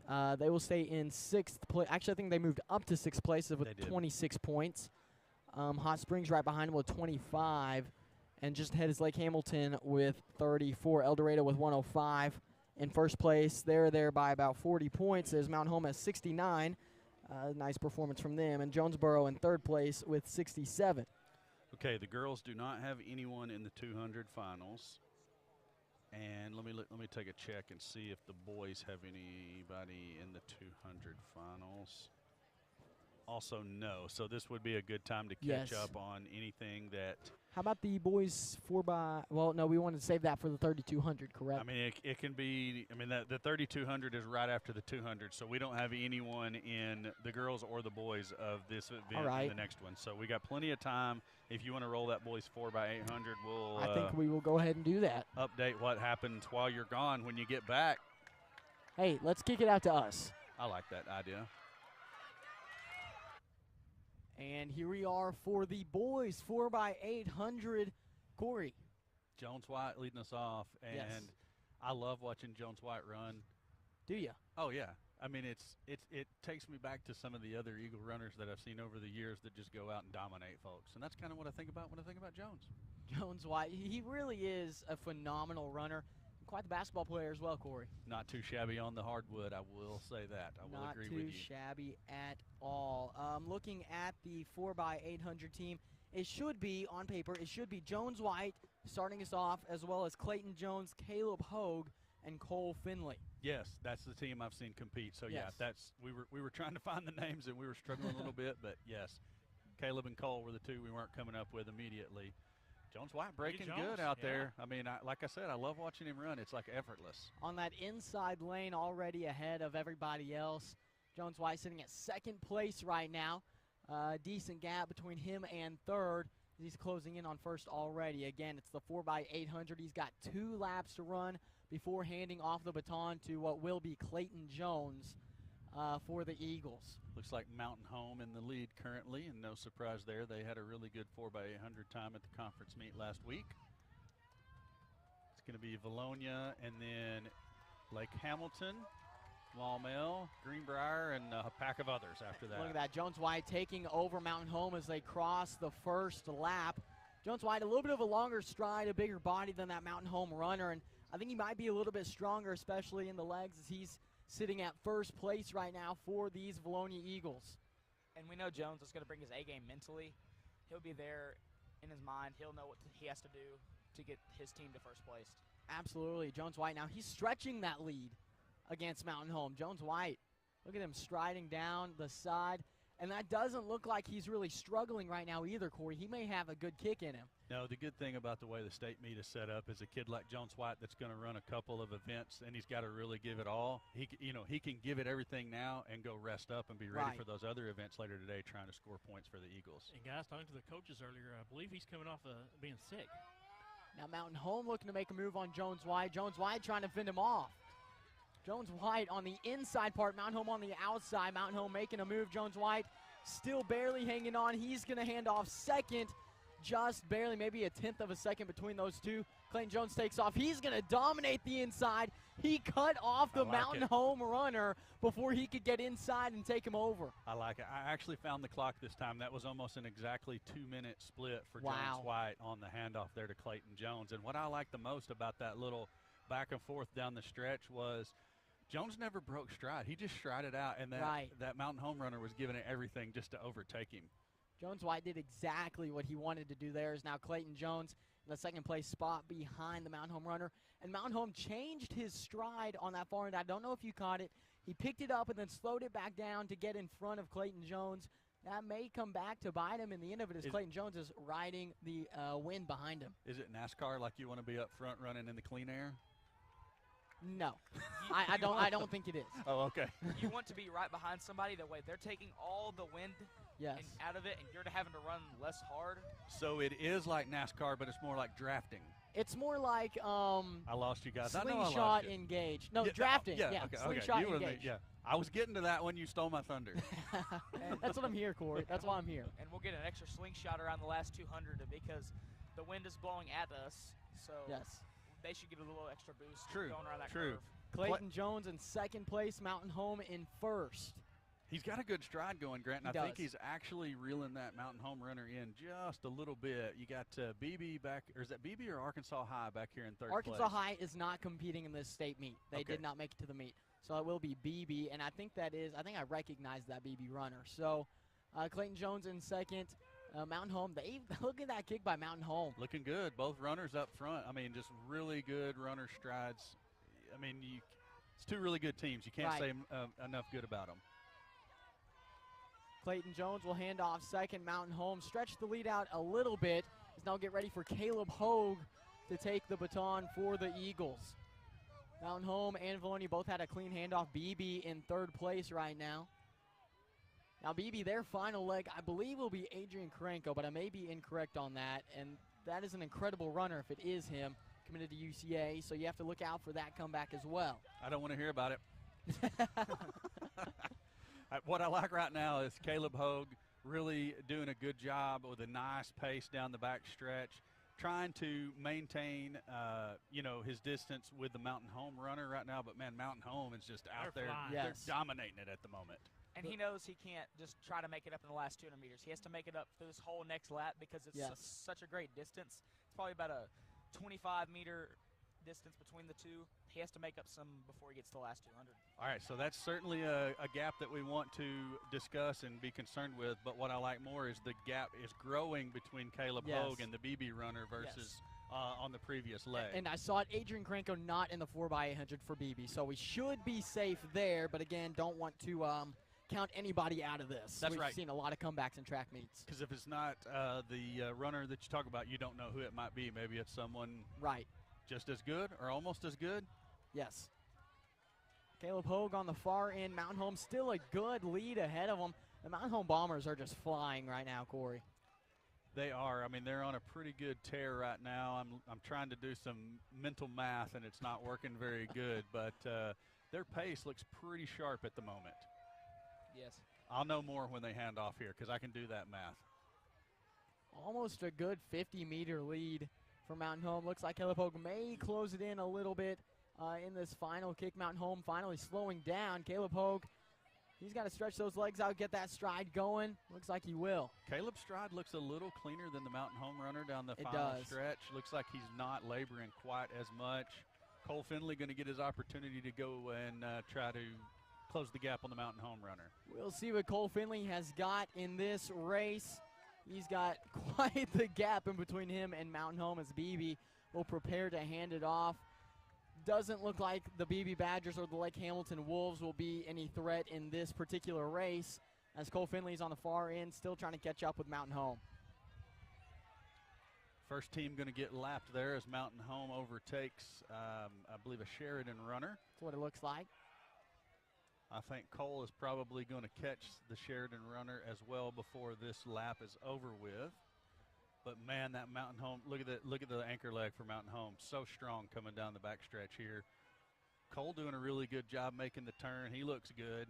they will stay in 6th place. Actually, I think they moved up to 6th place with 26 points. Hot Springs right behind them with 25. And just ahead is Lake Hamilton with 34. El Dorado with 105. In first place, they're there by about 40 points as Mount Home has 69. Nice performance from them. And Jonesboro in third place with 67. Okay, the girls do not have anyone in the 200 finals. And let me take a check and see if the boys have anybody in the 200 finals. Also, no. So this would be a good time to catch up on anything that. How about the boys 4x? Well, no, we wanted to save that for the 3200, correct? I mean, it can be. I mean, the 3200 is right after the 200, so we don't have anyone in the girls or the boys of this event in the next one. So we got plenty of time. If you want to roll that boys 4x800, we'll. I think we will go ahead and do that. Update what happens while you're gone when you get back. Hey, let's kick it out to us. I like that idea. And here we are for the boys 4x800. Corey. Jones White leading us off, and I love watching Jones White run. Do you? Oh yeah. I mean, it takes me back to some of the other Eagle runners that I've seen over the years that just go out and dominate folks, and that's kind of what I think about when I think about Jones. Jones White, he really is a phenomenal runner. Quite the basketball player as well, Corey. Not too shabby on the hardwood, I will say that. I will agree with you. Not too shabby at all. Looking at the 4x800 team, it should be, on paper, it should be Jones White starting us off, as well as Clayton Jones, Caleb Hogue, and Cole Finley. Yes, that's the team I've seen compete. So yeah, we were trying to find the names and we were struggling a little bit, but yes, Caleb and Cole were the two we weren't coming up with immediately. Jones White breaking good out there. I mean, like I said, I love watching him run. It's like effortless. On that inside lane, already ahead of everybody else. Jones White sitting at 2nd place right now. Decent gap between him and 3rd. He's closing in on 1st already. Again, it's the 4x800. He's got 2 laps to run before handing off the baton to what will be Clayton Jones for the Eagles. Looks like Mountain Home in the lead currently, and no surprise there. They had a really good 4x800 time at the conference meet last week. It's going to be Valonia and then Lake Hamilton, Maumelle, Greenbrier, and a pack of others after that. Look at that. Jones White taking over Mountain Home as they cross the 1st lap. Jones White, a little bit of a longer stride, a bigger body than that Mountain Home runner, and I think he might be a little bit stronger, especially in the legs, as he's sitting at 1st place right now for these Valonia Eagles. And we know Jones is going to bring his A game mentally. He'll be there in his mind. He'll know what he has to do to get his team to 1st place. Absolutely. Jones White now, he's stretching that lead against Mountain Home. Jones White, look at him striding down the side. And that doesn't look like he's really struggling right now either, Corey. He may have a good kick in him. No, the good thing about the way the state meet is set up is a kid like Jones White that's going to run a couple of events, and he's got to really give it all. He can give it everything now and go rest up and be ready for those other events later today trying to score points for the Eagles. And guys, talking to the coaches earlier, I believe he's coming off being sick. Now Mountain Home looking to make a move on Jones White. Jones White trying to fend him off. Jones White on the inside part, Mountain Home on the outside. Mountain Home making a move. Jones White still barely hanging on. He's going to hand off 2nd, just barely, maybe a 1/10 of a second between those two. Clayton Jones takes off. He's going to dominate the inside. He cut off the Mountain Home runner before he could get inside and take him over. I like it. I actually found the clock this time. That was almost an exactly 2-minute split for Jones White on the handoff there to Clayton Jones. And what I like the most about that little back and forth down the stretch was Jones never broke stride. He just strided out, and that Mountain Home runner was giving it everything just to overtake him. Jones White did exactly what he wanted to do there. Is now Clayton Jones in the 2nd place spot behind the Mountain Home runner. And Mountain Home changed his stride on that far end. I don't know if you caught it. He picked it up and then slowed it back down to get in front of Clayton Jones. That may come back to bite him in the end of it as Clayton Jones is riding the wind behind him. Is it NASCAR, like you want to be up front running in the clean air? No, I don't think it is. Oh, okay. You want to be right behind somebody. That way they're taking all the wind Yes. out of it, and you're having to run less hard. So it is like NASCAR, but it's more like drafting. It's more like I lost you guys. I know I lost slingshot you. engage. No, Yeah, drafting. Yeah, Yeah, okay, slingshot You and me, engage. yeah. I was getting to that when you stole my thunder. That's what I'm here, Corey. That's why I'm here. And we'll get an extra slingshot around the last 200 because the wind is blowing at us. So Yes. they should get a little extra boost True, going around that true. curve. Clayton Jones in second place, Mountain Home in first. He's got a good stride going, Grant, and He I think does. he's actually reeling that Mountain Home runner in just a little bit. You got BB back, or is that BB or Arkansas High back here in third Arkansas place? High is not competing in this state meet. They Okay. did not make it to the meet. So it will be BB, and I think I recognize that BB runner. So Clayton Jones in second, Mountain Home. Look at that kick by Mountain Home. Looking good. Both runners up front. I mean, just really good runner strides. I mean, it's two really good teams. You can't Right. say enough good about them. Clayton Jones will hand off second. Mountain Home stretch the lead out a little bit. Is now get ready for Caleb Hogue to take the baton for the Eagles. Mountain Home and Valoni both had a clean handoff. BB in third place right now. Now BB, their final leg, I believe will be Adrian Karenko, but I may be incorrect on that. And that is an incredible runner if it is him, committed to UCA. So you have to look out for that comeback as well. I don't want to hear about it. What I like right now is Caleb Hogue really doing a good job with a nice pace down the back stretch, trying to maintain, his distance with the Mountain Home runner right now. But, man, Mountain Home is just out They're there. flying. They're Yes. dominating it at the moment. And he knows he can't just try to make it up in the last 200 meters. He has to make it up through this whole next lap because it's Yes. such a great distance. It's probably about a 25-meter distance between the two. He has to make up some before he gets to the last 200. All right, so that's certainly a gap that we want to discuss and be concerned with. But what I like more is the gap is growing between Caleb Yes. Hogue and the BB runner versus on the previous leg. And I saw it, Adrian Karenko not in the 4x800 for BB. So we should be safe there, but again, don't want to count anybody out of this. That's We've right. seen a lot of comebacks in track meets. Because if it's not the runner that you talk about, you don't know who it might be. Maybe it's someone Right. just as good or almost as good. Yes. Caleb Hogue on the far end. Mountain Home still a good lead ahead of them. The Mountain Home Bombers are just flying right now, Corey. They are. I mean, they're on a pretty good tear right now. I'm trying to do some mental math, and it's not working very good. But their pace looks pretty sharp at the moment. Yes. I'll know more when they hand off here because I can do that math. Almost a good 50-meter lead for Mountain Home. Looks like Caleb Hogue may close it in a little bit in this final kick. Mountain Home finally slowing down. Caleb Hogue, he's got to stretch those legs out, get that stride going. Looks like he will. Caleb's stride looks a little cleaner than the Mountain Home runner down the It final does. stretch. Looks like he's not laboring quite as much. Cole Finley going to get his opportunity to go and try to close the gap on the Mountain Home runner. We'll see what Cole Finley has got in this race. He's got quite the gap in between him and Mountain Home as BB will prepare to hand it off. Doesn't look like the BB Badgers or the Lake Hamilton Wolves will be any threat in this particular race as Cole Finley's on the far end still trying to catch up with Mountain Home. First team going to get lapped there as Mountain Home overtakes, I believe, a Sheridan runner. That's what it looks like. I think Cole is probably going to catch the Sheridan runner as well before this lap is over with. But man, that Mountain Home, look at the anchor leg for Mountain Home. So strong coming down the backstretch here. Cole doing a really good job making the turn. He looks good.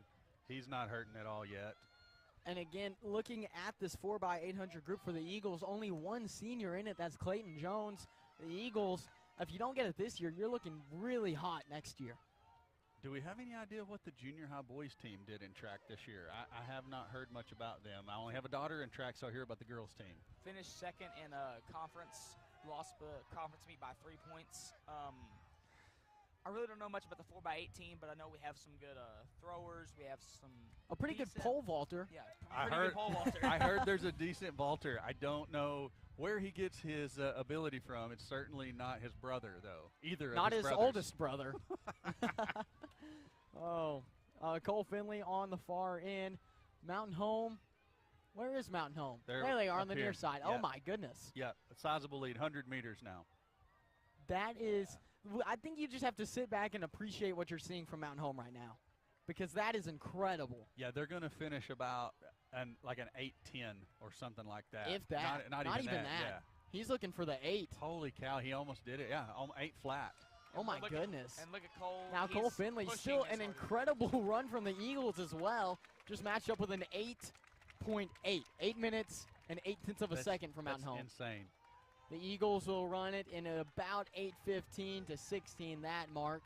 He's not hurting at all yet. And again, looking at this 4x800 group for the Eagles, only one senior in it. That's Clayton Jones. The Eagles, if you don't get it this year, you're looking really hot next year. Do we have any idea what the junior high boys team did in track this year? I have not heard much about them. I only have a daughter in track, so I hear about the girls team. Finished second in a conference, lost the conference meet by 3 points. I really don't know much about the 4x8 team, but I know we have some good throwers. We have some A pretty good decent- pole vaulter. Yeah, I pretty heard- good pole vaulter. I heard there's a decent vaulter. I don't know where he gets his ability from. It's certainly not his brother, though. Either Not of his his oldest brother. Cole Finley on the far end. Mountain Home. Where is Mountain Home? They're There they are on up the here. near side. Yeah. Oh, my goodness. Yeah, a sizable lead, 100 meters now. That is I think you just have to sit back and appreciate what you're seeing from Mountain Home right now, because that is incredible. Yeah, they're going to finish about like an 8-10 or something like that. If that. Not even that. Yeah. He's looking for the 8. Holy cow, he almost did it. Yeah, 8 flat. Oh, my Look goodness. And look at Cole. Now, Cole He's Finley, pushing still as an hard as- incredible run from the Eagles as well. Just matched up with an 8.8. 8 minutes and 8/10 of a second for Mountain Home. That's insane. The Eagles will run it in about 8:15 to 16, that mark.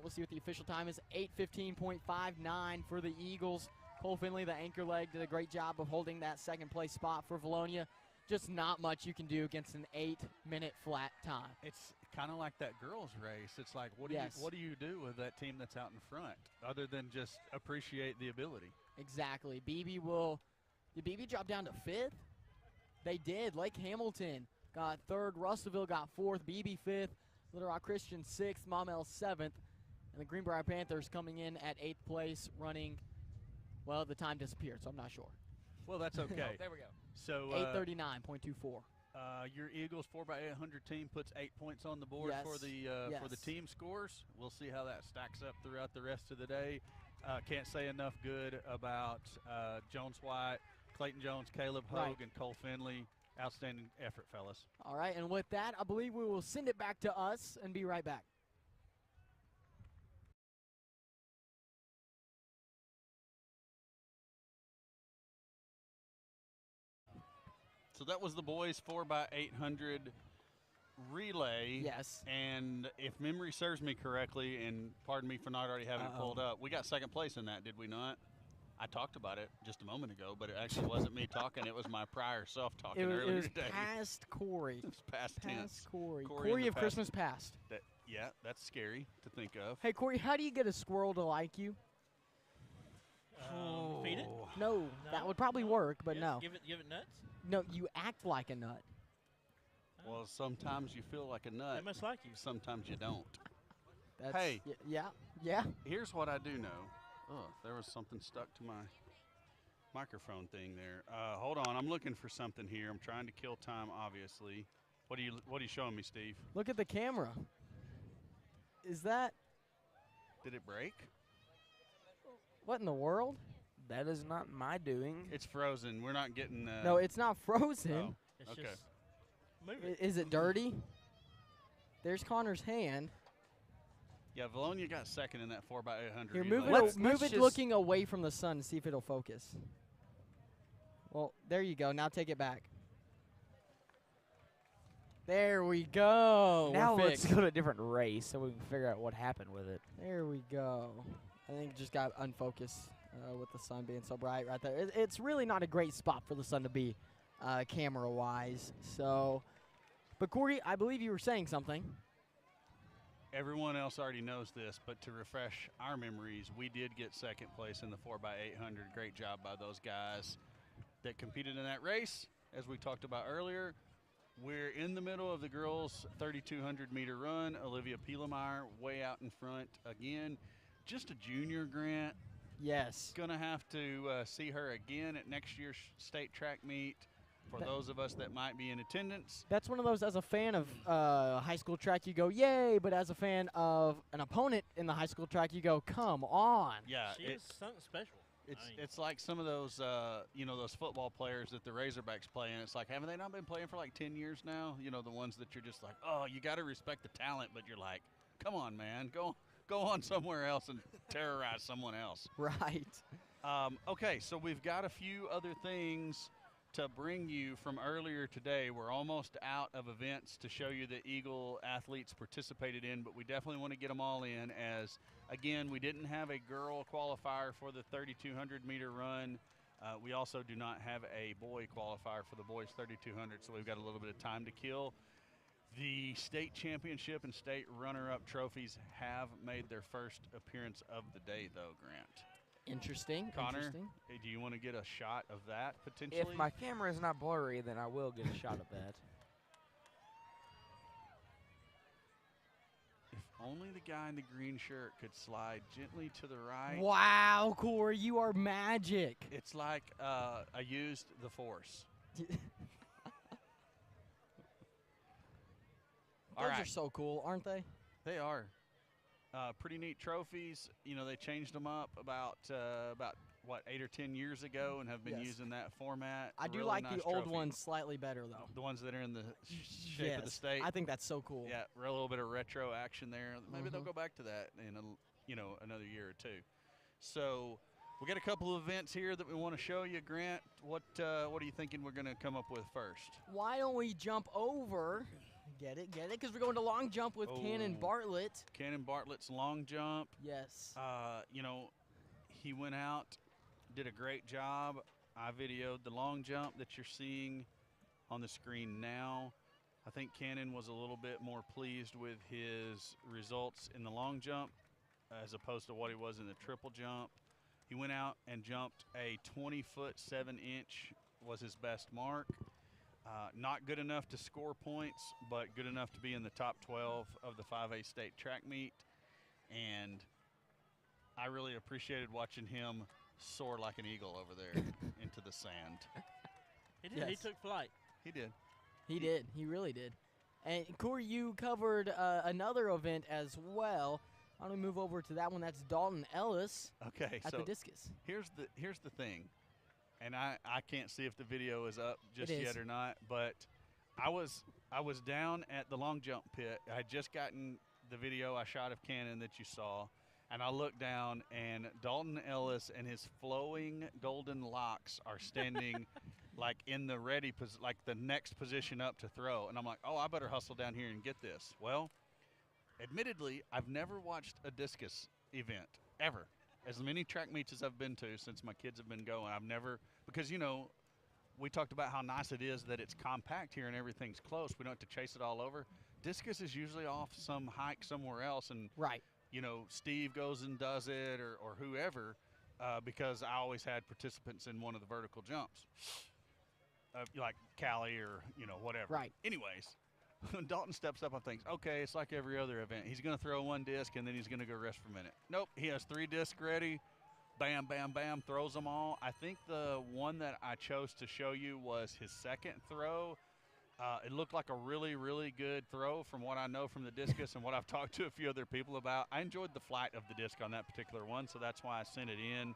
We'll see what the official time is. 8:15.59 for the Eagles. Cole Finley, the anchor leg, did a great job of holding that second-place spot for Valonia. Just not much you can do against an 8-minute flat time. It's kind of like that girls' race. It's like, what do you do with that team that's out in front, other than just appreciate the ability? Exactly. Did BB drop down to 5th? They did. Lake Hamilton got 3rd. Russellville got 4th. BB 5th. Little Rock Christian 6th. Maumelle 7th. And the Greenbrier Panthers coming in at 8th place, running, well, the time disappeared, so I'm not sure. Well, that's okay. Oh, there we go. So 8:39.24. your Eagles 4x800 team puts 8 points on the board Yes. for the team scores. We'll see how that stacks up throughout the rest of the day. Can't say enough good about Jones White, Clayton Jones, Caleb Hogue, Right. and Cole Finley. Outstanding effort, fellas. All right, and with that, I believe we will send it back to us and be right back. So that was the boys 4x800 relay. Yes. And if memory serves me correctly, and pardon me for not already having it pulled up, we got second place in that, did we not? I talked about it just a moment ago, but it actually wasn't me talking. It was my prior self talking earlier It was today. past Corey. It was past tense. Past Corey. Corey in Corey the of past. Christmas past. Yeah, that's scary to think of. Hey, Corey, how do you get a squirrel to like you? Feed it. No, that would probably work, but Yeah, no. Give it nuts. No, you act like a nut. Well, sometimes you feel like a nut. They must like you. Sometimes you don't. That's, Hey. Yeah. Here's what I do know. Oh, there was something stuck to my microphone thing there. Hold on, I'm looking for something here. I'm trying to kill time, obviously. What are you showing me, Steve? Look at the camera. Is that Did it break? what in the world? That is not my doing. It's frozen. We're not getting. No, it's not frozen. Oh, It's okay. just move it. Is it dirty? There's Connor's hand. Yeah, Valonia got second in that 4x800. Here, relay. move it. Let's Move it just- looking away from the sun and see if it'll focus. Well, there you go. Now take it back. There we go. Now We're let's fixed. go to a different race so we can figure out what happened with it. There we go. I think it just got unfocused with the sun being so bright right there. It's really not a great spot for the sun to be camera-wise. So, but Corey, I believe you were saying something. Everyone else already knows this, but to refresh our memories, we did get second place in the 4x800. Great job by those guys that competed in that race. As we talked about earlier, we're in the middle of the girls' 3,200-meter run. Olivia Pielemeyer way out in front again. Just a junior, Grant. Yes. Going to have to see her again at next year's state track meet for those of us that might be in attendance. That's one of those, as a fan of high school track, you go, yay, but as a fan of an opponent in the high school track, you go, come on. Yeah, She is something special. it's like some of those those football players that the Razorbacks play, and it's like, haven't they not been playing for like 10 years now? You know, the ones that you're just like, oh, you got to respect the talent, but you're like, come on, man, go on somewhere else and terrorize someone else. Right. Okay, so we've got a few other things to bring you from earlier today. We're almost out of events to show you that Eagle athletes participated in, but we definitely want to get them all in, as, again, we didn't have a girl qualifier for the 3,200-meter run. We also do not have a boy qualifier for the boys 3,200, so we've got a little bit of time to kill. The state championship and state runner-up trophies have made their first appearance of the day, though, Grant. Interesting. Connor, Interesting. do you want to get a shot of that potentially? If my camera is not blurry, then I will get a shot of that. If only the guy in the green shirt could slide gently to the right. Wow, Corey, you are magic. It's like I used the force. All Those right. are so cool, aren't they? They are. Pretty neat trophies. You know, they changed them up about what, 8 or 10 years ago, and have been Yes. using that format. I do Really like nice the old trophy. ones slightly better, though. The ones that are in the shape of the Yes, state. I think that's so cool. Yeah, a little bit of retro action there. Maybe they'll Mhm. go back to that in another year or two. So we got a couple of events here that we want to show you, Grant. What are you thinking we're going to come up with first? Why don't we jump over? Get it? Because we're going to long jump with Cannon Oh. Bartlett. Cannon Bartlett's long jump. Yes. He went out, did a great job. I videoed the long jump that you're seeing on the screen now. I think Cannon was a little bit more pleased with his results in the long jump as opposed to what he was in the triple jump. He went out and jumped a 20-foot 7-inch was his best mark. Not good enough to score points, but good enough to be in the top 12 of the 5A state track meet. And I really appreciated watching him soar like an eagle over there into the sand. He did. He Yes. took flight. He did. He did. He really did. And Corey, you covered another event as well. Why don't we move over to that one? That's Dalton Ellis Okay, at so the discus. here's the thing, and I can't see if the video is up just It is. yet or not, but I was down at the long jump pit. I had just gotten the video I shot of Cannon that you saw, and I looked down, and Dalton Ellis and his flowing golden locks are standing like in the like the next position up to throw, and I'm like, oh, I better hustle down here and get this. Well, admittedly, I've never watched a discus event ever. As many track meets as I've been to since my kids have been going, I've never, because we talked about how nice it is that it's compact here and everything's close. We don't have to chase it all over. Discus is usually off some hike somewhere else, and Right. Steve goes and does it, or whoever, because I always had participants in one of the vertical jumps, like Callie or whatever. Right. Anyways, when Dalton steps up and thinks, okay, it's like every other event. He's going to throw one disc and then he's going to go rest for a minute. Nope, he has 3 discs ready. Bam, bam, bam, throws them all. I think the one that I chose to show you was his second throw. It looked like a really, really good throw from what I know from the discus and what I've talked to a few other people about. I enjoyed the flight of the disc on that particular one, so that's why I sent it in.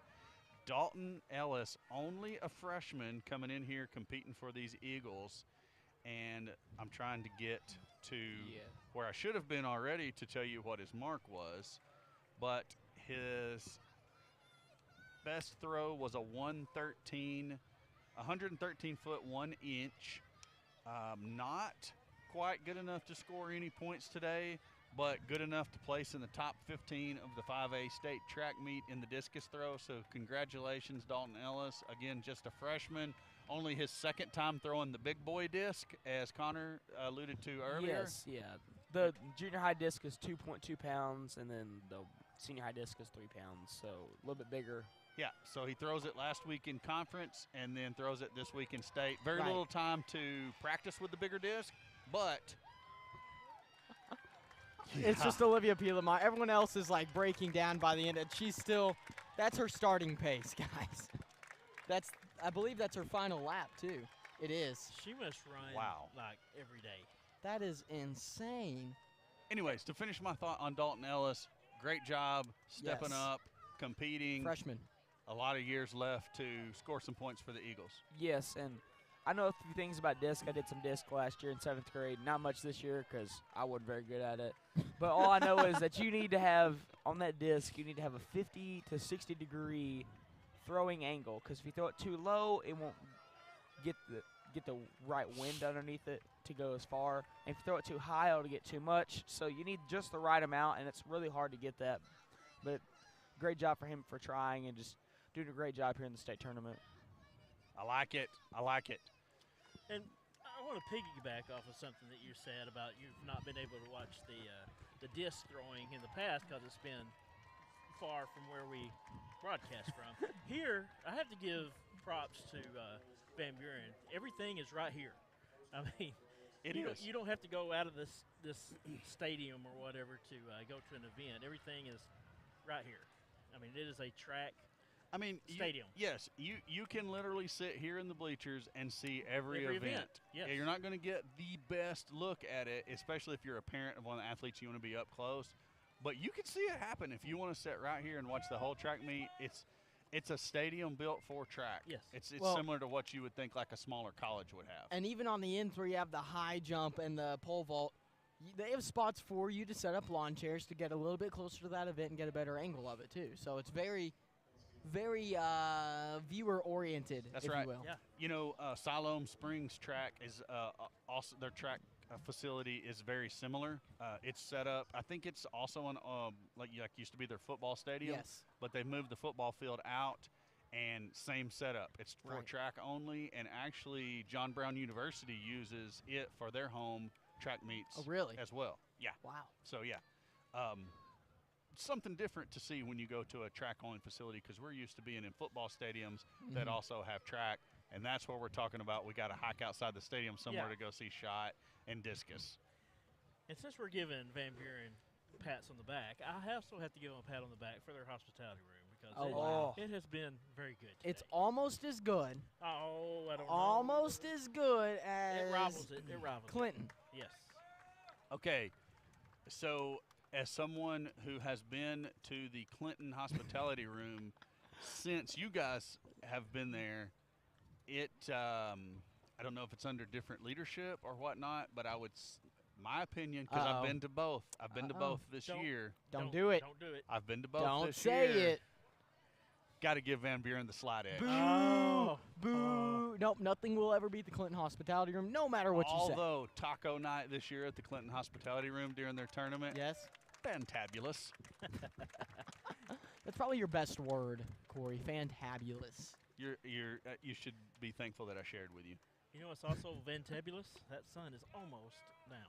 Dalton Ellis, only a freshman coming in here competing for these Eagles. And I'm trying to get to where I should have been already to tell you what his mark was. But his best throw was a 113 foot 1 inch. Not quite good enough to score any points today, but good enough to place in the top 15 of the 5A state track meet in the discus throw. So congratulations, Dalton Ellis. Again, just a freshman. Only his second time throwing the big boy disc, as Connor alluded to earlier. Yes, yeah. The junior high disc is 2.2 pounds, and then the senior high disc is 3 pounds, so a little bit bigger. Yeah, so he throws it last week in conference and then throws it this week in state. Very Right. little time to practice with the bigger disc, but It's just Olivia Pilamont. Everyone else is like breaking down by the end, and she's still. That's her starting pace, guys. I believe that's her final lap too. It is. She must run like every day. That is insane. Anyways, to finish my thought on Dalton Ellis, great job stepping Yes. up, competing. Freshman. A lot of years left to score some points for the Eagles. Yes, and I know a few things about disc. I did some disc last year in 7th grade. Not much this year because I wasn't very good at it. But all I know is that you need to have, on that disc, you need to have a 50 to 60 degree throwing angle, because if you throw it too low, it won't get the right wind underneath it to go as far. And if you throw it too high, it'll get too much. So you need just the right amount, and it's really hard to get that. But great job for him for trying and just doing a great job here in the state tournament. I like it. I like it. And I want to piggyback off of something that you said about you've not been able to watch the disc throwing in the past because it's been far from where we broadcast from. Here, I have to give props to Van Buren. Everything is right here. I mean, you don't have to go out of this stadium or whatever to go to an event. Everything is right here. I mean, it is a track I mean, stadium. Yes, you can literally sit here in the bleachers and see every event. Yes. Yeah, you're not going to get the best look at it, especially if you're a parent of one of the athletes. You want to be up close, but you can see it happen if you want to sit right here and watch the whole track meet. It's a stadium built for track. Yes. It's similar to what you would think like a smaller college would have. And even on the ends where you have the high jump and the pole vault, they have spots for you to set up lawn chairs to get a little bit closer to that event and get a better angle of it too. So it's very viewer oriented. That's if right. You will. Yeah. You know, Siloam Springs track is also their track facility is very similar. It's set up. I think it's also on like used to be their football stadium. Yes. But they've moved the football field out, and same setup. It's for Right. track only, and actually John Brown University uses it for their home track meets. Oh, really? As well. Yeah. Wow. So yeah. Something different to see when you go to a track-only facility because we're used to being in football stadiums that also have track, and that's what we're talking about. We got to hike outside the stadium somewhere to go see shot and discus. And since we're giving Van Buren pats on the back, I also have to give them a pat on the back for their hospitality room because it has been very good today. It's almost as good. Oh, I don't know. Almost as good as It rivals it. It rivals Clinton. it. Yes. Okay, so as someone who has been to the Clinton hospitality room since you guys have been there, I don't know if it's under different leadership or whatnot, but my opinion, because I've been to both. I've been to both this year. Don't do it. Don't do it. I've been to both Don't this say year. it. Got to give Van Buren the slight edge. Boo. Oh. Boo. Nope, nothing will ever beat the Clinton hospitality room, no matter what you say. Although taco night this year at the Clinton hospitality room during their tournament, Yes. fantabulous. That's probably your best word, Corey. Fantabulous. You should be thankful that I shared with you. You know what's also fantabulous? That sun is almost down.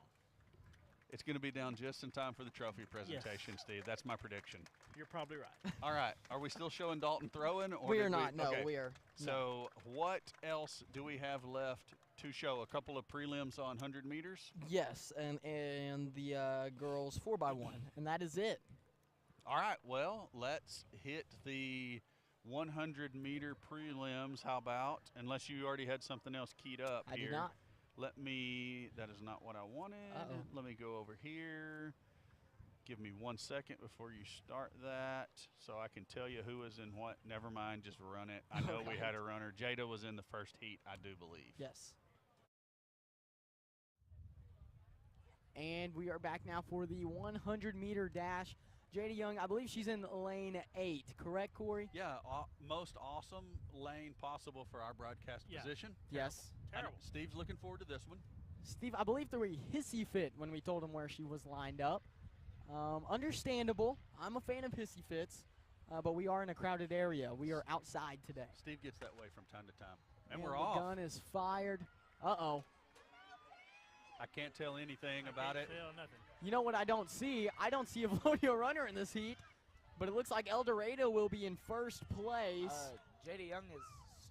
It's going to be down just in time for the trophy presentation, Steve. That's my prediction. You're probably right. All right. Are we still showing Dalton throwing? Or We did are not. No, okay. we are. So what else do we have left to show? A couple of prelims on 100 meters? Yes, and the girls 4x1, and that is it. All right. Well, let's hit the 100-meter prelims. How about? Unless you already had something else keyed up I here. did not. That is not what I wanted. Uh-oh. Let me go over here. Give me 1 second before you start that so I can tell you who is in what. Never mind, just run it. I know we Okay. had a runner. Jada was in the first heat, I do believe. Yes. And we are back now for the 100-meter dash. Jada Young, I believe she's in lane 8, correct, Corey? Yeah, most awesome lane possible for our broadcast Yeah. position. Yes. I know Terrible. Steve's looking forward to this one. Steve, I believe threw a hissy fit when we told him where she was lined up. Understandable. I'm a fan of hissy fits, but we are in a crowded area. We are outside today. Steve gets that way from time to time. And the we're off. gun is fired. Uh-oh. I can't tell anything about it. Well, nothing. You know what I don't see? I don't see a Valonia runner in this heat, but it looks like El Dorado will be in first place. J.D. Young is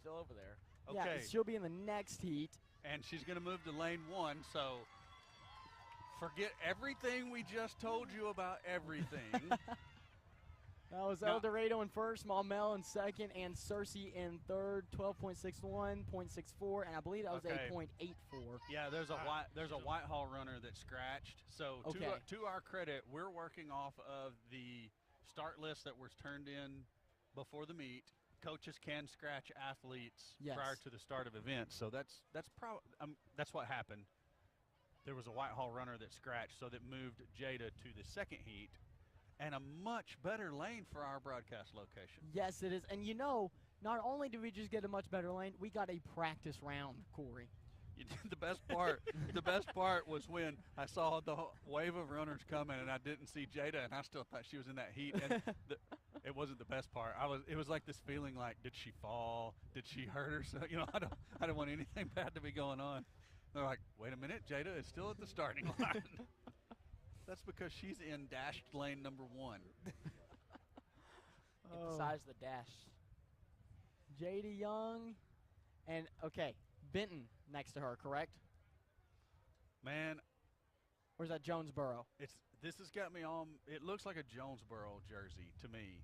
still over there. Okay. Yeah, she'll be in the next heat. And she's going to move to lane 1, so forget everything we just told you about everything. That was No. El Dorado in first, Maumelle in second, and Cersei in third, 12.61, 0.64, and I believe that was Okay. 8.84. Yeah, there's a Whitehall runner that scratched. So Okay. to our credit, we're working off of the start list that was turned in before the meet. Coaches can scratch athletes Yes. prior to the start of events. So that's what happened. There was a Whitehall runner that scratched, so that moved Jada to the second heat, and a much better lane for our broadcast location. Yes, it is. And you know, not only did we just get a much better lane, we got a practice round, Corey. The best part was when I saw the wave of runners coming and I didn't see Jada, and I still thought she was in that heat. And it wasn't the best part. It was like this feeling like, did she fall? Did she hurt herself? I don't want anything bad to be going on. They're like, wait a minute, Jada is still at the starting line. That's because she's in dashed lane number 1. Emphasize the dash. Jada Young, and okay, Benton next to her, correct? Man, Or is that Jonesboro? this has got me on. It looks like a Jonesboro jersey to me.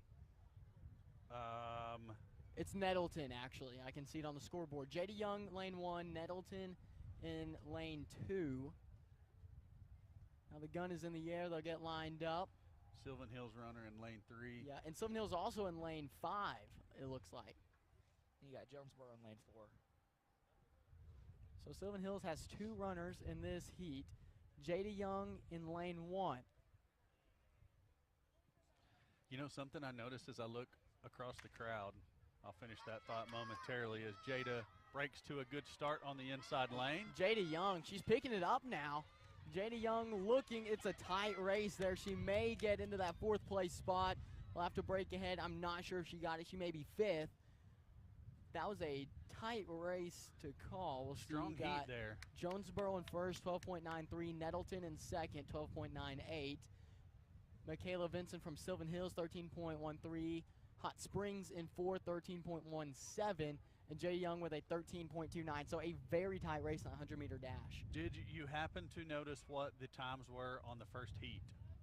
It's Nettleton, actually. I can see it on the scoreboard. Jada Young, lane 1. Nettleton in lane 2. Now the gun is in the air. They'll get lined up. Sylvan Hills runner in lane 3. Yeah, and Sylvan Hills also in lane 5, it looks like. You got Jonesboro in lane 4. So Sylvan Hills has 2 runners in this heat. Jada Young in lane 1. You know, something I noticed as I look across the crowd, I'll finish that thought momentarily, as Jada breaks to a good start on the inside lane. Jada Young, she's picking it up now. Jada Young looking, it's a tight race there. She may get into that 4th place spot. We'll have to break ahead. I'm not sure if she got it. She may be 5th. That was a tight race to call. We'll Strong see. heat there. Jonesboro in first, 12.93. Nettleton in second, 12.98. Michaela Vincent from Sylvan Hills, 13.13. Hot Springs in fourth, 13.17. And Jay Young with a 13.29. So a very tight race on a 100-meter dash. Did you happen to notice what the times were on the first heat?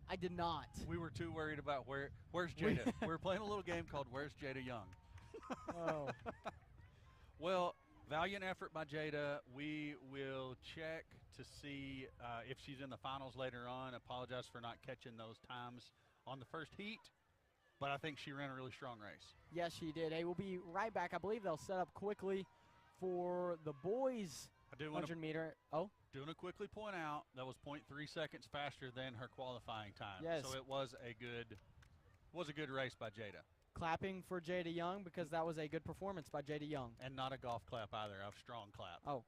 I did not. We were too worried about where's Jada. We were playing a little game called Where's Jada Young? Oh. Well, valiant effort by Jada. We will check to see if she's in the finals later on. Apologize for not catching those times on the first heat, but I think she ran a really strong race. Yes, she did. Hey, we'll be right back. I believe they'll set up quickly for the boys' I do want to 100-meter. Oh, do want to quickly point out that was 0.3 seconds faster than her qualifying time. Yes. So it was a good race by Jada. clapping for Jada Young because that was a good performance by Jada Young. And not a golf clap either, a strong clap. Oh.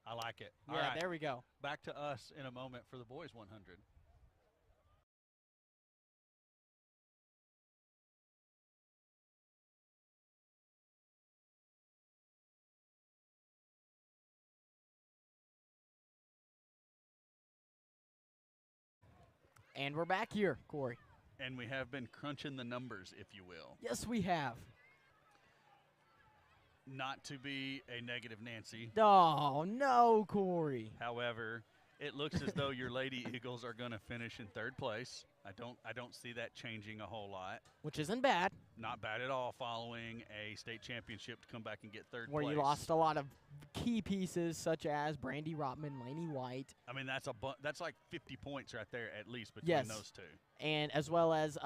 I like it. Yeah, All right, there we go. back to us in a moment for the boys 100. And we're back here, Corey. And we have been crunching the numbers, if you will. Yes, we have. Not to be a negative Nancy. Oh, no, Corey. However, it looks as though your Lady Eagles are going to finish in third place. I don't see that changing a whole lot. Which isn't bad. Not bad at all, following a state championship to come back and get third Where place. you lost a lot of key pieces such as Brandy Rotman, Lainey White. I mean, that's like 50 points right there at least between those two. And as well as,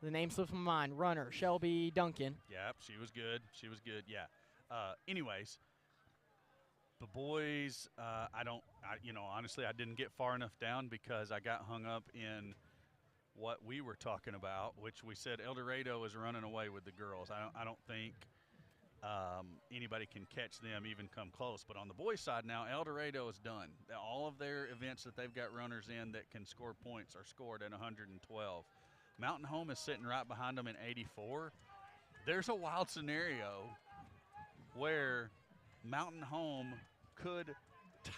the name slips my mind, runner, Shelby Duncan. Yep, she was good. She was good, yeah. Anyways, the boys, honestly, I didn't get far enough down because I got hung up in what we were talking about, which we said El Dorado is running away with the girls. I don't think anybody can catch them, even come close. But on the boys' side now, El Dorado is done. All of their events that they've got runners in that can score points are scored at 112. Mountain Home is sitting right behind them in 84. There's a wild scenario where Mountain Home could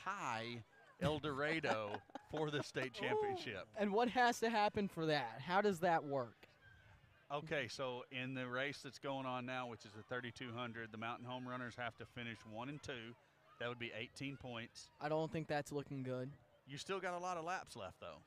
tie El Dorado for the state championship. And what has to happen for that? How does that work? Okay, so in the race that's going on now, which is the 3,200, the Mountain Home runners have to finish 1 and 2. That would be 18 points. I don't think that's looking good. You still got a lot of laps left, though.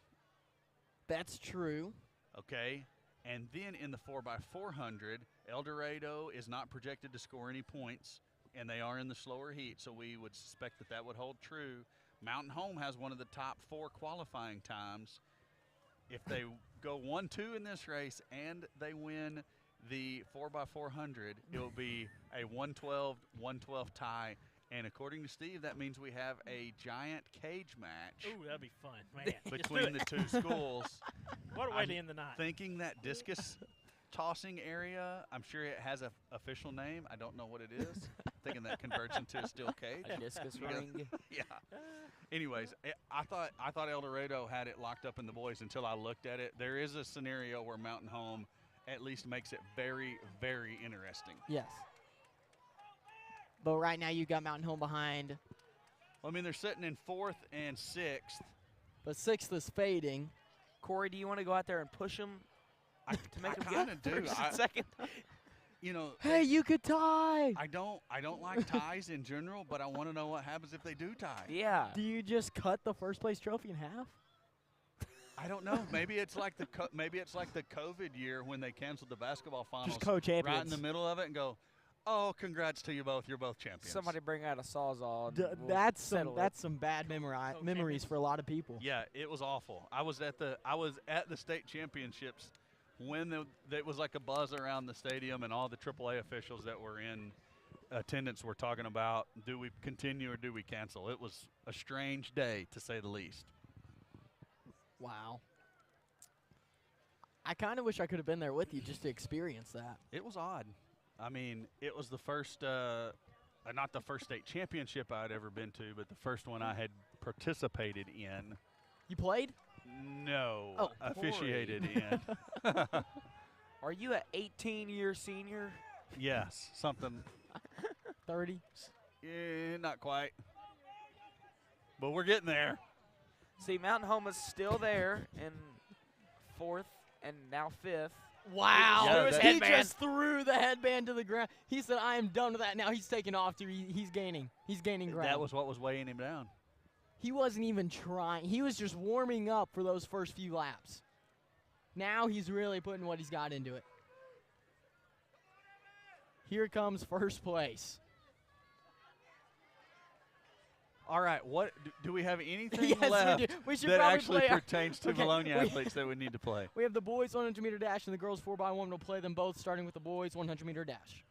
That's true. Okay, and then in the 4x400, El Dorado is not projected to score any points, and they are in the slower heat, so we would suspect that would hold true. Mountain Home has one of the top 4 qualifying times. If they go 1-2 in this race and they win the 4x400, it will be a 112-112 tie. And according to Steve, that means we have a giant cage match. Ooh, that'd be fun, man. Between the two schools. What a way to end the night. Thinking that discus tossing area, I'm sure it has an official name. I don't know what it is. Thinking that converts into a steel cage. A discus ring. Yeah. Anyways, I thought El Dorado had it locked up in the boys until I looked at it. There is a scenario where Mountain Home at least makes it very, very interesting. Yes. But right now you got Mountain Home behind. Well, I mean, they're sitting in 4th and 6th. But 6th is fading. Corey, do you want to go out there and push them to make them kinda get do. first and second? You know, Hey, you could tie. I don't like ties in general, but I want to know what happens if they do tie. Yeah. Do you just cut the first place trophy in half? I don't know. Maybe it's like the COVID year when they canceled the basketball finals. Just co-champions. Right in the middle of it and go, oh, congrats to you both. You're both champions. Somebody bring out a Sawzall. And we'll That's settle some bad memories for a lot of people. Yeah, it was awful. I was at the state championships when there was like a buzz around the stadium, and all the AAA officials that were in attendance were talking about, do we continue or do we cancel? It was a strange day, to say the least. Wow. I kind of wish I could have been there with you just to experience that. It was odd. I mean, it was the first, not the first state championship I'd ever been to, but the first one I had participated in. You played? No. Oh, officiated in. Are you an 18-year senior? Yes, something. 30? Not quite. But we're getting there. See, Mountain Home is still there in 4th and now 5th. Wow. Yeah, He just threw the headband to the ground. He said, I am done with that. Now he's taking off. He's gaining. He's gaining ground. That was what was weighing him down. He wasn't even trying. He was just warming up for those first few laps. Now he's really putting what he's got into it. Here comes first place. All right, what do we have anything Yes, left we do. We should that probably actually play pertains to Okay, Bologna we- athletes that we need to play? We have the boys 100-meter dash and the girls 4x1. We'll play them both, starting with the boys 100-meter dash.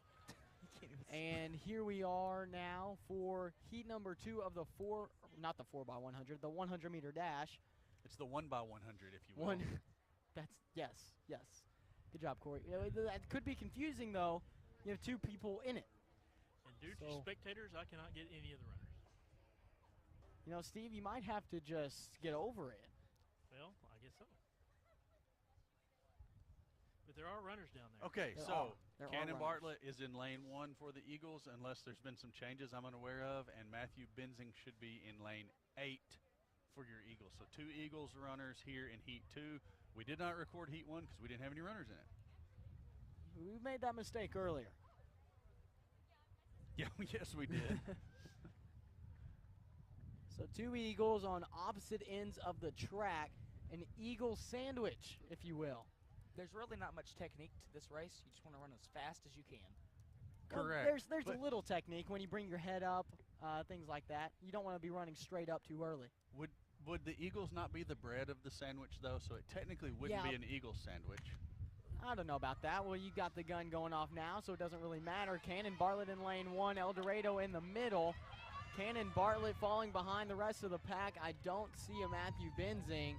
And here we are now for heat number 2 of the not the 4x100, the 100-meter dash. It's the 1x100, if you will. Yes. Good job, Corey. That could be confusing, though. You have 2 people in it. And due to spectators, I cannot get any of the runners. You know, Steve, you might have to just get over it. Well, I guess so. But there are runners down there. Okay, There so are Cannon runners. Bartlett is in lane 1 for the Eagles, unless there's been some changes I'm unaware of, and Matthew Benzing should be in lane 8 for your Eagles. So 2 Eagles runners here in heat 2. We did not record heat 1 because we didn't have any runners in it. We made that mistake earlier. Yeah, yes, we did. So 2 Eagles on opposite ends of the track, an Eagle sandwich, if you will. There's really not much technique to this race. You just want to run as fast as you can. Well, Correct. There's But a little technique when you bring your head up, things like that. You don't want to be running straight up too early. Would the Eagles not be the bread of the sandwich, though? So it technically wouldn't Yeah. be an Eagle sandwich. I don't know about that. Well, you got the gun going off now, so it doesn't really matter. Cannon Bartlett in lane 1, El Dorado in the middle. Cannon Bartlett falling behind the rest of the pack. I don't see a Matthew Benzing.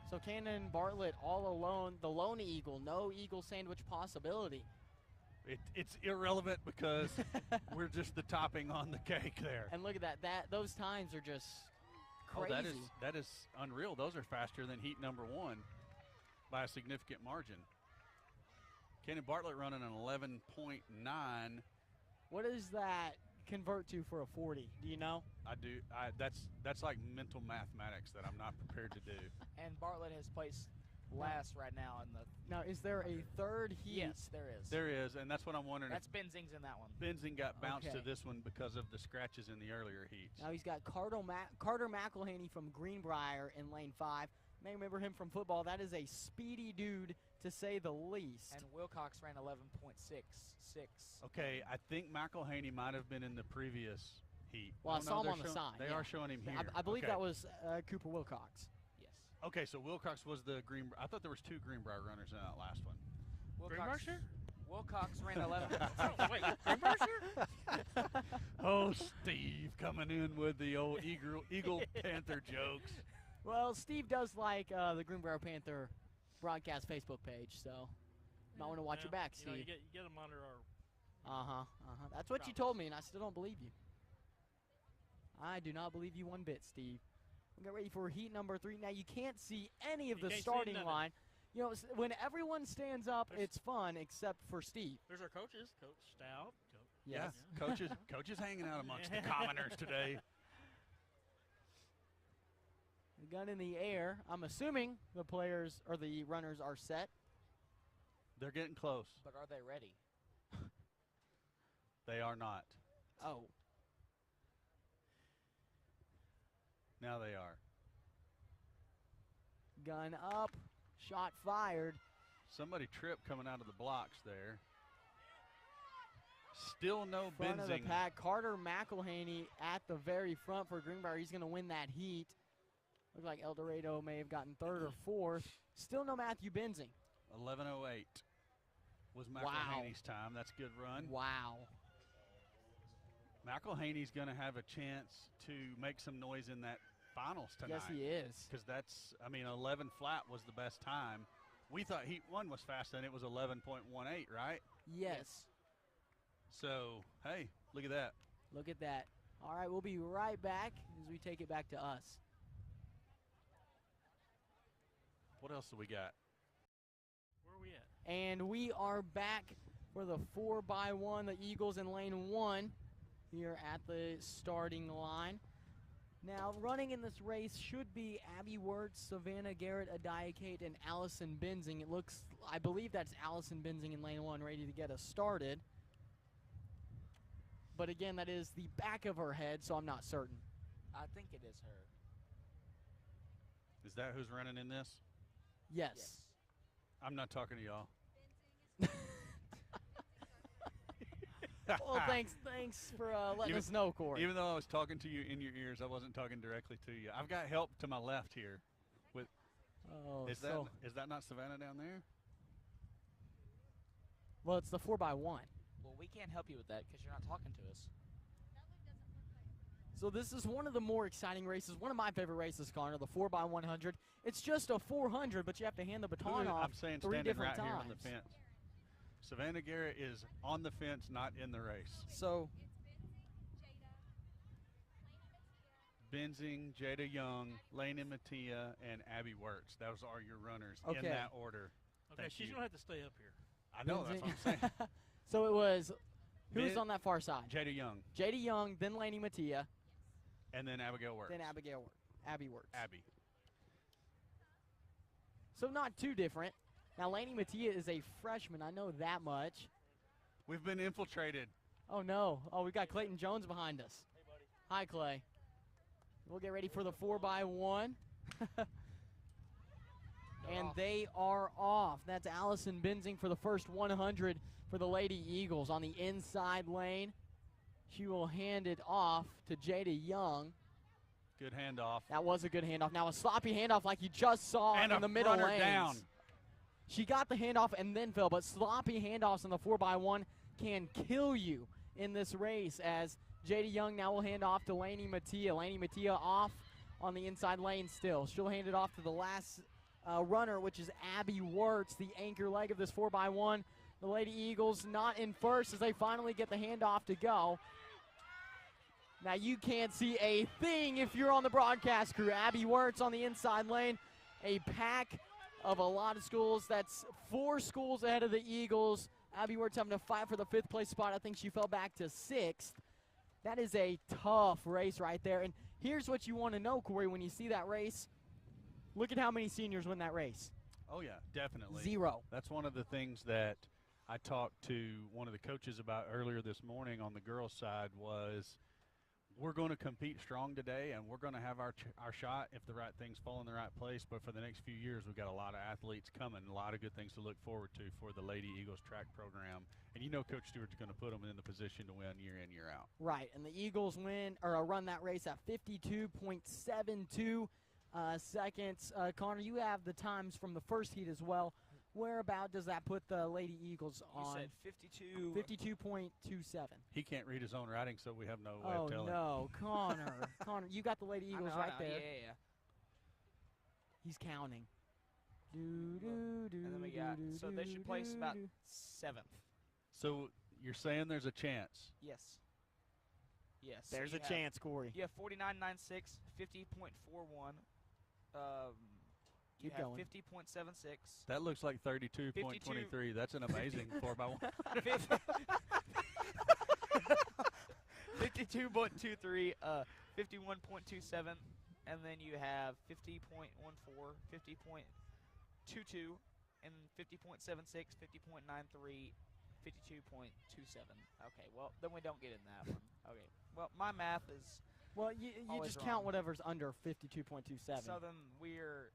So Cannon Bartlett all alone, the lone Eagle, no Eagle sandwich possibility. It's irrelevant because we're just the topping on the cake there. And look at that. Those times are just crazy. Oh, that is unreal. Those are faster than heat number 1 by a significant margin. Cannon Bartlett running an 11.9. What does that convert to for a 40? Do you know? I do. That's like mental mathematics that I'm not prepared to do. And Bartlett has placed last right now in the. Now, is there a third heat? Yes, there is. There is, and that's what I'm wondering. That's Benzing's in that one. If Benzing got bounced Okay. to this one because of the scratches in the earlier heats. Now he's got Carter McElhaney from Greenbrier in lane 5. You may remember him from football. That is a speedy dude, to say the least. And Wilcox ran 11.66. Okay, I think McElhaney might have been in the previous heat. Well, I Oh, no, saw him they're on the side, They yeah. are showing him here. I believe Okay. that was Cooper Wilcox. Yes. Okay, so Wilcox was the Greenbrier. I thought there was 2 Greenbrier runners in that last one. Wilcox, Greenbrier? Wilcox ran 11. Oh, wait, Greenbrier shirt? Oh, Steve coming in with the old Eagle Panther jokes. Well, Steve does like the Greenbrier Panther broadcast Facebook page, so might want to watch your back, You know, Steve. you get them under our. That's what you told me, and I still don't believe you. I do not believe you one bit, Steve. We'll get ready for heat number 3. Now, you can't see any of You the can't see starting nothing. line. You know, when everyone stands up, There's- it's fun, except for Steve. There's our coaches, Coach Stout. Yes. Yeah, coaches hanging out amongst the commoners today. The gun in the air. I'm assuming the players or the runners are set. They're getting close. But are they ready? They are not. Oh. Now they are. Gun up. Shot fired. Somebody tripped coming out of the blocks there. Still no Front of the benzing. pack. Carter McElhaney at the very front for Greenbrier. He's going to win that heat. Looked like El Dorado may have gotten third or fourth. Still no Matthew Benzing. 11:08 was McElhaney's time. That's a good run. Wow. McElhaney's going to have a chance to make some noise in that finals tonight. Yes, he is. Because that's, I mean, 11 flat was the best time. We thought Heat 1 was fast, and it was 11.18, right? Yes. So, hey, look at that. Look at that. All right, we'll be right back as we take it back to us. What else do we got? Where are we at? And we are back for the 4x1, the Eagles in lane 1 here at the starting line. Now, running in this race should be Abby Wirtz, Savannah Garrett, Adiah Kate, and Allison Benzing. It looks, I believe that's Allison Benzing in lane 1 ready to get us started. But again, that is the back of her head, so I'm not certain. I think it is her. Is that who's running in this? Yes. I'm not talking to y'all. Well, thanks for letting us know, Corey. Even though I was talking to you in your ears, I wasn't talking directly to you. I've got help to my left here. Oh, Is that not Savannah down there? Well, it's the 4x1. Well, we can't help you with that because you're not talking to us. So this is one of the more exciting races, one of my favorite races, Connor, the 4x100. It's just a 400, but you have to hand the baton off I'm saying 3 standing different right times. here on the fence. Savannah Garrett is on the fence, not in the race. So Benzing, Jada Young, Lainey Mattia, and Abby Wirtz. Those are your runners in Okay. that order. Okay, Thank she's you. going to have to stay up here. I know, that's what I'm saying. So it was, who's Ben- on that far side? Jada Young, J.D. Young, then Lainey Mattia, and then Abigail Wirtz. then Abby Wirtz. Abby. So not too different. Now, Lainey Mattia is a freshman. I know that much. We've been infiltrated. Oh, no. Oh, we've got Clayton Jones behind us. Hi, Clay. We'll get ready for the 4x1. And they are off. That's Allison Benzing for the first 100 for the Lady Eagles on the inside lane. She will hand it off to Jada Young. Good handoff. That was a good handoff. Now a sloppy handoff like you just saw And in a the middle runner lanes. down. She got the handoff and then fell, but sloppy handoffs on the 4x1 can kill you in this race as Jada Young now will hand off to Lainey Mattia. Lainey Mattia off on the inside lane still. She'll hand it off to the last runner, which is Abby Wirtz, the anchor leg of this 4x1. The Lady Eagles not in first as they finally get the handoff to go. Now you can't see a thing if you're on the broadcast crew. Abby Wirtz on the inside lane. A pack of a lot of schools. That's 4 schools ahead of the Eagles. Abby Wirtz having to fight for the 5th place spot. I think she fell back to 6th. That is a tough race right there. And here's what you want to know, Corey, when you see that race. Look at how many seniors win that race. Oh, yeah, definitely. 0. That's one of the things that I talked to one of the coaches about earlier this morning on the girls' side was we're going to compete strong today, and we're going to have our shot if the right things fall in the right place. But for the next few years, we've got a lot of athletes coming, a lot of good things to look forward to for the Lady Eagles track program. And you know Coach Stewart's going to put them in the position to win year in, year out. Right, and the Eagles run that race at 52.72 seconds. Connor, you have the times from the first heat as well. Where about does that put the Lady Eagles on? You said 52. 52.27. He can't read his own writing, so we have no way Oh, of telling. no, Connor. Connor, you got the Lady Eagles I know, right there. Yeah. He's counting. And then we got, so they should place about 7th. So you're saying there's a chance. Yes. Yes. There's you a have- chance, Corey. You have 49.96, 50.41. You Keep have going. 50.76. That looks like 32.23. That's an amazing 4x1. 52.23, 51.27, and then you have 50.14, 50.22, and 50.76, 50.93, 52.27. Okay, well, then we don't get in that one. Okay, well, my math is Well, you always just count wrong. whatever's under 52.27. so then we're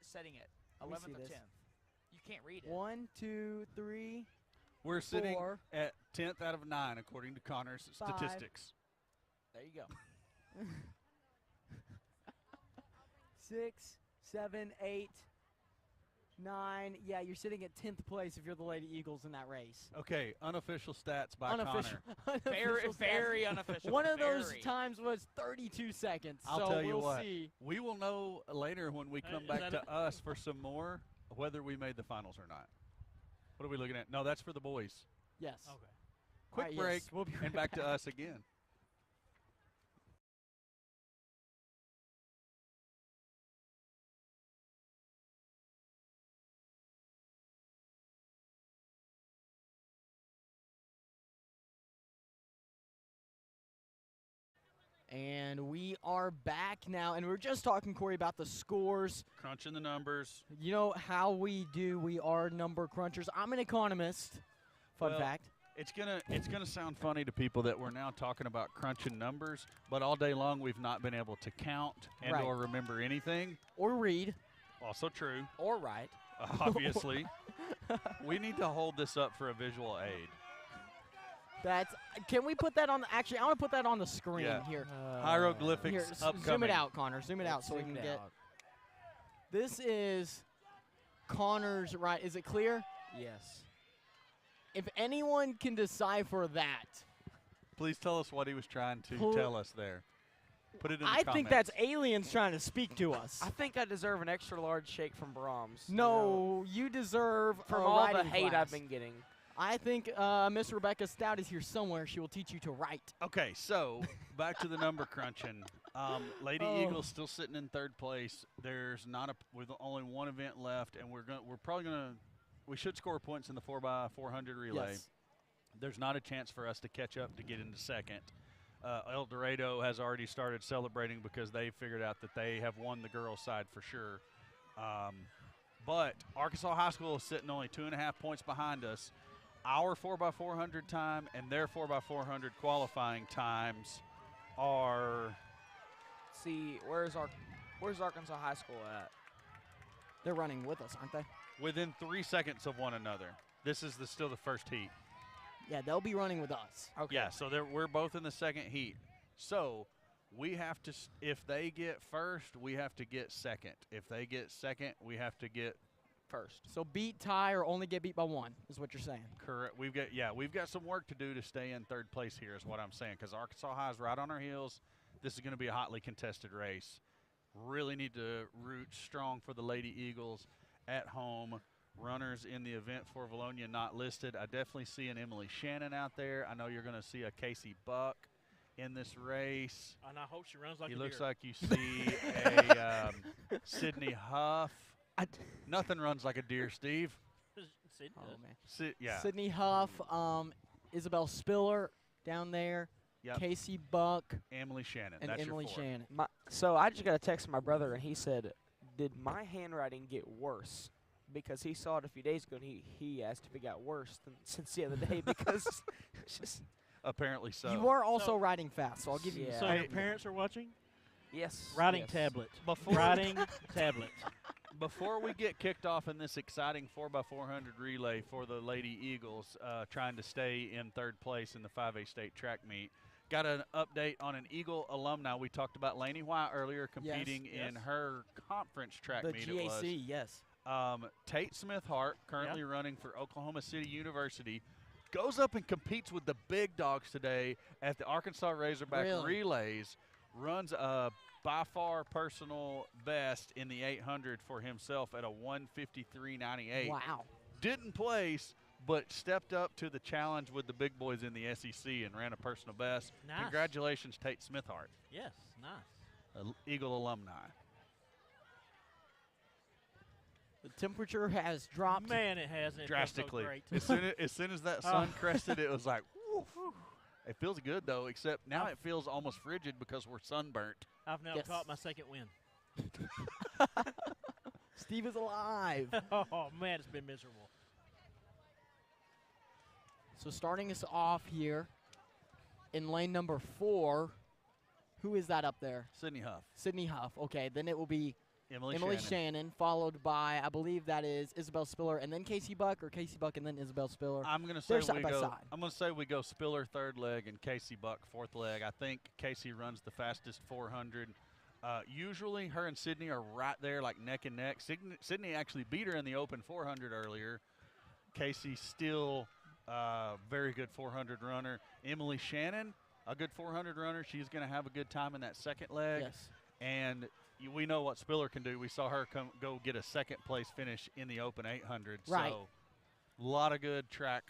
setting it? Let me 11th see or this. 10th? You can't read it. 1, 2, 3, We're sitting 4, at 10th out of 9 according to Connor's 5. statistics. There you go. 6, 7, 8, 9. Yeah, you're sitting at 10th place if you're the Lady Eagles in that race. Okay, unofficial stats by Unofficial. Connor. Very, Unofficial stats. very unofficial. One of those Very. times was 32 seconds. I'll so tell you we'll what. see. We will know later when we come Is back that to us for some more whether we made the finals or not. What are we looking at? No, that's for the boys. Yes. Okay. Quick All right, break, yes, we'll be right and back to us again. And we are back now, and we're just talking, Corey, about the scores. Crunching the numbers. You know how we do. We are number crunchers. I'm an economist. Fun Well, fact. It's gonna sound funny to people that we're now talking about crunching numbers, but all day long we've not been able to count and Right. or remember anything. Or read. Also true, Or right. obviously. We need to hold this up for a visual aid. That's. Can we put that on? Actually, I want to put that on the screen Yeah. here. Hieroglyphics Here, upcoming. zoom it out, Connor. Zoom it out so we can get. This is Connor's right. Is it clear? Yes. If anyone can decipher that, Please tell us what he was trying to Pull- tell us there. Put it in the I comments. think that's aliens trying to speak to us. I think I deserve an extra large shake from Brahms. you know, No, you deserve from a all the writing hate class. I've been getting. I think Miss Rebecca Stout is here somewhere. She will teach you to write. Okay, so back to the number crunching. Lady Oh. Eagles still sitting in third place. There's not a with only one event left, and we're probably gonna we should score points in the 4x400 relay. Yes. There's not a chance for us to catch up to get into second. El Dorado has already started celebrating because they figured out that they have won the girls' side for sure. But Arkansas High School is sitting only 2.5 points behind us. Our 4x400 time and their 4x400 qualifying times are See, where's Arkansas High School at? They're running with us, aren't they? within 3 seconds of one another. This is still the first heat. Yeah, they'll be running with us. Okay. Yeah, so we're both in the second heat. So we have to, if they get first, we have to get second. If they get second, we have to get First. So beat, tie, or only get beat by one is what you're saying. correct. We've got some work to do to stay in third place here is what I'm saying, because Arkansas High is right on our heels. This is going to be a hotly contested race. Really need to root strong for the Lady Eagles at home. Runners in the event for Valonia not listed. I definitely see an Emily Shannon out there. I know you're going to see a Casey Buck in this race. And I hope she runs like He a looks deer. like you see a Sydney Huff. Nothing runs like a deer, Steve. Sid Oh, does. man. Yeah. Sydney Huff, Isabel Spiller down there, Yep. Casey Buck, Emily Shannon. and That's Emily your four. Shannon. So I just got a text from my brother, and he said, "Did my handwriting get worse?" Because he saw it a few days ago, and he asked if it got worse since the other day because it's just Apparently so. You are also So- riding fast, so I'll give you Yeah. So Hey. your parents are watching? yes. Writing yes. tablet. Before- Writing tablet. Before we get kicked off in this exciting 4x400 relay for the Lady Eagles, trying to stay in third place in the 5A state track meet, got an update on an Eagle alumni. We talked about Lainey White earlier competing in Yes. her conference track the meet. GAC, yes. It was. Tate Smith Hart, currently running for Oklahoma City University, goes up and competes with the big dogs today at the Arkansas Razorback Really? Relays, runs a by far personal best in the 800 for himself at a 1:53.98. Wow. Didn't place, but stepped up to the challenge with the big boys in the SEC and ran a personal best. Nice. Congratulations, Tate Smithhart, Yes, nice. Eagle alumni. The temperature has dropped. Man, it has. And it feels Drastically. So great. As soon as that sun crested, it was like, woof. It feels good, though, except now it feels almost frigid because we're sunburnt. I've now Yes. caught my second win. Steve is alive. Oh, man, it's been miserable. So starting us off here in lane number 4, who is that up there? Sydney Huff. Sydney Huff. Okay, then it will be Emily Shannon, followed by, I believe that is Isabel Spiller and then Casey Buck, or Casey Buck and then Isabel Spiller. I'm going to say They're side by side. I'm going to say we go Spiller third leg and Casey Buck fourth leg. I think Casey runs the fastest 400. Usually her and Sydney are right there, like neck and neck. Sydney actually beat her in the open 400 earlier. Casey still very good 400 runner. Emily Shannon, a good 400 runner. She's going to have a good time in that second leg. Yes. And we know what Spiller can do. We saw her go get a second place finish in the open 800. Right. So a lot of good track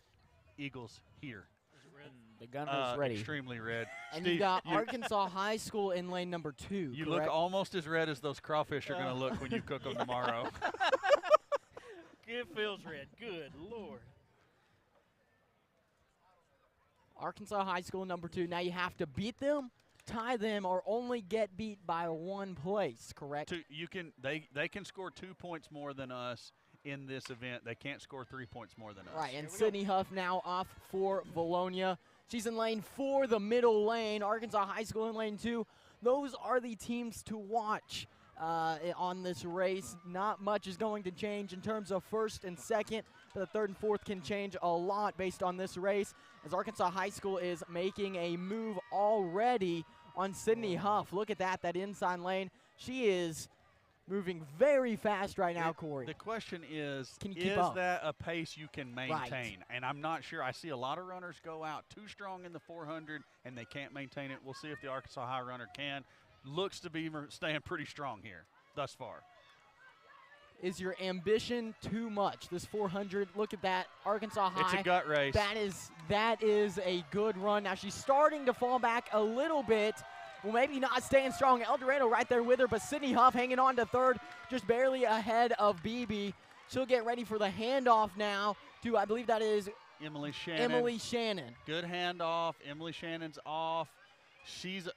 Eagles here. The gunner's ready. Extremely red. And Steve, you got Arkansas High School in lane number 2. You correct? look almost as red as those crawfish are going to look when you cook them tomorrow. It feels red. Good Lord. Arkansas High School number 2. Now you have to beat them, tie them, or only get beat by 1 place, correct? They can score 2 points more than us in this event. They can't score 3 points more than us. Right, and Sydney Huff now off for Bologna. She's in lane 4, the middle lane. Arkansas High School in lane 2. Those are the teams to watch on this race. Not much is going to change in terms of first and second, but the third and fourth can change a lot based on this race, as Arkansas High School is making a move already on Sydney Huff. Look at that inside lane. She is moving very fast right now, Corey. The question is up? that a pace you can maintain? Right. And I'm not sure. I see a lot of runners go out too strong in the 400, and they can't maintain it. We'll see if the Arkansas High runner can. Looks to be staying pretty strong here thus far. Is your ambition too much? This 400, look at that, Arkansas High. It's a gut race. That is a good run. Now she's starting to fall back a little bit. Well, maybe not staying strong. El Dorado right there with her, but Sydney Huff hanging on to third, just barely ahead of BB. She'll get ready for the handoff now to, I believe that is Emily Shannon. Good handoff. Emily Shannon's off. She's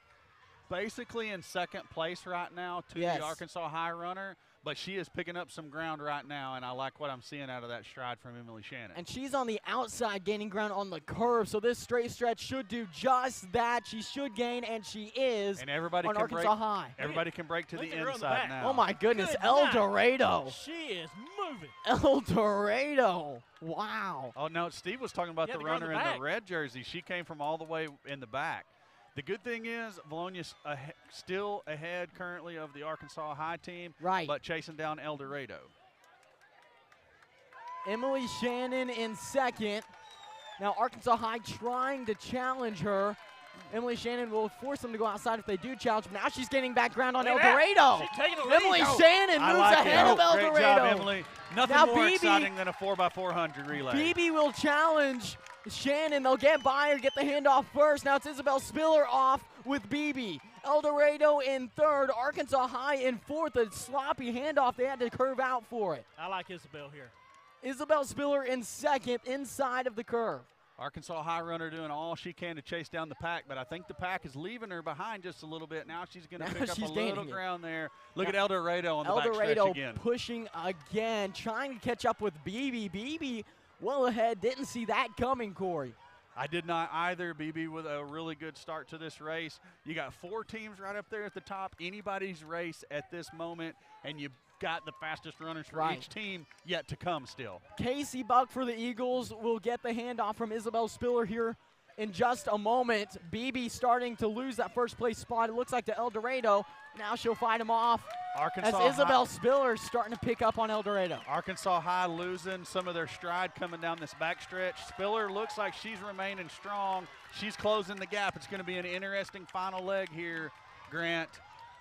basically in second place right now to the Arkansas High runner, but she is picking up some ground right now, and I like what I'm seeing out of that stride from Emily Shannon. And she's on the outside gaining ground on the curve, so this straight stretch should do just that. She should gain, and she is and everybody on can Arkansas High. Everybody can break to the inside now. Oh, my goodness, El Dorado. She is moving. El Dorado. Wow. Oh, no, Steve was talking about the runner in the red jersey. She came from all the way in the back. The good thing is Bologna's still ahead currently of the Arkansas High team, but chasing down El Dorado. Emily Shannon in second. Now Arkansas High trying to challenge her. Emily Shannon will force them to go outside if they do challenge. Now she's getting back ground on El Dorado. She's taking the lead. Emily Shannon moves ahead of El Dorado. Great job, Emily. Nothing now more exciting than a 4x400 relay. BB will challenge Shannon. They'll get by her, get the handoff first. Now it's Isabel Spiller off with BB. El Dorado in third, Arkansas High in fourth. A sloppy handoff. They had to curve out for it. I like Isabel here. Isabel Spiller in second, inside of the curve. Arkansas High runner doing all she can to chase down the pack, but I think the pack is leaving her behind just a little bit. Now she's going to pick up a little ground there. Look at El Dorado on the back stretch again. Pushing again, trying to catch up with BB. BB well ahead, didn't see that coming, Corey. I did not either. BB with a really good start to this race. You got 4 teams right up there at the top. Anybody's race at this moment, and you got the fastest runners for each team yet to come still. Casey Buck for the Eagles will get the handoff from Isabel Spiller here in just a moment. BB starting to lose that first place spot. It looks like to El Dorado. Now she'll fight him off as Isabel Spiller starting to pick up on El Dorado. Arkansas High losing some of their stride coming down this backstretch. Spiller looks like she's remaining strong. She's closing the gap. It's going to be an interesting final leg here, Grant.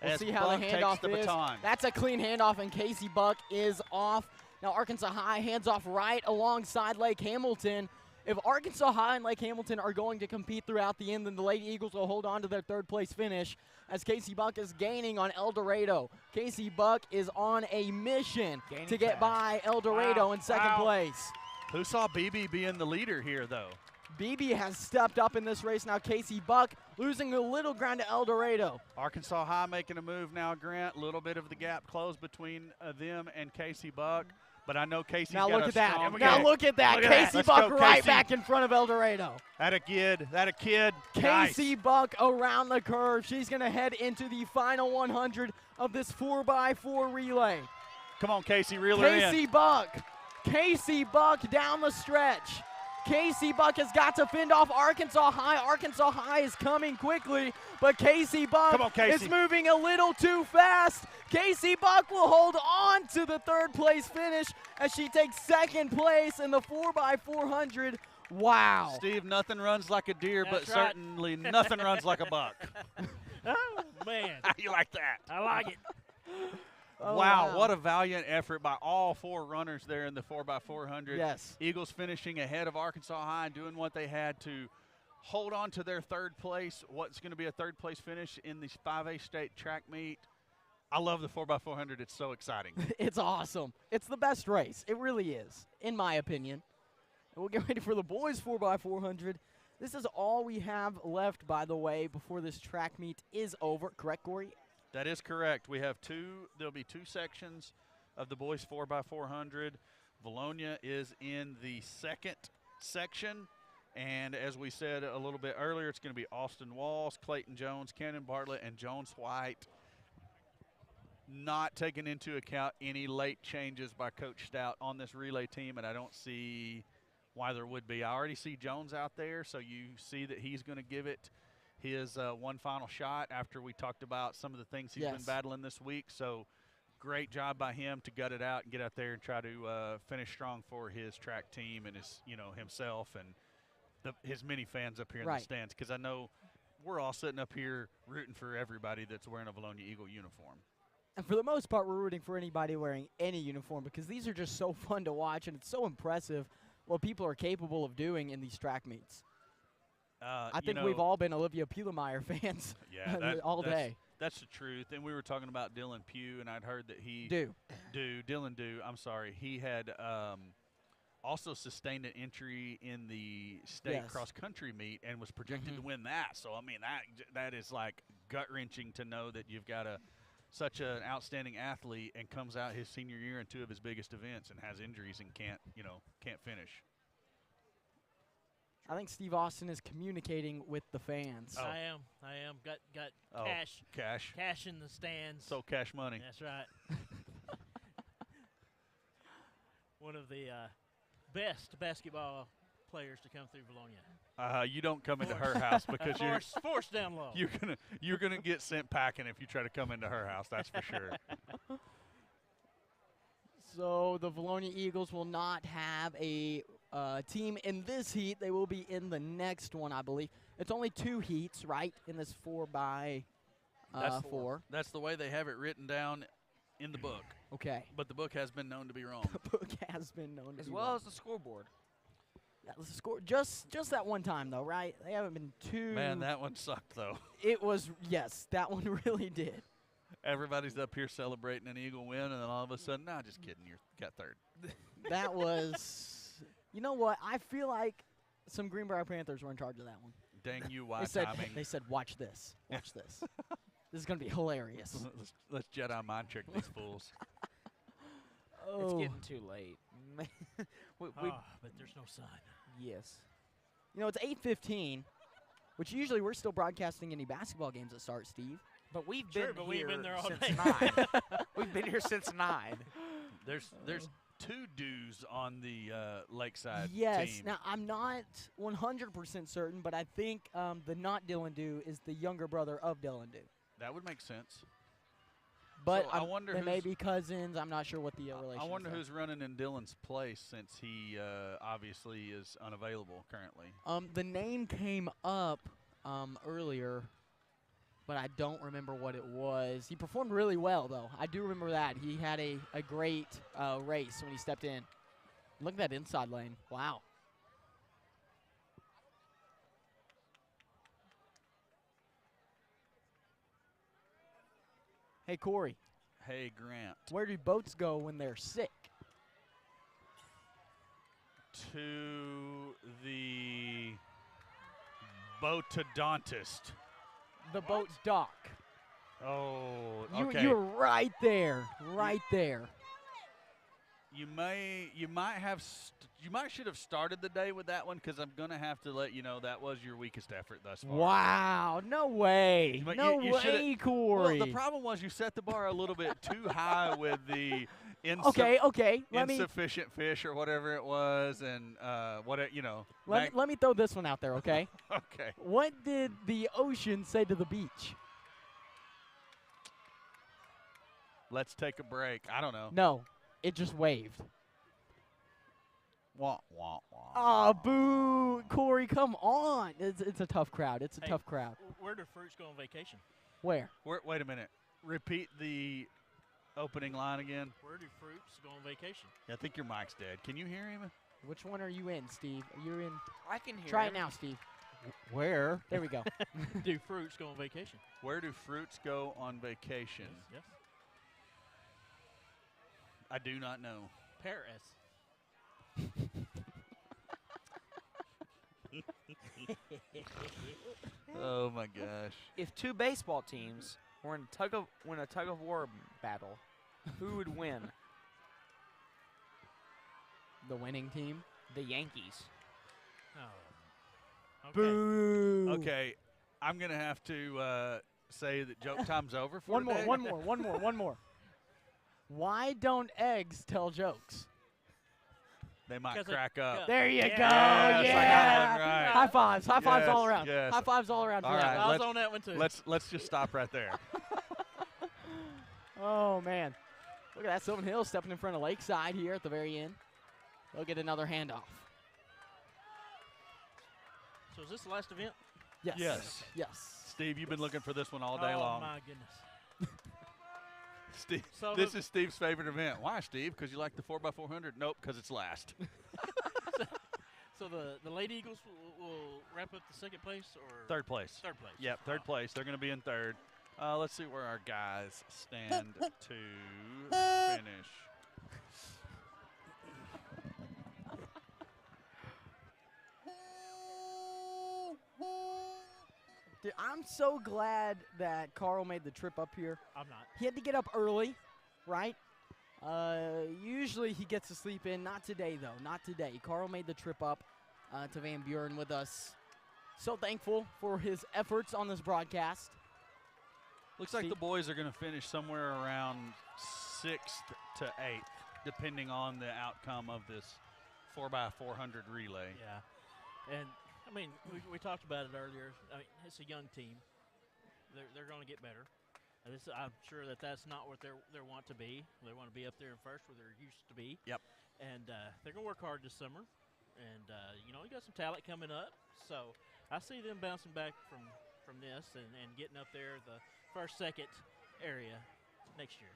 We'll see how the handoff is. That's a clean handoff, and Casey Buck is off. Now Arkansas High hands off right alongside Lake Hamilton. If Arkansas High and Lake Hamilton are going to compete throughout the end, then the Lady Eagles will hold on to their third place finish as Casey Buck is gaining on El Dorado. Casey Buck is on a mission to get by El Dorado in second place. Who saw BB being the leader here, though? BB has stepped up in this race now. Casey Buck losing a little ground to El Dorado. Arkansas High making a move now, Grant. A little bit of the gap closed between them and Casey Buck. But I know Casey's Now got look a at that. strong Now kick. look at that. Look at that. Casey Let's Buck go, right Casey. back in front of El Dorado. That a kid. Casey Buck around the curve. She's going to head into the final 100 of this 4x4 relay. Come on, Casey, reel her in. Casey Buck down the stretch. Casey Buck has got to fend off Arkansas High. Arkansas High is coming quickly, but Casey Buck Come on, Casey. is moving a little too fast. Casey Buck will hold on to the third place finish as she takes second place in the 4x400. Wow. Steve, nothing runs like a deer, That's but right. certainly nothing runs like a buck. Oh, man. You like that? I like it. Oh, wow, what a valiant effort by all 4 runners there in the 4x400. Yes. Eagles finishing ahead of Arkansas High and doing what they had to hold on to their third place, what's going to be a third place finish in the 5A state track meet. I love the 4x400. It's so exciting. It's awesome. It's the best race. It really is, in my opinion. And we'll get ready for the boys 4x400. This is all we have left, by the way, before this track meet is over. Correct, Corey? That is correct. We have there'll be 2 sections of the boys 4x400. Valonia is in the second section. And as we said a little bit earlier, it's going to be Austin Walls, Clayton Jones, Cannon Bartlett, and Jones White. Not taking into account any late changes by Coach Stout on this relay team, and I don't see why there would be. I already see Jones out there, so you see that he's going to give it his one final shot after we talked about some of the things he's been battling this week. So great job by him to gut it out and get out there and try to finish strong for his track team and his, himself and his many fans up here in the stands, because I know we're all sitting up here rooting for everybody that's wearing a Valonia Eagle uniform. And for the most part, we're rooting for anybody wearing any uniform because these are just so fun to watch, and it's so impressive what people are capable of doing in these track meets. I think we've all been Olivia Pielemeyer fans all day. That's the truth. And we were talking about Dylan Pugh, and I'd heard that Dylan Dew, I'm sorry, he had also sustained an injury in the state cross-country meet and was projected to win that. So, I mean, that is like gut-wrenching to know that you've got such an outstanding athlete and comes out his senior year in 2 of his biggest events and has injuries and can't finish. I think Steve Austin is communicating with the fans. I am. Got cash in the stands. So cash money. That's right. One of the best basketball players to come through Valonia. You don't come into her house because force down low. You're gonna get sent packing if you try to come into her house. That's for sure. So the Valonia Eagles will not have a team in this heat. They will be in the next one, I believe. It's only 2 heats, right, in this 4x4. That's the way they have it written down in the book. Okay. But the book has been known to be wrong. The book has been known to be wrong. As well as the scoreboard. Yeah, the score just that one time, though, right? They haven't been too. Man, that one sucked, though. It was, yes, that one really did. Everybody's up here celebrating an Eagle win, and then all of a sudden, nah, just kidding, you got third. That was, you know what? I feel like some Greenbrier Panthers were in charge of that one. Dang you, why timing. They said, watch this. Watch this. This is going to be hilarious. Let's Jedi mind trick these fools. It's getting too late. But there's no sign. Yes. You know, it's 8:15, which usually we're still broadcasting any basketball games that start, Steve. But we've Sure, been but here we've been there all since day. 9. We've been here since 9. There's 2 dues on the Lakeside Yes. team. Now, I'm not 100% certain, but I think the not Dylan Dew is the younger brother of Dylan Dew. That would make sense. But So I wonder they may who's- be cousins. I'm not sure what the relation I wonder is. who's running in Dylan's place since he obviously is unavailable currently. The name came up earlier, but I don't remember what it was. He performed really well, though. I do remember that. He had a great race when he stepped in. Look at that inside lane. Wow. Hey, Corey, Hey, Grant. where do boats go when they're sick? To the boatodontist. The boat dock. Oh, okay. You're right there. Right there. You might should have started the day with that one because I'm gonna have to let you know that was your weakest effort thus far. Wow, no way. No way, Corey. Well, the problem was you set the bar a little bit too high with the Okay. insufficient fish or whatever it was, and Let me throw this one out there, okay? Okay. What did the ocean say to the beach? Let's take a break. I don't know. No, it just waved. Wah, wah, wah. Oh, boo. Corey, come on. It's a tough crowd. It's a tough crowd. Where do fruits go on vacation? Where? Wait a minute. Repeat the opening line again. Where do fruits go on vacation? Yeah, I think your mic's dead. Can you hear him? Which one are you in, Steve? Are you in? I can hear Try him. it now, Steve. Where? There we go. Do fruits go on vacation? Where do fruits go on vacation? Yes. I do not know. Paris. Oh my gosh. If two baseball teams were in a tug of war battle, who would win? The winning team. The Yankees. Oh. Okay. Boo. Okay, I'm gonna have to say that joke time's over for One today. more. Why don't eggs tell jokes? They might 'Cause crack up. There you go. Yes, I got one right. High fives. High fives Yes, all around. yes. High fives all around. All for that right, I one. was on that one too. Let's just stop right there. Oh, man. Look at that. Sylvan Hills stepping in front of Lakeside here at the very end. They'll get another handoff. So is this the last event? Yes. Yes. Yes. Steve, you've been looking for this one all day long. Oh my goodness. Steve, So this is Steve's favorite event. Why, Steve? Because you like the 4x400? Nope, because it's last. So the Lady Eagles will wrap up the second place or Third place. Third place. Yep, third place. They're going to be in third. Let's see where our guys stand to finish. Dude, I'm so glad that Carl made the trip up here. I'm not. He had to get up early, right? Usually he gets to sleep in. Not today, though. Not today. Carl made the trip up to Van Buren with us. So thankful for his efforts on this broadcast. Looks like Steve? the boys are going to finish somewhere around 6th to 8th, depending on the outcome of this 4x400 relay. Yeah. And, I mean, we talked about it earlier. I mean, it's a young team. They're going to get better. I'm sure that's not what they want to be. They want to be up there in first where they're used to be. Yep. And they're going to work hard this summer. And, you got some talent coming up. So I see them bouncing back from this and getting up there the first, second area next year.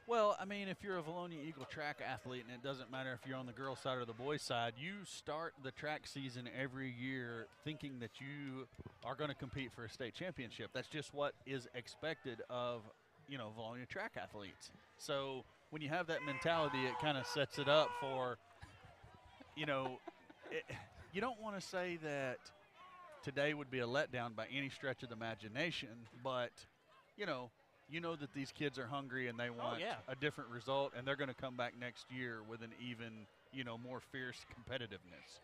Well, I mean, if you're a Valonia Eagle track athlete, and it doesn't matter if you're on the girls' side or the boys' side, you start the track season every year thinking that you are going to compete for a state championship. That's just what is expected of, Valonia track athletes. So when you have that mentality, it kind of sets it up for, you don't want to say that today would be a letdown by any stretch of the imagination, but, you know that these kids are hungry and they want a different result, and they're going to come back next year with an even, more fierce competitiveness.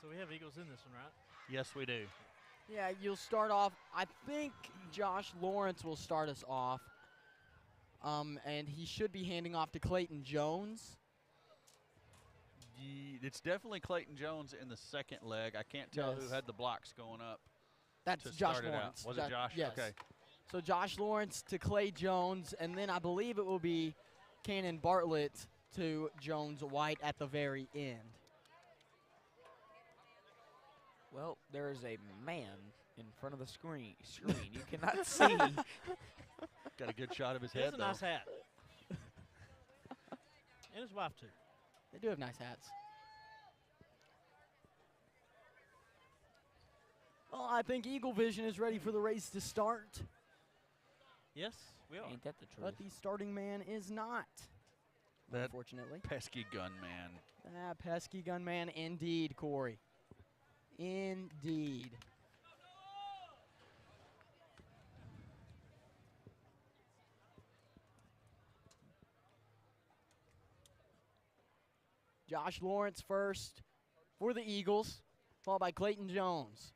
So we have Eagles in this one, right? Yes, we do. Yeah, you'll start off. I think Josh Lawrence will start us off, and he should be handing off to Clayton Jones. It's definitely Clayton Jones in the second leg. I can't tell who had the blocks going up. That's to Josh start it Lawrence. out. Was it Josh? Yes. Okay. So Josh Lawrence to Clay Jones, and then I believe it will be Cannon Bartlett to Jones White at the very end. Well, there is a man in front of the screen. You cannot see. Got a good shot of his He head, has a though. nice hat. And his wife, too. They do have nice hats. Well, I think Eagle Vision is ready for the race to start, Yes, we are. Ain't that the truth? but the starting man is not, That unfortunately. pesky gunman. Pesky gunman indeed, Corey. Indeed. Josh Lawrence first for the Eagles, followed by Clayton Jones.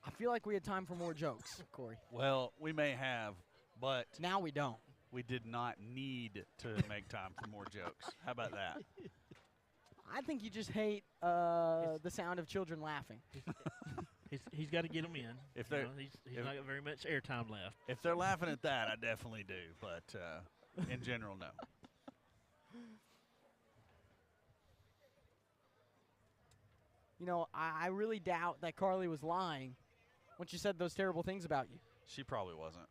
I feel like we had time for more jokes, Corey. Well, we may have, but Now we don't. we did not need to make time for more jokes. How about that? I think you just hate the sound of children laughing. He's got to get them in. If You they're know, he's not got very much airtime left. if they're laughing at that, I definitely do. But in general, no. You know, I really doubt that Carly was lying when she said those terrible things about you. She probably wasn't.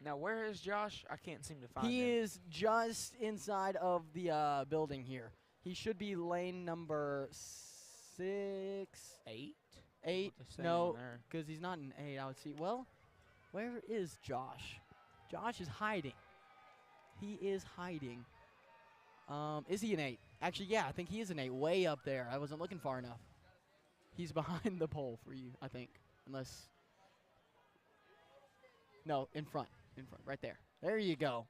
Now, where is Josh? I can't seem to find him. He is just inside of the building here. He should be lane number 6. 8? 8? What's the No, saying there? because he's not an 8. I would see. Well, where is Josh? Josh is hiding. He is hiding. Is he an 8? Actually, yeah, I think he is an 8. Way up there. I wasn't looking far enough. He's behind the pole for you, I think. Unless. No, in front. In front. Right there. There you go.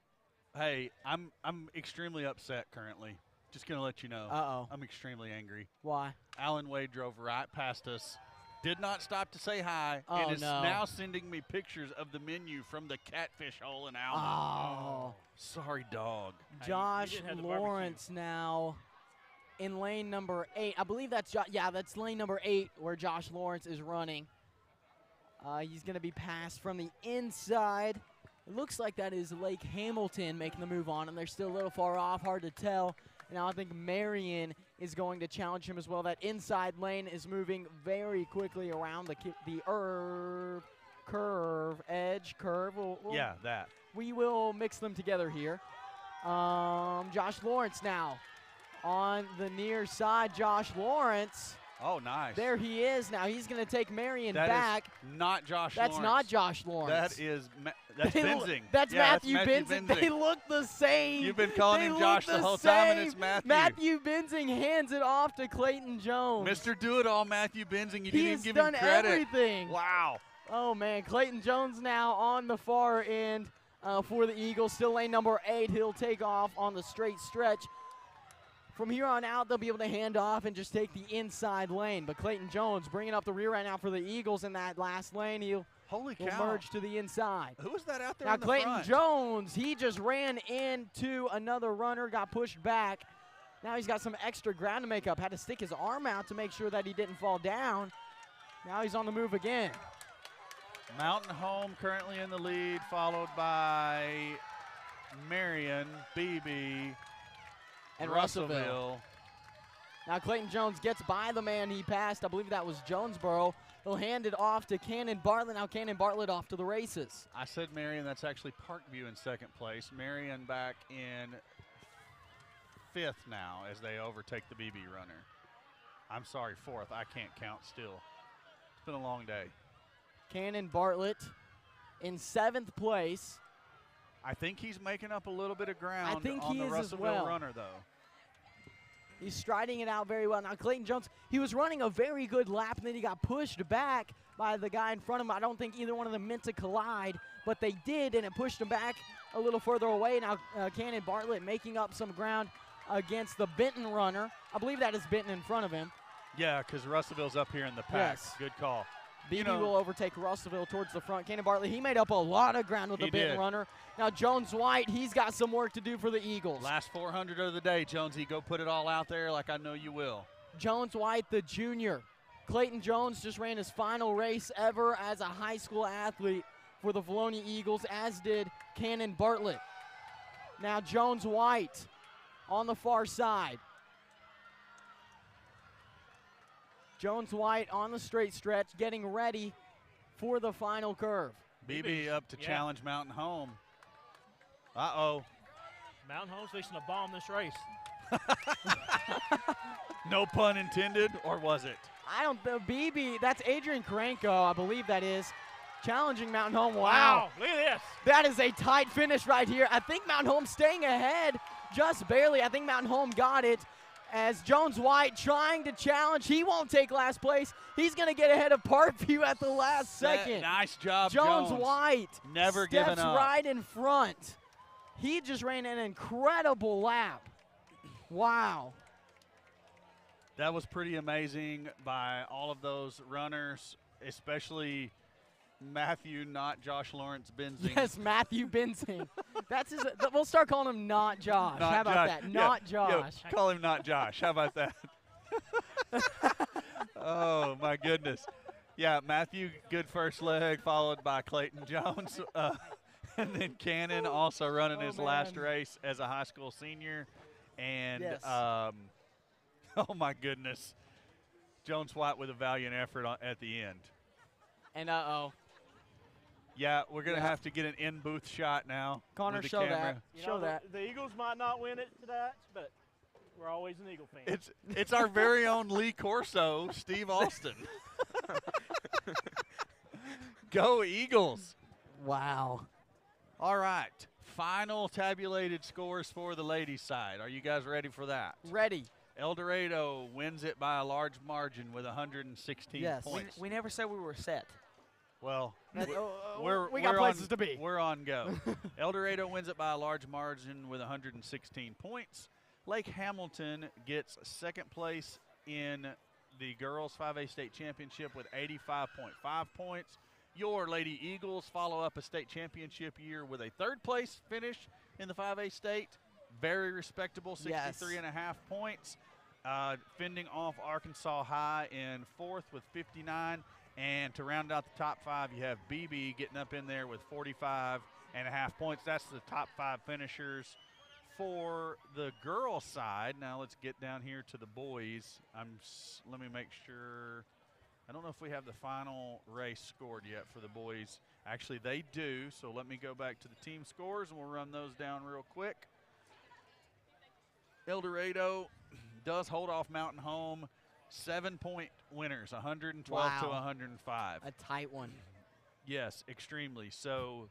Hey, I'm extremely upset currently. Just gonna let you know. Uh-oh. I'm extremely angry. Why? Alan Wade drove right past us, did not stop to say hi, Oh, and is no. now sending me pictures of the menu from the catfish hole in Alma. Oh. Sorry, dog. Hey, you Josh didn't have the barbecue. Lawrence now in lane number 8. I believe that's that's lane number 8 where Josh Lawrence is running. He's going to be passed from the inside. It looks like that is Lake Hamilton making the move on, and they're still a little far off, hard to tell. And now I think Marion is going to challenge him as well. That inside lane is moving very quickly around the edge curve. Yeah, that. We will mix them together here. Josh Lawrence now on the near side. Josh Lawrence. Oh, nice. There he is now. He's going to take Marion That back. is not Josh That's Lawrence. not Josh Lawrence. That is that's They lo- Benzing. That's Yeah, Matthew Benzing. They look the same. You've been calling They him look Josh the whole time, and it's Matthew. Matthew Benzing hands it off to Clayton Jones. Mr. Do-It-All, Matthew Benzing. You he didn't has even give done him credit. everything. Wow. Oh, man. Clayton Jones now on the far end for the Eagles. Still lane number 8. He'll take off on the straight stretch. From here on out, they'll be able to hand off and just take the inside lane. But Clayton Jones bringing up the rear right now for the Eagles in that last lane. He'll Holy will cow. merge to the inside. Who was that out there Now in the Clayton front? Jones, he just ran into another runner, got pushed back. Now he's got some extra ground to make up. Had to stick his arm out to make sure that he didn't fall down. Now he's on the move again. Mountain Home currently in the lead, followed by Marion, BB, And Russellville. Now Clayton Jones gets by the man he passed. I believe that was Jonesboro. He'll hand it off to Cannon Bartlett. Now Cannon Bartlett off to the races. I said Marion. That's actually Parkview in second place. Marion back in 5th now as they overtake the BB runner. I'm sorry, 4th. I can't count still. It's been a long day. Cannon Bartlett in 7th place. I think he's making up a little bit of ground I think on he the is as Russellville well. runner, though. He's striding it out very well. Now, Clayton Jones, he was running a very good lap, and then he got pushed back by the guy in front of him. I don't think either one of them meant to collide, but they did, and it pushed him back a little further away. Now, Cannon Bartlett making up some ground against the Benton runner. I believe that is Benton in front of him. Yeah, because Russellville's up here in the pack. Yes. Good call. BB will overtake Russellville towards the front. Cannon Bartlett, he made up a lot of ground with the Benton runner. Now, Jones White, he's got some work to do for the Eagles. Last 400 of the day, Jonesy. Go put it all out there like I know you will. Jones White, the junior. Clayton Jones just ran his final race ever as a high school athlete for the Filoni Eagles, as did Cannon Bartlett. Now Jones White on the far side. Jones White on the straight stretch, getting ready for the final curve. BB up to challenge Mountain Home. Uh-oh. Mountain Home's fixing to bomb this race. No pun intended, or was it? I don't know, BB, that's Adrian Karanko, I believe that is, challenging Mountain Home. Wow. Look at this. That is a tight finish right here. I think Mountain Home staying ahead just barely. I think Mountain Home got it. as Jones White trying to challenge. He won't take last place. He's going to get ahead of Parkview at the last second. Nice job, Jones White never giving steps up. right in front. He just ran an incredible lap. Wow. That was pretty amazing by all of those runners, especially Matthew, not Josh Lawrence Benzing. Yes, Matthew Benzing. That's his. We'll start calling him Not Josh. Not How about Josh. that? Not Josh. Yeah, call him Not Josh. How about that? Oh, my goodness. Yeah, Matthew, good first leg, followed by Clayton Jones. And then Cannon also running his last race as a high school senior. And, Yes. oh, my goodness. Jones White with a valiant effort at the end. And uh-oh. Yeah, we're going to have to get an in-booth shot now. Connor, with the show camera. that. Show that. The Eagles might not win it tonight, but we're always an Eagle fan. It's our very own Lee Corso, Steve Austin. Go Eagles. Wow. All right. Final tabulated scores for the ladies' side. Are you guys ready for that? Ready. El Dorado wins it by a large margin with 116 Yes. points. We never said we were set. Well, We we're got places on, to be. We're on go. El Dorado wins it by a large margin with 116 points. Lake Hamilton gets second place in the girls 5A state championship with 85.5 points. Your Lady Eagles follow up a state championship year with a third place finish in the 5A state. Very respectable, 63.5 points. Fending off Arkansas High in fourth with 59. And to round out the top five, you have BB getting up in there with 45.5 points. That's the top five finishers for the girls' side. Now let's get down here to the boys. Let me make sure. I don't know if we have the final race scored yet for the boys. Actually, they do, so let me go back to the team scores, and we'll run those down real quick. El Dorado does hold off Mountain Home. 7-point winners, 112 to 105. A tight one. Yes, extremely. So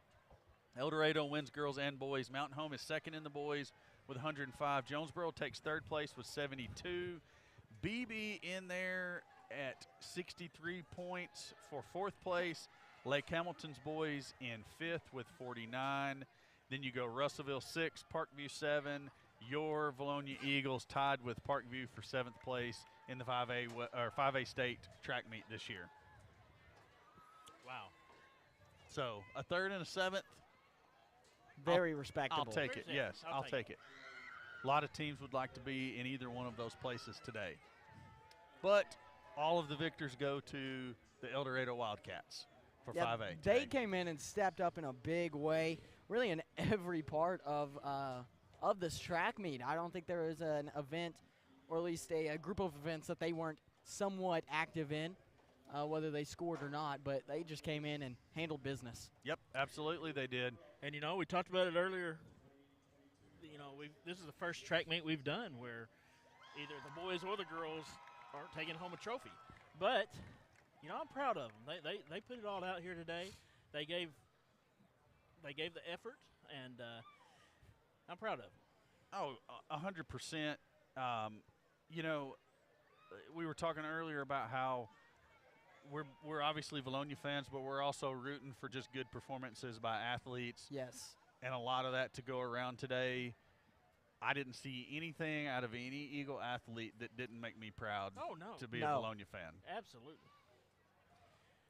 El Dorado wins girls and boys. Mountain Home is second in the boys with 105. Jonesboro takes third place with 72. BB in there at 63 points for fourth place. Lake Hamilton's boys in fifth with 49. Then you go Russellville 6, Parkview 7. Your Valonia Eagles tied with Parkview for seventh place in the 5A state track meet this year. Wow. So a third and a seventh. Very respectable. I'll take it. Yes, I'll take it. A lot of teams would like to be in either one of those places today. But all of the victors go to the El Dorado Wildcats for 5A. They came in and stepped up in a big way, really in every part of this track meet. I don't think there was an event, or at least a group of events that they weren't somewhat active in, whether they scored or not, but they just came in and handled business. Yep, absolutely they did. And, you know, we talked about it earlier. You know, this is the first track meet we've done where either the boys or the girls aren't taking home a trophy. But, you know, I'm proud of them. They put it all out here today. They gave the effort, and I'm proud of them. Oh, 100%. You know, we were talking earlier about how we're obviously Valonia fans, but we're also rooting for just good performances by athletes. Yes. And a lot of that to go around today. I didn't see anything out of any Eagle athlete that didn't make me proud to be a Valonia fan. Absolutely.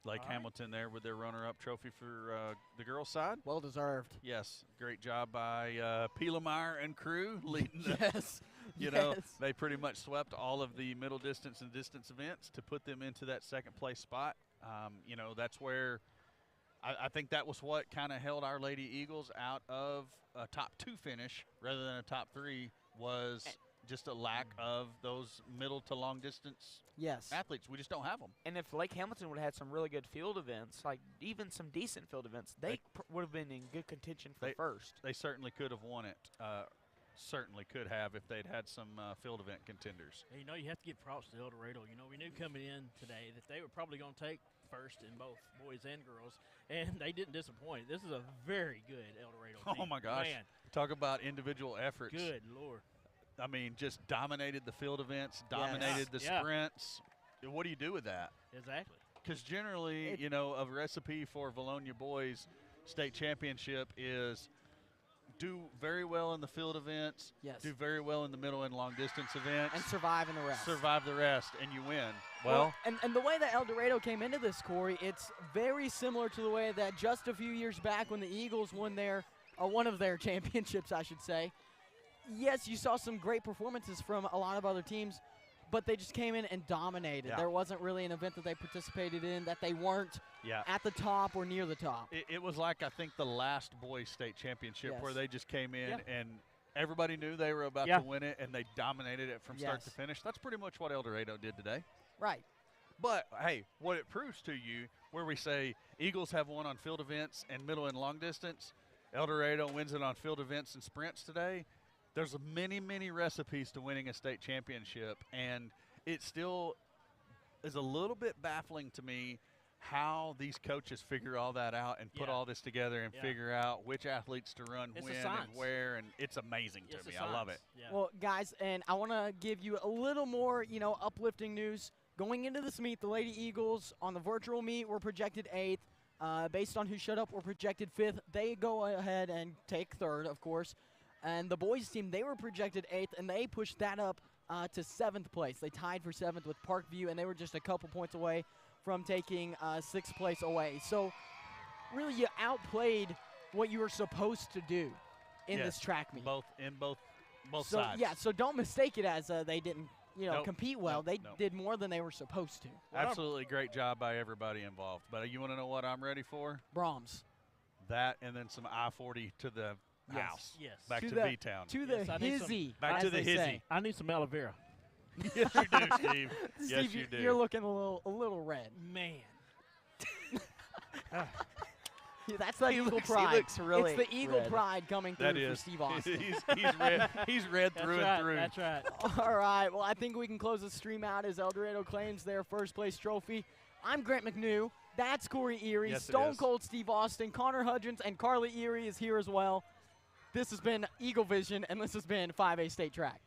Lake Hamilton there with their runner-up trophy for the girls' side. Well deserved. Yes, great job by Pielemeyer and crew leading the Yes. You know, they pretty much swept all of the middle distance and distance events to put them into that second place spot. You know, that's where I think that was what kind of held our Lady Eagles out of a top two finish rather than a top three, was just a lack of those middle to long distance athletes. We just don't have them. And if Lake Hamilton would have had some really good field events, like even some decent field events, they would have been in good contention for first. They certainly could have won it. Certainly could have if they'd had some field event contenders. You know, you have to give props to El Dorado. You know, we knew coming in today that they were probably going to take first in both boys and girls, and they didn't disappoint. This is a very good El Dorado team. Oh, my gosh. Man. Talk about individual efforts. Good Lord. I mean, just dominated the field events, dominated the sprints. What do you do with that? Exactly. Because generally, you know, a recipe for Valonia boys state championship is do very well in the field events, do very well in the middle and long distance events, and survive in the rest. Survive the rest, and you win. Well, and the way that El Dorado came into this, Corey, it's very similar to the way that just a few years back when the Eagles won one of their championships, I should say. Yes, you saw some great performances from a lot of other teams, but they just came in and dominated. Yeah. There wasn't really an event that they participated in that they weren't at the top or near the top. It was like, I think, the last boys state championship where they just came in and everybody knew they were about to win it, and they dominated it from start to finish. That's pretty much what El Dorado did today. Right. But, hey, what it proves to you, where we say Eagles have won on field events and middle and long distance, El Dorado wins it on field events and sprints today. There's many, many recipes to winning a state championship, and it still is a little bit baffling to me how these coaches figure all that out and put all this together and figure out which athletes to run when and where, and it's amazing to me. I love it. Yeah. Well, guys, and I want to give you a little more, uplifting news. Going into this meet, the Lady Eagles on the virtual meet were projected 8th. Based on who showed up, were projected 5th. They go ahead and take 3rd, of course. And the boys team, they were projected 8th, and they pushed that up to 7th place. They tied for 7th with Parkview, and they were just a couple points away from taking 6th place away. So, really, you outplayed what you were supposed to do in this track meet. Both sides. Yeah, so don't mistake it as they didn't, compete well. They did more than they were supposed to. Absolutely great job by everybody involved. But you want to know what I'm ready for? Brahms. That and then some I-40 to the house. Yes. Back to V-Town. To the hizzy. Back to the hizzy. I need some aloe vera. Yes, you do, Steve. Yes, you do. You're looking a little red. Man. That's the Eagle pride. He looks really it's the Eagle pride coming through for Steve Austin. He's red. He's red through and through. That's right. All right. Well, I think we can close the stream out as El Dorado claims their first place trophy. I'm Grant McNew. That's Corey Erie. Yes, Stone Cold Steve Austin. Connor Hudgens and Carly Erie is here as well. This has been Eagle Vision, and this has been 5A State Track.